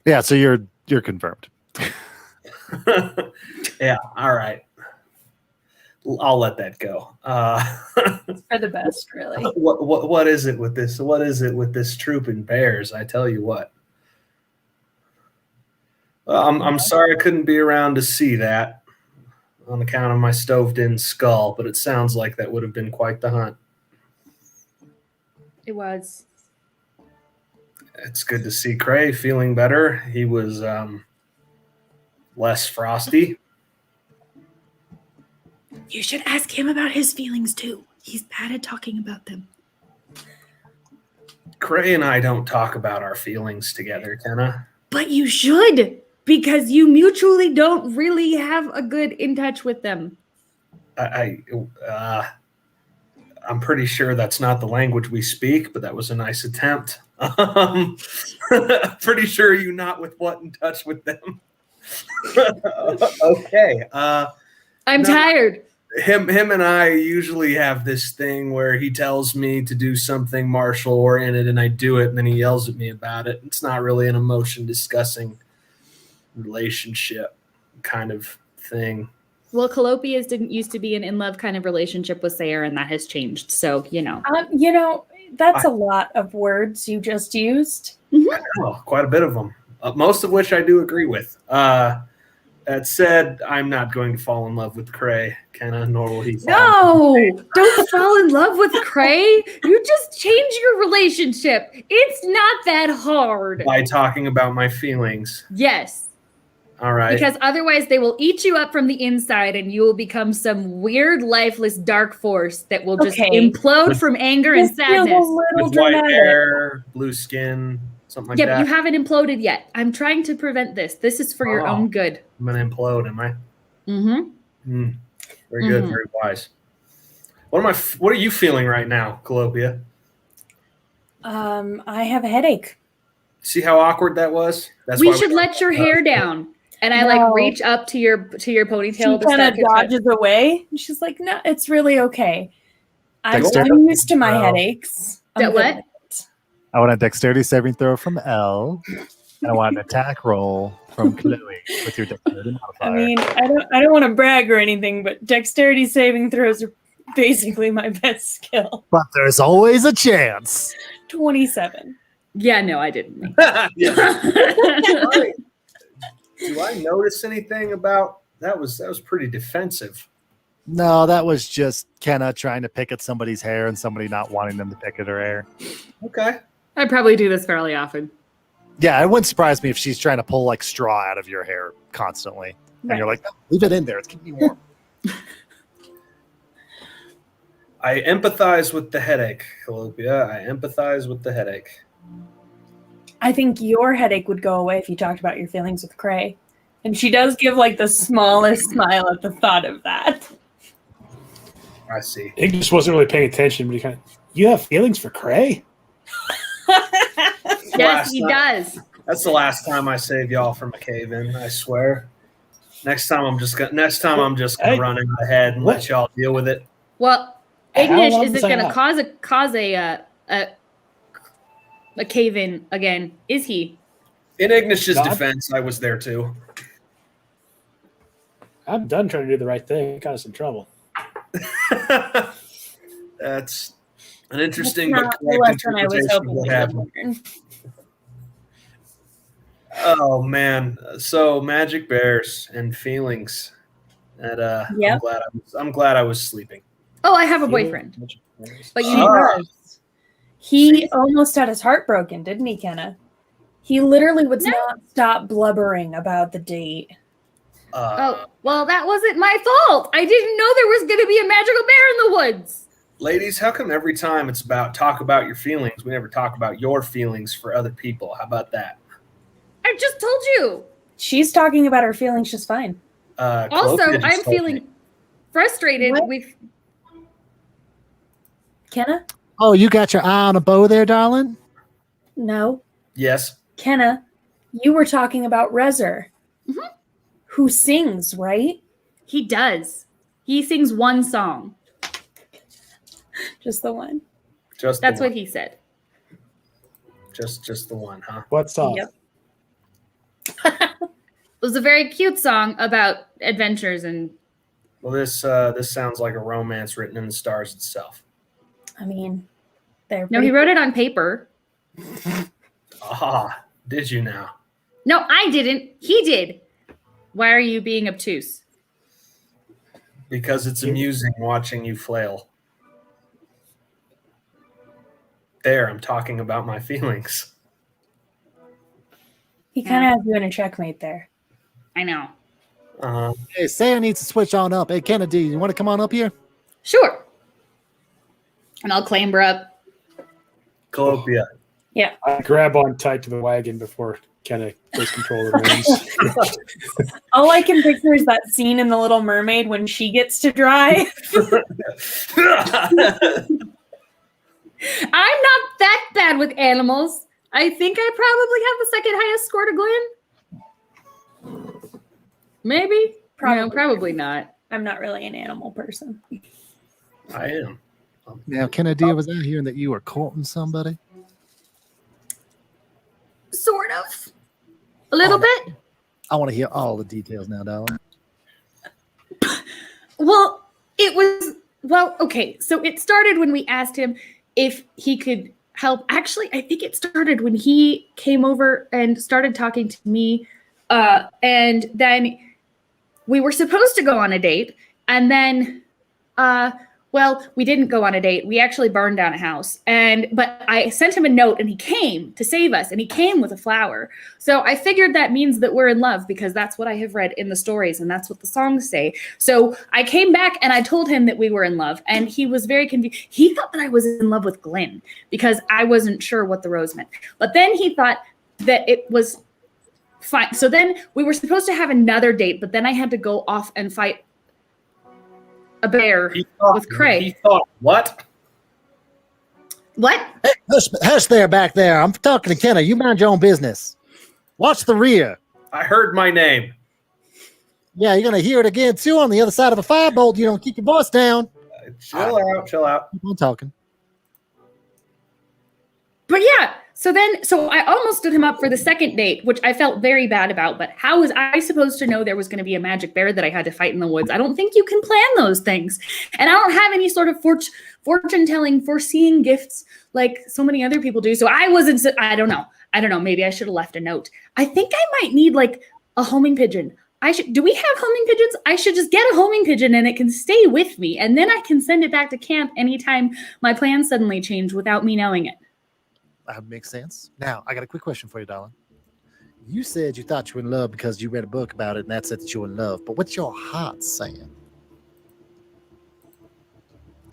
Yeah, so you're confirmed. Yeah, all right. I'll let that go. For the best, really. What is it with this? What is it with this troop and bears? I tell you what. I'm sorry I couldn't be around to see that on account of my stoved-in skull, but it sounds like that would have been quite the hunt. It was. It's good to see Cray feeling better. He was less frosty. You should ask him about his feelings too. He's bad at talking about them. Cray and I don't talk about our feelings together, Kenna. But you should, because you mutually don't really have a good in touch with them. I'm pretty sure that's not the language we speak, but that was a nice attempt. Pretty sure you're not with what in touch with them. Okay. I'm No. tired. Him and I usually have this thing where he tells me to do something martial oriented and I do it and then he yells at me about it. It's not really an emotion discussing relationship kind of thing. Well, Calopias didn't used to be an in-love kind of relationship with Sayer, and that has changed. So, you know. That's a lot of words you just used. Well, quite a bit of them, most of which I do agree with. That said, I'm not going to fall in love with Cray, Kenna, nor will he. No, don't fall in love with Cray. You just change your relationship. It's not that hard. By talking about my feelings. Yes. All right. Because otherwise they will eat you up from the inside and you will become some weird, lifeless dark force that will just implode from anger and sadness. With white hair, blue skin, something like Yeah, that. but you haven't imploded yet. I'm trying to prevent this. This is for your own good. I'm going to implode, am I? Mm-hmm. Very good, very wise. What are you feeling right now, Colopia? I have a headache. See how awkward that was? We should let your hair down. And I like reach up to your ponytail. She kind of dodges away. And she's like, "No, it's really okay. I'm used to my headaches." What? I want a dexterity saving throw from Elle. And I want an attack roll from Chloe with your dexterity modifier. I mean, I don't want to brag or anything, but dexterity saving throws are basically my best skill. But there's always a chance. 27. Yeah, no, I didn't. Do I notice anything about that? Was pretty defensive. No, that was just Kenna trying to pick at somebody's hair and somebody not wanting them to pick at her hair. Okay. I probably do this fairly often. Yeah, it wouldn't surprise me if she's trying to pull like straw out of your hair constantly. And you're like, leave it in there. It's keeping me warm. I empathize with the headache, Colopia. I empathize with the headache. I think your headache would go away if you talked about your feelings with Cray. And she does give like the smallest smile at the thought of that. I see. Ignis wasn't really paying attention, but you have feelings for Cray? Yes, he does. That's the last time I save y'all from a cave-in, I swear. Next time I'm just gonna run in my head and let y'all deal with it. Well, Ignis isn't gonna cause a cave-in again, is he? In Ignish's defense, I was there too. I'm done trying to do the right thing. Got us in trouble. That's an interesting but correct interpretation of what happened. Oh man! So magic bears and feelings. And I'm glad I was sleeping. Oh, I have a boyfriend. But he almost had his heart broken, didn't he, Kenna? He literally would not stop blubbering about the date. Well, that wasn't my fault. I didn't know there was going to be a magical bear in the woods. Ladies, how come every time it's about talk about your feelings, we never talk about your feelings for other people? How about that? I just told you. She's talking about her feelings just fine. Also, I'm feeling frustrated with Kenna? Oh, you got your eye on a bow there, darling? No. Yes. Kenna, you were talking about Rezer, who sings, right? He does. He sings one song. Just the one. That's what he said. Just the one, huh? What song? Yep. It was a very cute song about adventures and. Well, this sounds like a romance written in the stars itself. I mean, he wrote it on paper. Did you now? No, I didn't. He did. Why are you being obtuse? Because it's amusing watching you flail. There, I'm talking about my feelings. He kind of has you in a checkmate there. I know. Hey, Sarah needs to switch on up. Hey, Kennedy, you want to come on up here? Sure. And I'll clamber up. Colopia. Yeah. I grab on tight to the wagon before Kenna takes control of the reins. All I can picture is that scene in The Little Mermaid when she gets to drive. I'm not that bad with animals. I think I probably have the second highest score to Glenn. Maybe. Probably not. I'm not really an animal person. I am. Now, Kennedy, was I hearing that you were courting somebody? Sort of. A little bit. I want to hear all the details now, darling. Well, okay. So it started when we asked him if he could help. Actually, I think it started when he came over and started talking to me. And then we were supposed to go on a date, and then well, we didn't go on a date. We actually burned down a house. But I sent him a note and he came to save us, and he came with a flower. So I figured that means that we're in love, because that's what I have read in the stories and that's what the songs say. So I came back and I told him that we were in love, and he was very confused. He thought that I was in love with Glenn because I wasn't sure what the rose meant. But then he thought that it was fine. So then we were supposed to have another date, but then I had to go off and fight a bear with Craig. He thought, what? What? Hey, hush there, back there. I'm talking to Kenna. You mind your own business. Watch the rear. I heard my name. Yeah, you're gonna hear it again too on the other side of a firebolt. You don't keep your voice down. Chill out. Keep on talking. But yeah, so I almost stood him up for the second date, which I felt very bad about. But how was I supposed to know there was going to be a magic bear that I had to fight in the woods? I don't think you can plan those things. And I don't have any sort of fortune telling, foreseeing gifts like so many other people do. So I don't know. Maybe I should have left a note. I think I might need like a homing pigeon. Do we have homing pigeons? I should just get a homing pigeon and it can stay with me. And then I can send it back to camp anytime my plans suddenly change without me knowing it. That makes sense. Now, I got a quick question for you, darling. You said you thought you were in love because you read a book about it and that said that you were in love. But what's your heart saying?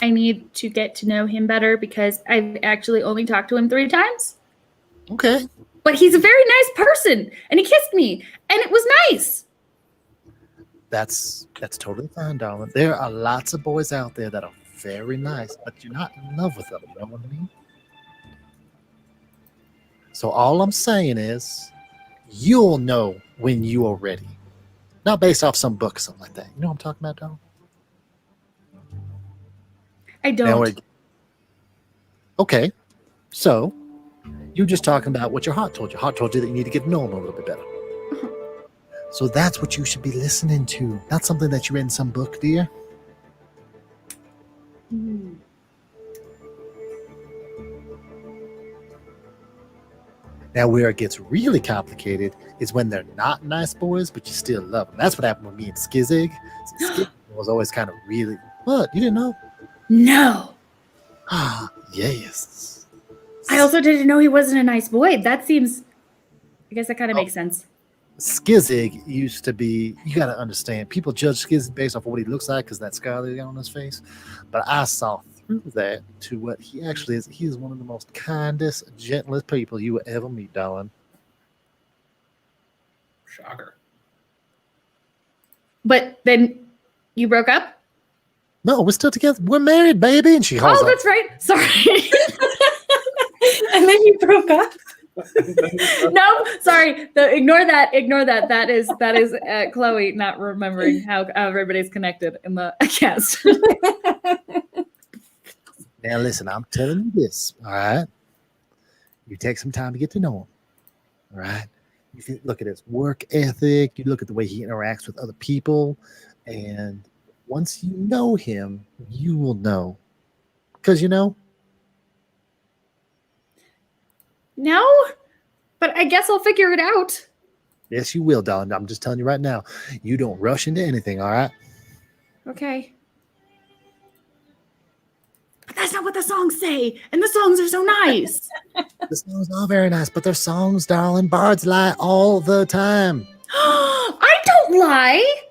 I need to get to know him better because I've actually only talked to him 3 times. Okay. But he's a very nice person, and he kissed me, and it was nice. That's totally fine, darling. There are lots of boys out there that are very nice, but you're not in love with them. You know what I mean? So all I'm saying is you'll know when you are ready. Not based off some book or something like that. You know what I'm talking about, darling? I don't. Okay. So you're just talking about what your heart told you. Heart told you that you need to get to know him a little bit better. So that's what you should be listening to. Not something that you read in some book, dear. Mm. Now, where it gets really complicated is when they're not nice boys, but you still love them. That's what happened with me and Skizig. Skizig was always kind of really... What? You didn't know? No. Ah, yes. I also didn't know he wasn't a nice boy. That seems... I guess that kind of makes sense. Skizig used to be... You got to understand. People judge Skizig based off of what he looks like because that scar that he got on his face. But I saw through that to what he actually is. He is one of the most kindest, gentlest people you will ever meet, darling. Shocker. But then you broke up? No, we're still together. We're married, baby. And she hauls Oh, that's right. Sorry. And then you broke up? No, sorry. Ignore that. That is Chloe not remembering how everybody's connected in the cast. Now, listen, I'm telling you this, all right? You take some time to get to know him, all right? You look at his work ethic. You look at the way he interacts with other people. And once you know him, you will know. Because, you know? No, but I guess I'll figure it out. Yes, you will, darling. I'm just telling you right now. You don't rush into anything, all right? Okay. But that's not what the songs say. And the songs are so nice. The songs are very nice, but they're songs, darling. Bards lie all the time. I don't lie.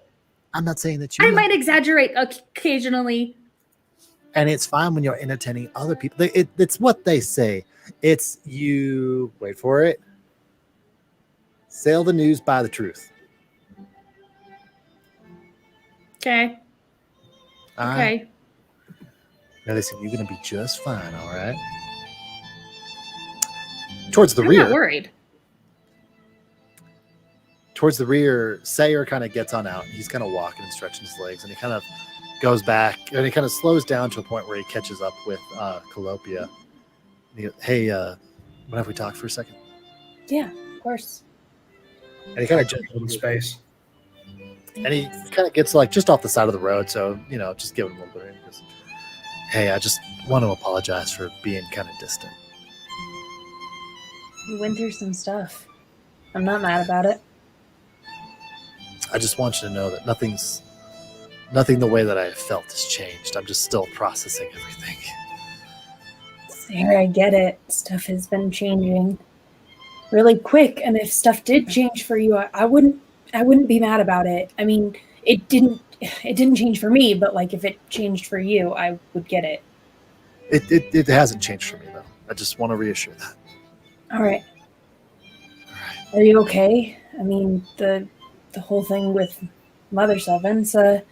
I'm not saying that you I might exaggerate occasionally. And it's fine when you're entertaining other people. It's what they say. It's you, wait for it, sell the news, buy the truth. Okay. All Okay. right? Now listen, you're going to be just fine, all right? Towards the I'm rear. not worried. Towards the rear, Sayer kind of gets on out. He's kind of walking and stretching his legs, and he kind of goes back, and he kind of slows down to a point where he catches up with Calopia. He goes, hey, what have we talked for a second? Yeah, of course. And he kind of jumps In space. and he kind of gets like just off the side of the road, so you know, just give him a little bit. He goes, hey, I just want to apologize for being kind of distant. We went through some stuff. I'm not mad about it. I just want you to know that nothing the way that I have felt has changed. I'm just still processing everything. Sarah, I get it. Stuff has been changing really quick, and if stuff did change for you, I wouldn't be mad about it. I mean, it didn't change for me, but like if it changed for you, I would get it. It hasn't changed for me though. I just want to reassure that. All right. Are you okay? I mean, the whole thing with Mother Sylvansa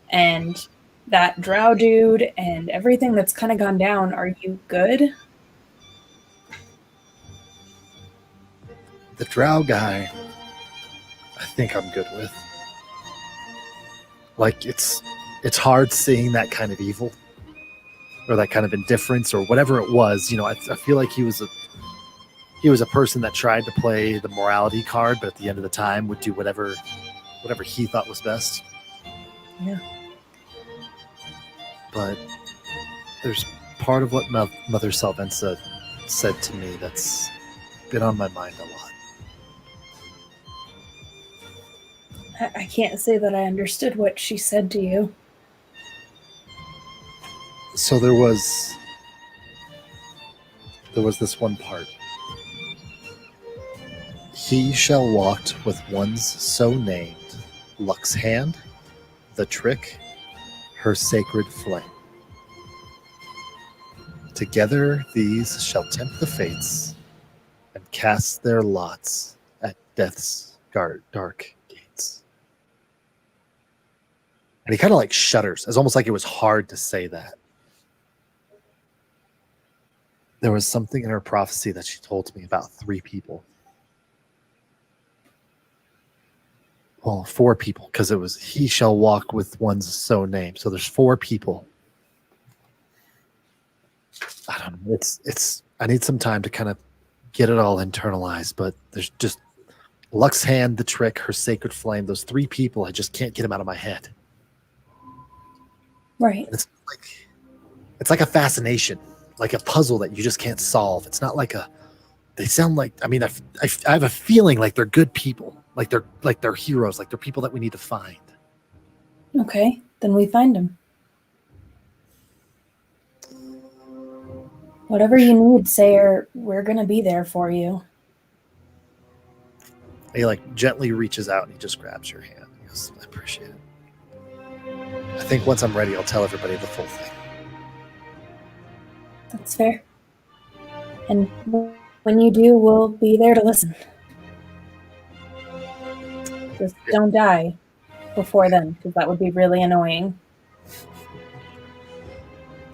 and that drow dude and everything that's kind of gone down, are you good? The drow guy, I think I'm good with. Like it's hard seeing that kind of evil or that kind of indifference or whatever it was. You know, I feel like he was a person that tried to play the morality card, but at the end of the time would do whatever he thought was best. Yeah. But there's part of what Mother Sylvansa said to me that's been on my mind a lot. I can't say that I understood what she said to you. So there was this one part. He shall walk with ones so named, Luck's hand, the trick, her sacred flame. Together these shall tempt the fates and cast their lots at death's dark gates. And he kind of like shudders. It's almost like it was hard to say that. There was something in her prophecy that she told me about 3 people. Well, 4 people, because it was he shall walk with one's so named. So there's 4 people. I don't know. It's I need some time to kind of get it all internalized, but there's just Luck's hand, the trick, her sacred flame, those 3 people, I just can't get them out of my head. Right. And it's like a fascination, like a puzzle that you just can't solve. It's not like they sound like, I mean, I have a feeling like they're good people, like they're heroes, like they're people that we need to find. Okay, then we find him. Whatever you need, Sayer, we're gonna be there for you. He like gently reaches out and he just grabs your hand. He goes, I appreciate it. I think once I'm ready, I'll tell everybody the full thing. That's fair. And when you do, we'll be there to listen. Just don't die before then, because that would be really annoying.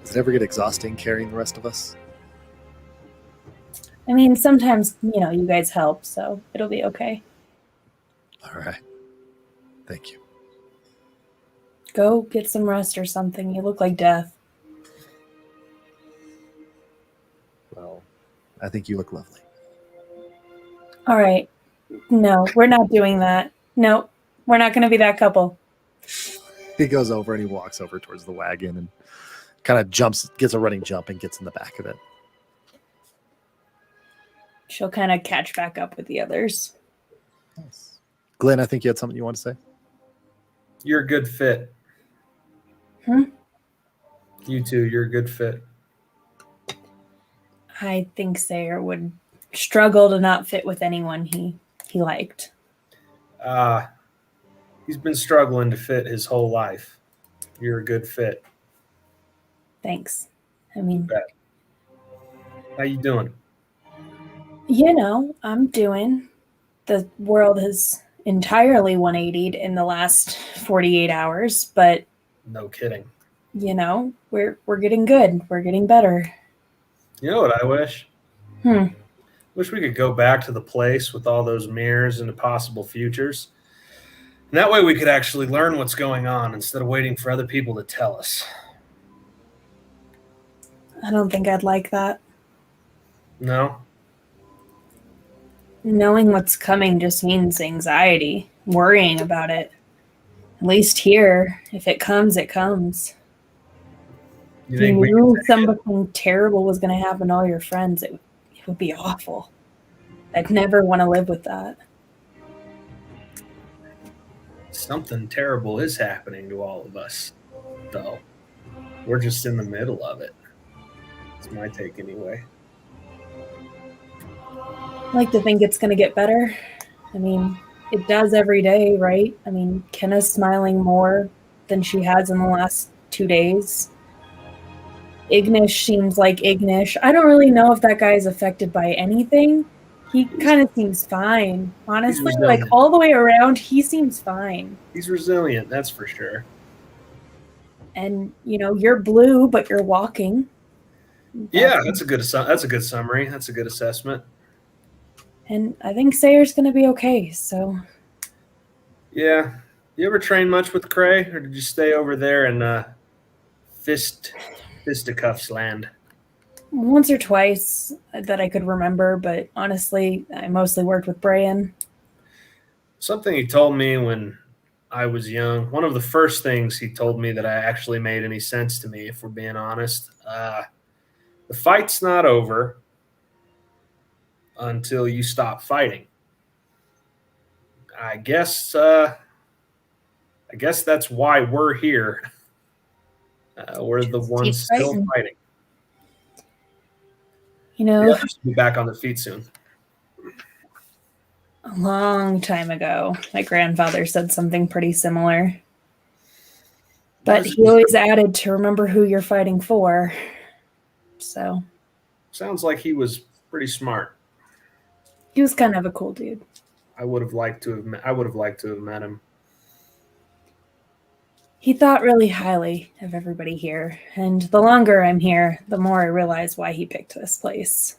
Does it ever get exhausting carrying the rest of us? I mean, sometimes, you guys help, so it'll be okay. All right. Thank you. Go get some rest or something. You look like death. Well, I think you look lovely. All right. No, we're not doing that. No, we're not going to be that couple. He goes over and he walks over towards the wagon and kind of gets a running jump and gets in the back of it. She'll kind of catch back up with the others. Nice. Glenn, I think you had something you want to say? You're a good fit. You too, you're a good fit. I think Sayer would struggle to not fit with anyone he liked. He's been struggling to fit his whole life. You're a good fit. Thanks. I mean, how you doing? I'm doing. The world has entirely 180'd in the last 48 hours, but No kidding. We're getting good. We're getting better. You know what I wish? Wish we could go back to the place with all those mirrors into possible futures. And that way we could actually learn what's going on instead of waiting for other people to tell us. I don't think I'd like that. No? Knowing what's coming just means anxiety, worrying about it. At least here, if it comes, it comes. You If you think we knew can take it? something terrible was going to happen to all your friends, it would be awful. I'd never want to live with that. something terrible is happening to all of us, though. We're just in the middle of it. That's my take anyway. I like to think it's going to get better. I mean, it does every day, right? I mean, Kenna's smiling more than she has in the last 2 days. Ignish seems like Ignish. I don't really know if that guy is affected by anything. He kind of seems fine. Honestly, like resilient. all the way around, he seems fine. He's resilient, that's for sure. And, you know, you're blue, but you're walking. Yeah, that's a good summary. That's a good assessment. And I think Sayer's going to be okay, so. Yeah. You ever train much with Cray, or did you stay over there in fisticuffs land? Once or twice that I could remember, but honestly, I mostly worked with Brian. Something he told me when I was young, one of the first things he told me that I actually made any sense to me, if we're being honest, the fight's not over until you stop fighting. I guess that's why we're here. We're the ones still fighting. You know, The others will be back on their feet soon. a long time ago, my grandfather said something pretty similar. But he always added to remember who you're fighting for. So. Sounds like he was pretty smart. He was kind of a cool dude. I would have liked to have met him. He thought really highly of everybody here, and the longer I'm here, the more I realize why he picked this place.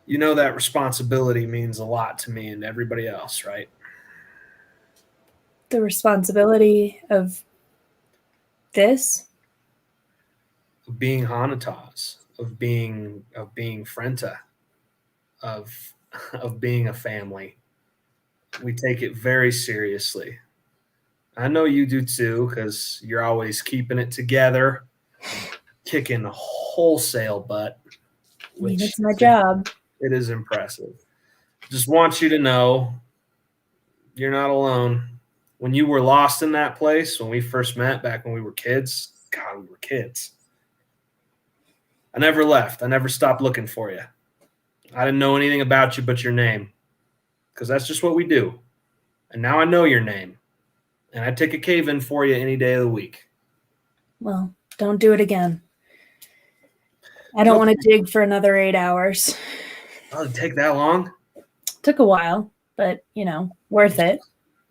You know that responsibility means a lot to me and everybody else, right? The responsibility of this? Of being Hanataz, of being Frenta, of being a family. We take it very seriously. I know you do too, because you're always keeping it together, kicking wholesale butt. I mean, it's my job. It is impressive. Just want you to know you're not alone. When you were lost in that place, when we first met back when we were kids, God, we were kids. I never left. I never stopped looking for you. I didn't know anything about you but your name, because that's just what we do. And now I know your name. And I'd take a cave in for you any day of the week. Well, don't do it again. I don't want to dig for another 8 hours. Oh, it'd take that long? Took a while, but, you know, worth it.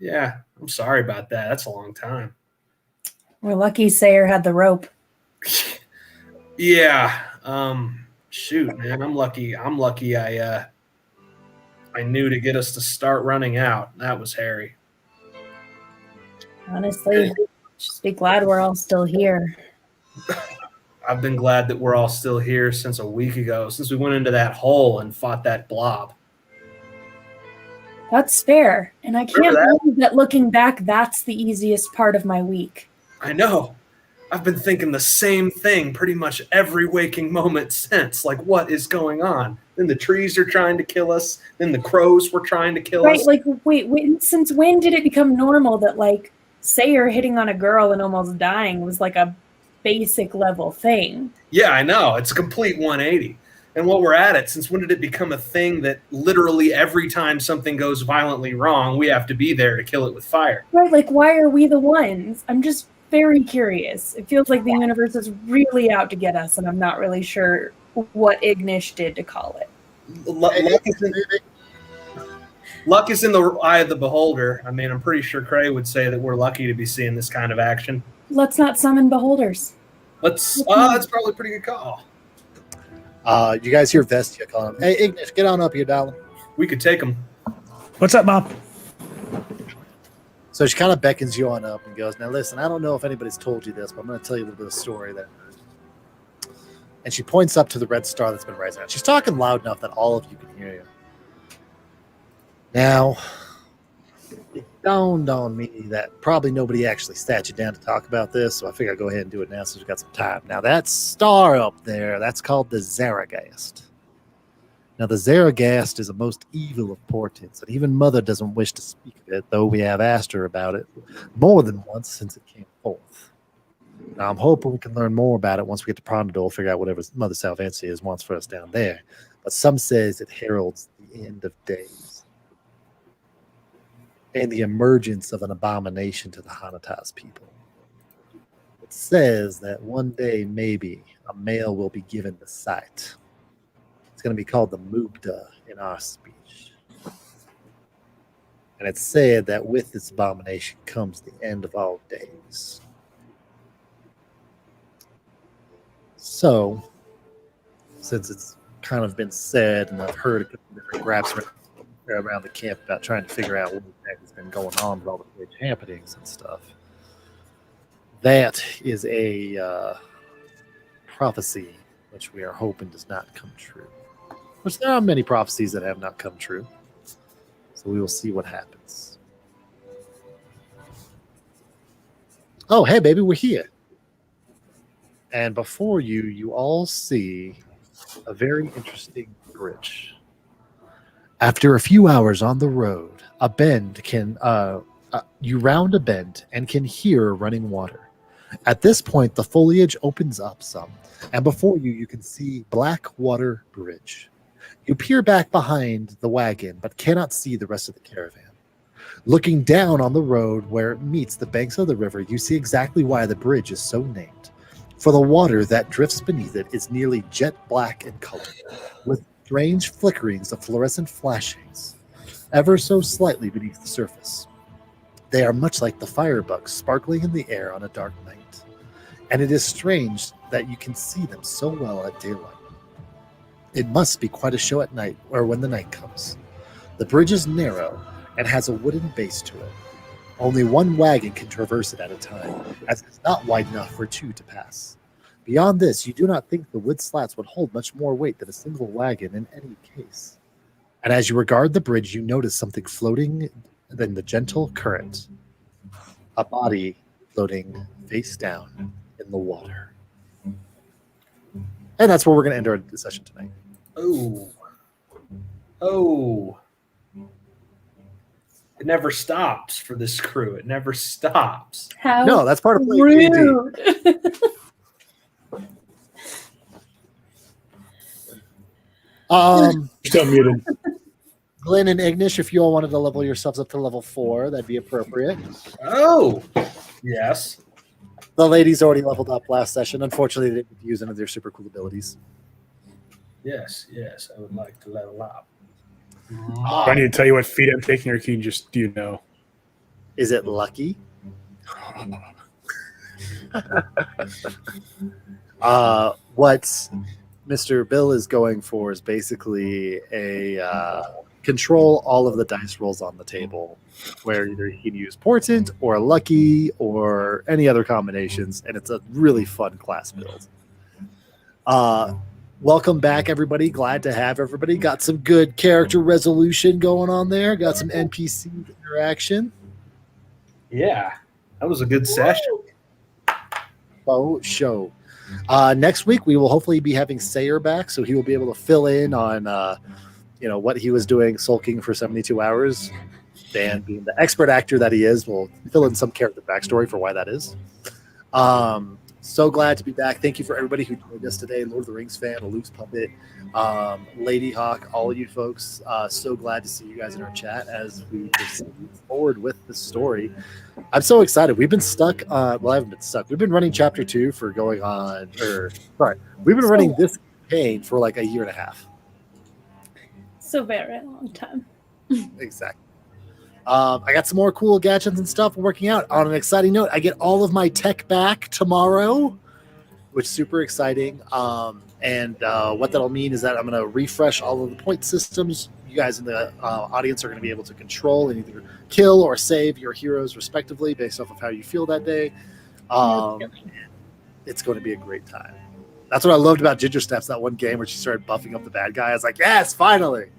Yeah, I'm sorry about that. That's a long time. We're lucky Sayer had the rope. Yeah. Shoot, man. I'm lucky I knew to get us to start running out. That was hairy. Honestly, just be glad we're all still here. I've been glad that we're all still here since a week ago, since we went into that hole and fought that blob. That's fair. And I can't believe that looking back, that's the easiest part of my week. I know. I've been thinking the same thing pretty much every waking moment since. Like, what is going on? Then the trees are trying to kill us. Then the crows were trying to kill us. Right, like, wait, since when did it become normal that, like, Sayer hitting on a girl and almost dying was like a basic level thing? Yeah, I know. It's a complete 180. And what we're at it, since when did it become a thing that literally every time something goes violently wrong, we have to be there to kill it with fire? Right, like, why are we the ones? I'm just very curious. It feels like the universe is really out to get us, and I'm not really sure what Ignish did to call it. Luck is in the eye of the beholder. I mean, I'm pretty sure Cray would say that we're lucky to be seeing this kind of action. Let's not summon beholders. That's probably a pretty good call. You guys hear Vestia calling him. Hey, Ignish, get on up here, darling. We could take him. What's up, Mom? So she kind of beckons you on up and goes, now listen, I don't know if anybody's told you this, but I'm going to tell you a little bit of story that I heard. And she points up to the red star that's been rising out. She's talking loud enough that all of you can hear you. Now, it dawned on me that probably nobody actually sat you down to talk about this, so I figure I'll go ahead and do it now since we've got some time. Now, that star up there, that's called the Zaragast. Now, the Zaragast is a most evil of portents, and even Mother doesn't wish to speak of it, though we have asked her about it more than once since it came forth. Now, I'm hoping we can learn more about it once we get to Prondador, figure out whatever Mother Salvancias wants for us down there. But some says it heralds the end of days and the emergence of an abomination to the Hanatas people. It says that one day, maybe, a male will be given the sight. It's going to be called the Mugda in our speech. And it's said that with this abomination comes the end of all days. So, since it's kind of been said, and I've heard a couple different grabs around the camp about trying to figure out what exactly has been going on with all the bridge happenings and stuff, that is a prophecy which we are hoping does not come true. Which there are many prophecies that have not come true. So we will see what happens. Oh, hey, baby, we're here. And before you, you all see a very interesting bridge. After a few hours on the road, a bend can you round a bend and can hear running water. At this point, the foliage opens up some, and before you, you can see Blackwater Bridge. You peer back behind the wagon, but cannot see the rest of the caravan. Looking down on the road where it meets the banks of the river, you see exactly why the bridge is so named. For the water that drifts beneath it is nearly jet black in color, with strange flickerings of fluorescent flashings, ever so slightly beneath the surface. They are much like the firebugs sparkling in the air on a dark night, and it is strange that you can see them so well at daylight. It must be quite a show at night, or when the night comes. The bridge is narrow and has a wooden base to it. Only one wagon can traverse it at a time, as it is not wide enough for two to pass. Beyond this, you do not think the wood slats would hold much more weight than a single wagon in any case. And as you regard the bridge, you notice something floating in the gentle current. A body floating face down in the water. And that's where we're going to end our session tonight. Oh. It never stops for this crew. It never stops. How No, that's part of playing D&D. rude. Still muted. Glenn and Ignish, if you all wanted to level yourselves up to level 4, that'd be appropriate. Oh, yes. The ladies already leveled up last session. Unfortunately, they didn't use any of their super cool abilities. Yes, I would like to level up. Do I need to tell you what feat I'm taking, or can you just do you know? Is it lucky? What Mr. Bill is going for is basically a control all of the dice rolls on the table, where either he can use portent or lucky or any other combinations, and it's a really fun class build. Welcome back, everybody. Glad to have everybody. Got some good character resolution going on there. Got some NPC interaction. Yeah, that was a good session. Show. Next week, we will hopefully be having Sayer back, so he will be able to fill in on what he was doing sulking for 72 hours. Dan, being the expert actor that he is, will fill in some character backstory for why that is. So glad to be back. Thank you for everybody who joined us today. Lord of the Rings fan, a loose puppet, Lady Hawk, all of you folks. So glad to see you guys in our chat as we proceed forward with the story. I'm so excited. We've been stuck. I haven't been stuck. We've been running chapter 2 for we've been running this campaign for like a year and a half. So very long time. Exactly. I got some more cool gadgets and stuff working out. On an exciting note, I get all of my tech back tomorrow, which is super exciting. And what that'll mean is that I'm going to refresh all of the point systems. You guys in the audience are going to be able to control and either kill or save your heroes respectively based off of how you feel that day. It's going to be a great time. That's what I loved about Ginger Snaps, that one game where she started buffing up the bad guy. I was like, yes, finally.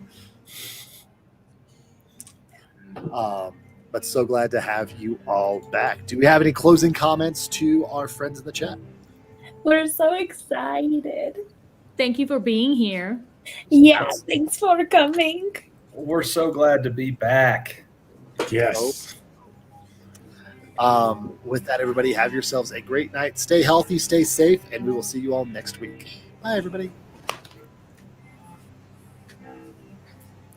But so glad to have you all back. Do we have any closing comments to our friends in the chat? We're so excited. Thank you for being here. Yeah, thanks for coming. We're so glad to be back. Yes. With that, everybody, have yourselves a great night. Stay healthy, stay safe, and we will see you all next week. Bye, everybody.